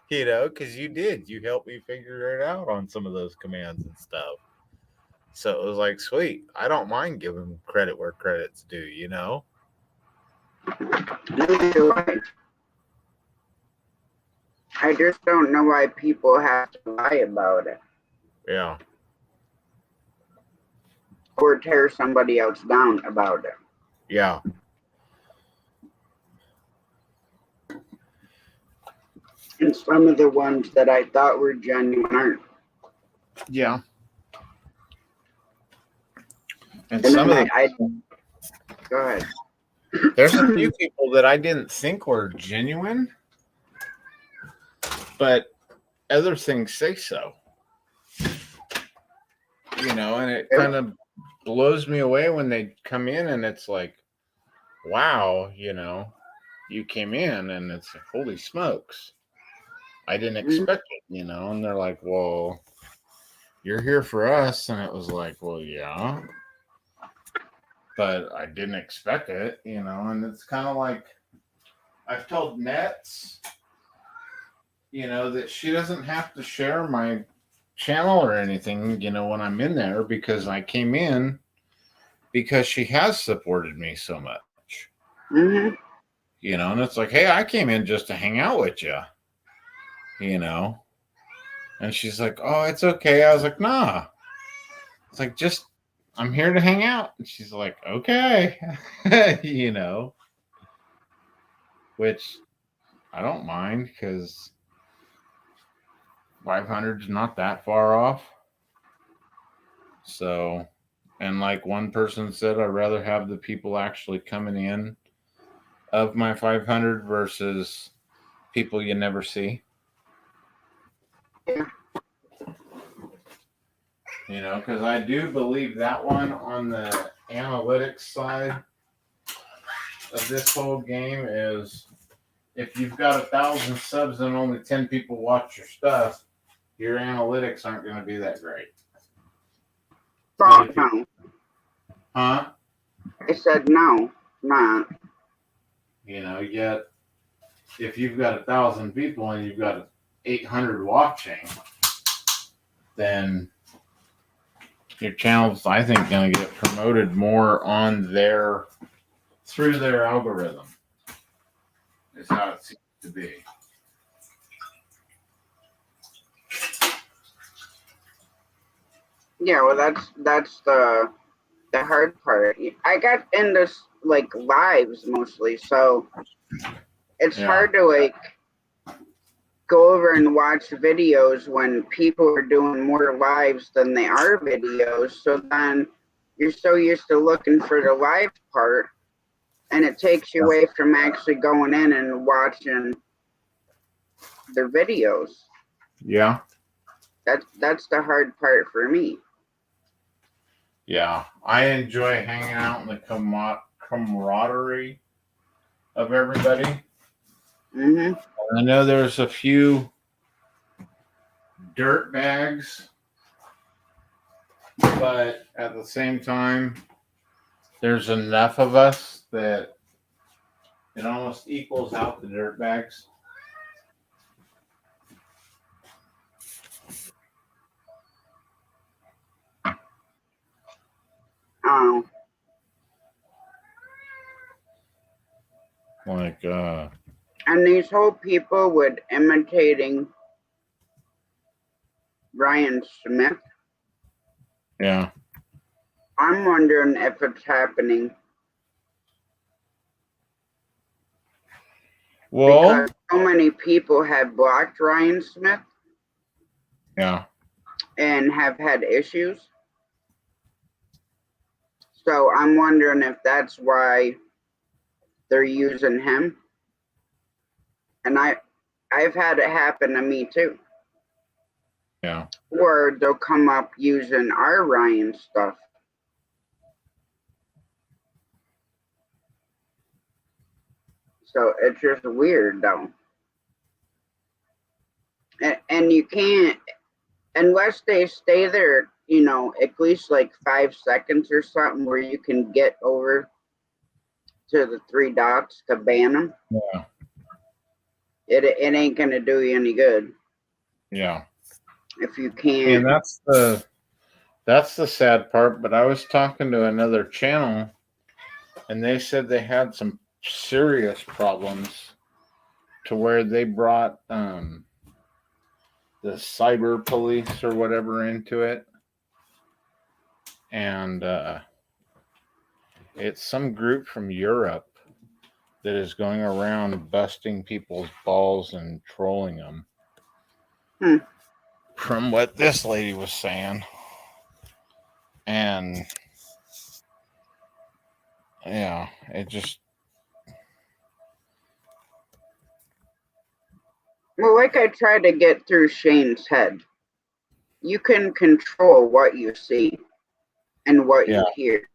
Because you did. You helped me figure it out on some of those commands and stuff. So it was like, sweet. I don't mind giving credit where credit's due, I just don't know why people have to lie about it. Yeah. Or tear somebody else down about it. Yeah. And some of the ones that I thought were genuine aren't. Yeah. And some of them, go ahead. There's a few people that I didn't think were genuine, but other things say so. And it kind of blows me away when they come in and it's like, wow, you came in and it's like, holy smokes. I didn't expect it, and they're like, well, you're here for us. And it was like, well, yeah, but I didn't expect it, and it's kind of like I've told Nets, that she doesn't have to share my channel or anything, when I'm in there, because I came in because she has supported me so much. And it's like, hey, I came in just to hang out with you, and she's like, oh, it's okay. I was like, nah, it's like, just, I'm here to hang out. And she's like, okay, which I don't mind because 500 is not that far off. So, and like one person said, I'd rather have the people actually coming in of my 500 versus people you never see. Because I do believe that one on the analytics side of this whole game is if you've got 1,000 subs and only 10 people watch your stuff, your analytics aren't going to be that great. No. Huh? I said no, not. Yet if you've got 1,000 people and you've got 800 watching, then your channel's, I think, going to get promoted more on through their algorithm. Is how it seems to be. Yeah, well, that's the hard part. I got into like lives mostly, so it's hard to like go over and watch videos when people are doing more lives than they are videos. So then you're so used to looking for the live part, and it takes you away from actually going in and watching their videos. Yeah. That's the hard part for me. Yeah. I enjoy hanging out in the camaraderie of everybody. Mm-hmm. I know there's a few dirt bags, but at the same time, there's enough of us that it almost equals out the dirt bags. Oh. Like, And these whole people with imitating Ryan Smith. yeah. I'm wondering if it's happening. Well, because so many people have blocked Ryan Smith. Yeah. And have had issues. So I'm wondering if that's why they're using him. And I've had it happen to me too. Yeah. Or they'll come up using our Ryan stuff. So it's just weird though. And you can't, unless they stay there, at least like 5 seconds or something where you can get over to the 3 dots to ban them. Yeah. It ain't gonna do you any good. Yeah. If you can't. And that's the sad part. But I was talking to another channel, and they said they had some serious problems to where they brought the cyber police or whatever into it. And it's some group from Europe that is going around busting people's balls and trolling them. From what this lady was saying. And yeah, it just. Well, like I tried to get through Shane's head, you can control what you see and what you hear.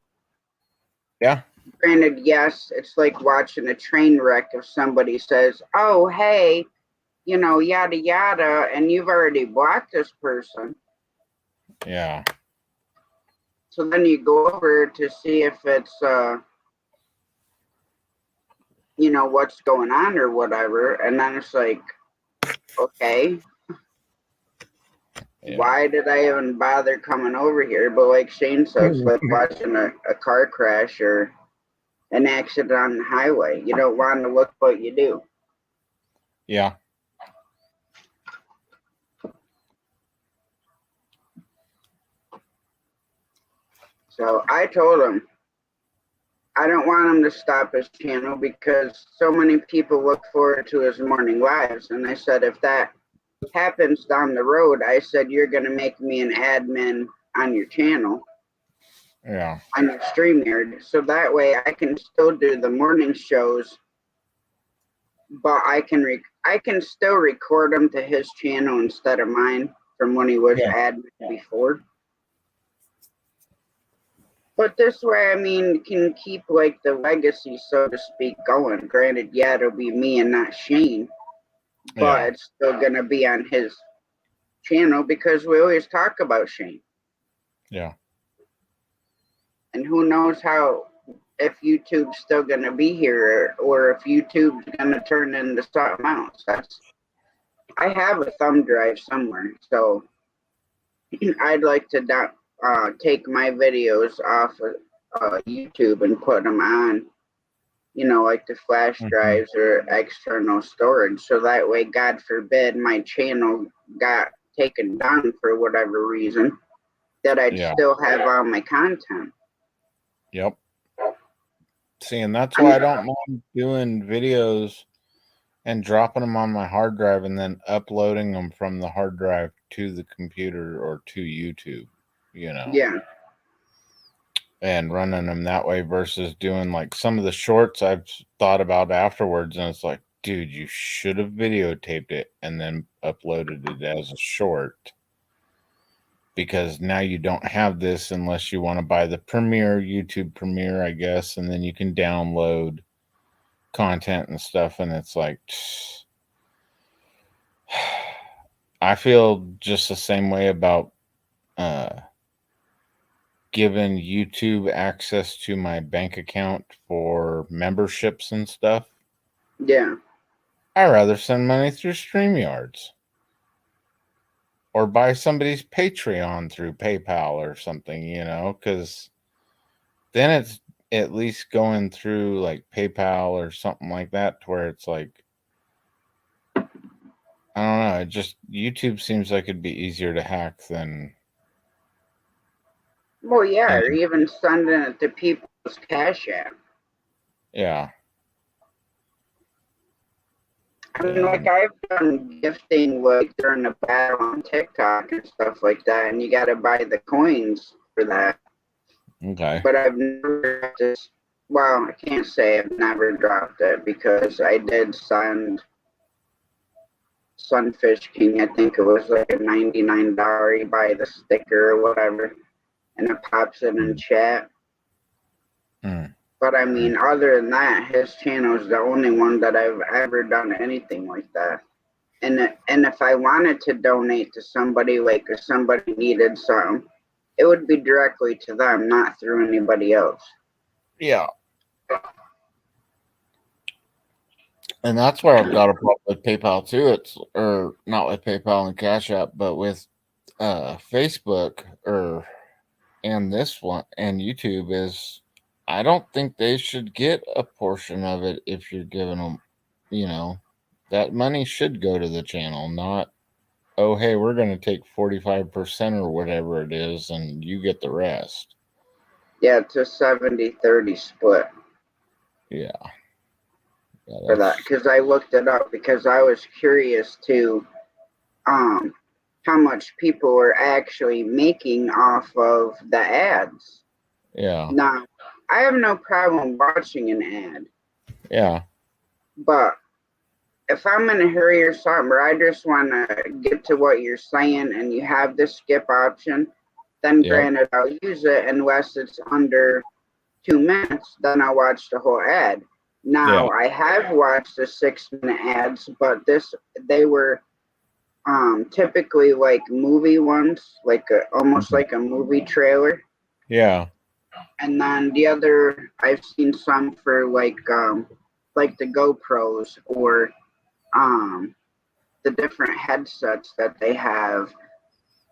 Yeah. Granted, yes, it's like watching a train wreck if somebody says, oh, hey, yada, yada, and you've already blocked this person. Yeah. So then you go over to see if it's, what's going on or whatever. And then it's like, okay. Yeah. Why did I even bother coming over here? But like Shane says, it's like watching a car crash or an accident on the highway. You don't want to look, but you do. Yeah. So I told him I don't want him to stop his channel because so many people look forward to his morning lives. And I said, if that happens down the road, I said, you're going to make me an admin on your channel. Yeah. On your StreamYard. So that way I can still do the morning shows, but I can still record them to his channel instead of mine from when he was admin before. But this way, can keep like the legacy, so to speak, going. Granted, it'll be me and not Shane, but it's still gonna be on his channel because we always talk about Shane. Yeah. And who knows if YouTube's still gonna be here or if YouTube's gonna turn into something else. I have a thumb drive somewhere, so I'd like to take my videos off of YouTube and put them on, like the flash drives or external storage. So that way, God forbid, my channel got taken down for whatever reason. that I'd Yeah. still have all my content. Yep. See, and that's why I don't mind doing videos and dropping them on my hard drive and then uploading them from the hard drive to the computer or to YouTube, you know. Yeah. And running them that way versus doing like some of the shorts I've thought about afterwards, and it's like, dude, you should have videotaped it and then uploaded it as a short, because now you don't have this unless you want to buy the YouTube Premiere, I guess, and then you can download content and stuff, and it's like I feel just the same way about giving YouTube access to my bank account for memberships and stuff. Yeah. I'd rather send money through StreamYards or buy somebody's Patreon through PayPal or something, you know, because then it's at least going through like PayPal or something like that, to where it's like, I don't know, it just, YouTube seems like it'd be easier to hack than. Well, yeah, or even sending it to people's Cash App. Yeah. I mean, like, I've done gifting, like, during the battle on TikTok and stuff like that, and you gotta buy the coins for that. Okay. But I've never just, well, I can't say I've never dropped it, because I did send Sunfish King, I think it was like a $99, you buy the sticker or whatever, and it pops it in chat. But I mean, other than that, his channel is the only one that I've ever done anything like that. And if I wanted to donate to somebody, like if somebody needed something, it would be directly to them, not through anybody else. Yeah. And that's where I've got a problem with PayPal too. It's, or not with PayPal and Cash App, but with Facebook and this one and YouTube, is I don't think they should get a portion of it if you're giving them, you know, that money should go to the channel, not, oh, hey, we're going to take 45% or whatever it is and you get the rest. Yeah, it's a 70-30 split. Yeah. For that, because I looked it up because I was curious to how much people were actually making off of the ads. Yeah. Now, I have no problem watching an ad. Yeah. But if I'm in a hurry or something, or I just want to get to what you're saying and you have the skip option, then granted, I'll use it unless it's under 2 minutes, then I'll watch the whole ad. Now, I have watched the 6-minute ads, but they were typically like movie ones, like almost like a movie trailer. Yeah. And then the other, I've seen some for like the GoPros or the different headsets that they have,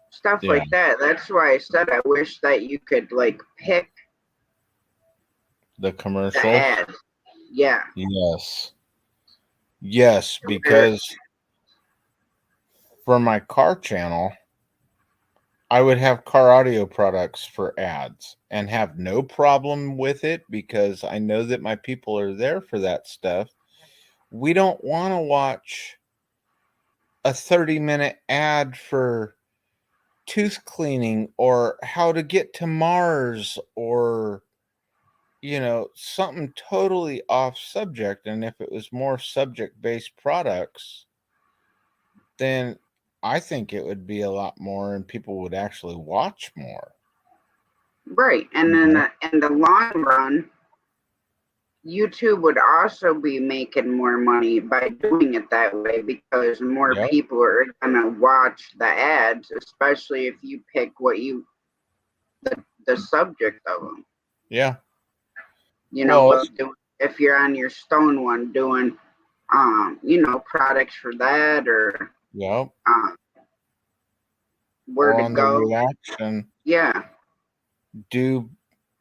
stuff like that. That's why I said I wish that you could like pick the commercial. The ad. Yeah. Yes. Yes, because for my car channel, I would have car audio products for ads and have no problem with it because I know that my people are there for that stuff. We don't want to watch a 30-minute ad for tooth cleaning or how to get to Mars or, you know, something totally off subject. And if it was more subject-based products, then I think it would be a lot more and people would actually watch more. Right. And then in the long run, YouTube would also be making more money by doing it that way because more people are going to watch the ads, especially if you pick the subject of them. Yeah. You know, if you're on your stone one doing, you know, products for that or where to go. The reaction. Yeah. Do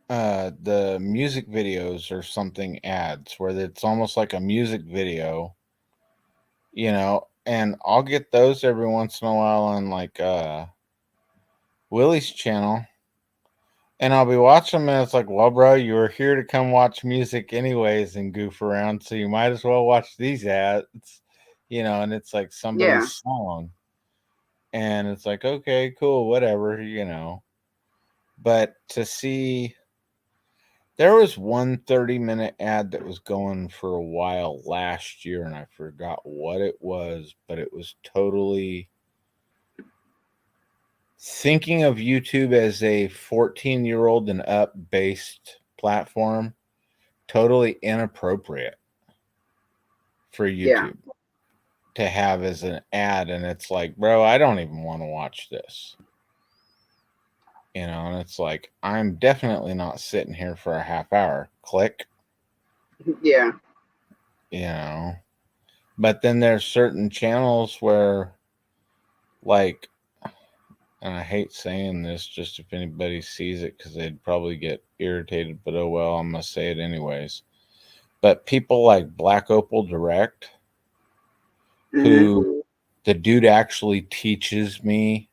the music videos or something ads where it's almost like a music video, you know, and I'll get those every once in a while on like Willie's channel, and I'll be watching them, and it's like, well, bro, you were here to come watch music anyways and goof around, so you might as well watch these ads, and it's like somebody's song. And it's like, okay, cool, whatever, But to see, there was one 30-minute ad that was going for a while last year, and I forgot what it was, but it was totally thinking of YouTube as a 14-year-old and up based platform, totally inappropriate for YouTube to have as an ad. And it's like, bro, I don't even want to watch this. And it's like, I'm definitely not sitting here for a half hour. Click. Yeah. But then there's certain channels where, like, and I hate saying this just if anybody sees it because they'd probably get irritated, but oh well, I'm going to say it anyways. But people like Black Opal Direct, who the dude actually teaches me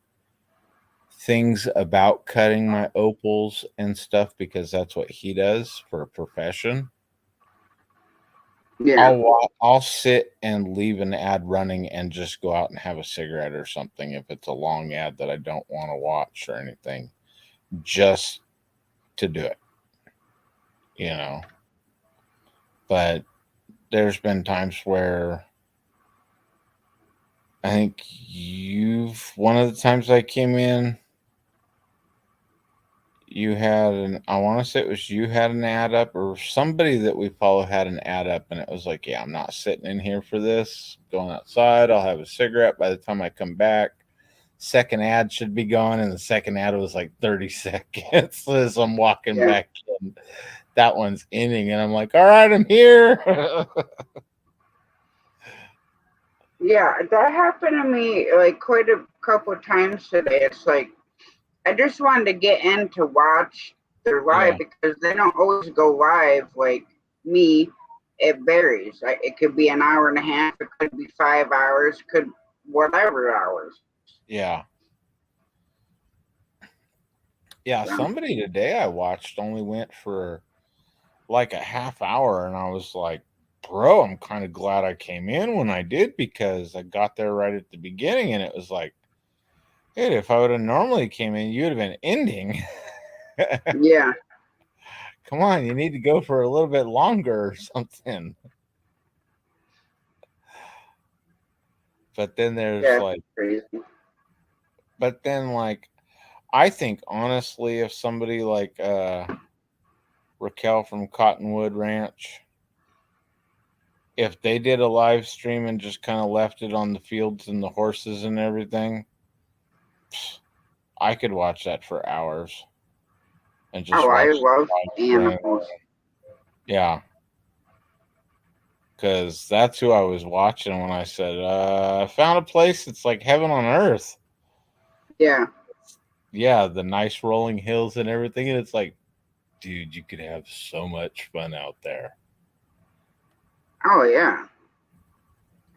things about cutting my opals and stuff because that's what he does for a profession. Yeah. I'll sit and leave an ad running and just go out and have a cigarette or something if it's a long ad that I don't want to watch or anything, just to do it, But there's been times where I think one of the times I came in, you had I want to say it was you had an ad up, or somebody that we follow had an ad up, and it was like, yeah, I'm not sitting in here for this. Going outside, I'll have a cigarette. By the time I come back, second ad should be going, and the second ad was like 30 seconds as I'm walking back in. That one's ending, and I'm like, all right, I'm here. Yeah, that happened to me like quite a couple times today. It's like I just wanted to get in to watch their live because they don't always go live like me. It varies. Like it could be an hour and a half, it could be 5 hours, could whatever hours. Yeah. Somebody today I watched only went for like a half hour, and I was like, bro, I'm kind of glad I came in when I did because I got there right at the beginning, and it was like, dude, if I would have normally came in, you would have been ending. Yeah. Come on, you need to go for a little bit longer or something. But then there's crazy. But then I think honestly, if somebody like Raquel from Cottonwood Ranch, if they did a live stream and just kind of left it on the fields and the horses and everything, I could watch that for hours. And just I love animals. Yeah. Because that's who I was watching when I said, I found a place that's like heaven on earth. Yeah. Yeah, the nice rolling hills and everything. And it's like, dude, you could have so much fun out there. Oh, yeah.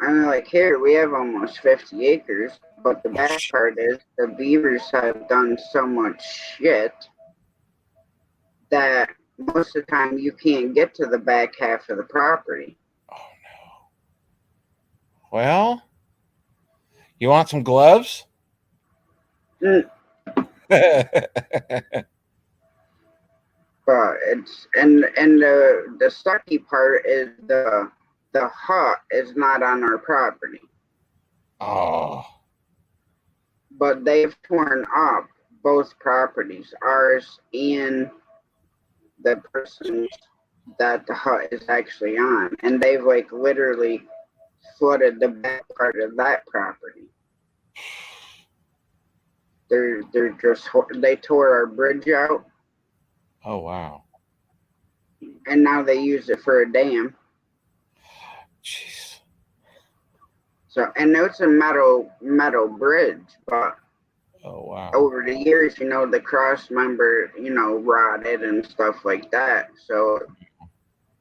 I mean, like here, we have almost 50 acres, but the best part is the beavers have done so much shit that most of the time you can't get to the back half of the property. Oh, no. Well, you want some gloves? But it's and the sucky part is the hut is not on our property. Oh. But they've torn up both properties, ours and the person's that the hut is actually on, and they've like literally flooded the back part of that property. They tore our bridge out. Oh wow. And now they use it for a dam. Jeez. So, and it's a metal bridge, but oh wow. Over the years, the cross member, rotted and stuff like that. So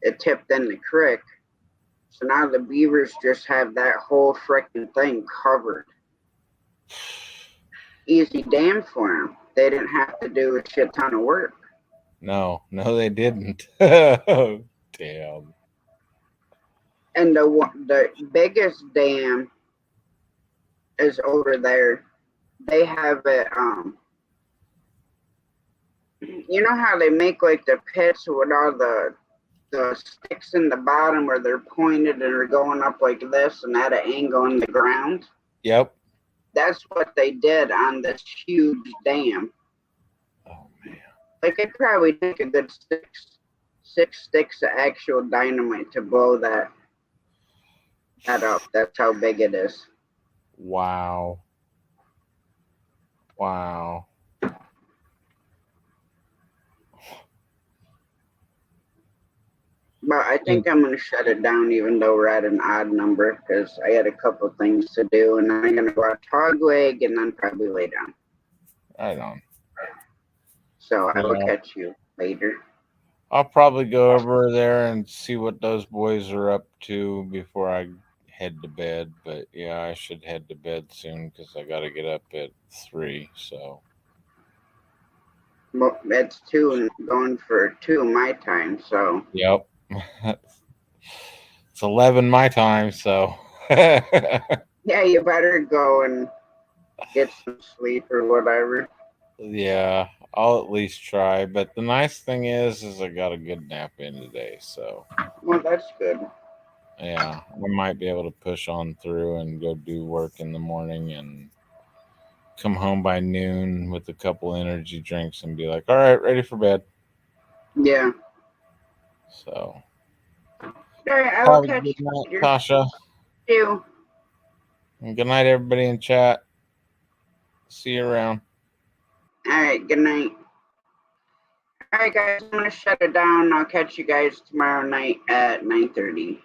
it tipped in the creek. So now the beavers just have that whole freaking thing covered. Easy dam for them. they didn't have to do a shit ton of work. No, they didn't. Damn. And the biggest dam is over there. They have it. You know how they make like the pits with all the sticks in the bottom where they're pointed and are going up like this and at an angle in the ground? Yep. That's what they did on this huge dam. Oh man. Like it probably take a good six sticks of actual dynamite to blow that up. That's how big it is. Wow. Wow. But I think I'm going to shut it down even though we're at an odd number because I had a couple things to do and I'm going to go out to hog leg and then probably lay down. Right on. So I will catch you later. I'll probably go over there and see what those boys are up to before I head to bed. But yeah, I should head to bed soon because I got to get up at 3. So. Well, that's 2 and going for 2 my time. So. Yep. It's 11 my time. So. Yeah, you better go and get some sleep or whatever. Yeah, I'll at least try. But the nice thing is I got a good nap in today. So. Well, that's good. Yeah, we might be able to push on through and go do work in the morning and come home by noon with a couple energy drinks and be like, all right, ready for bed. Yeah. So. All right, I will catch good you night, later. Tasha. You. And good night, everybody in chat. See you around. All right, good night. All right, guys, I'm going to shut it down. I'll catch you guys tomorrow night at 9:30.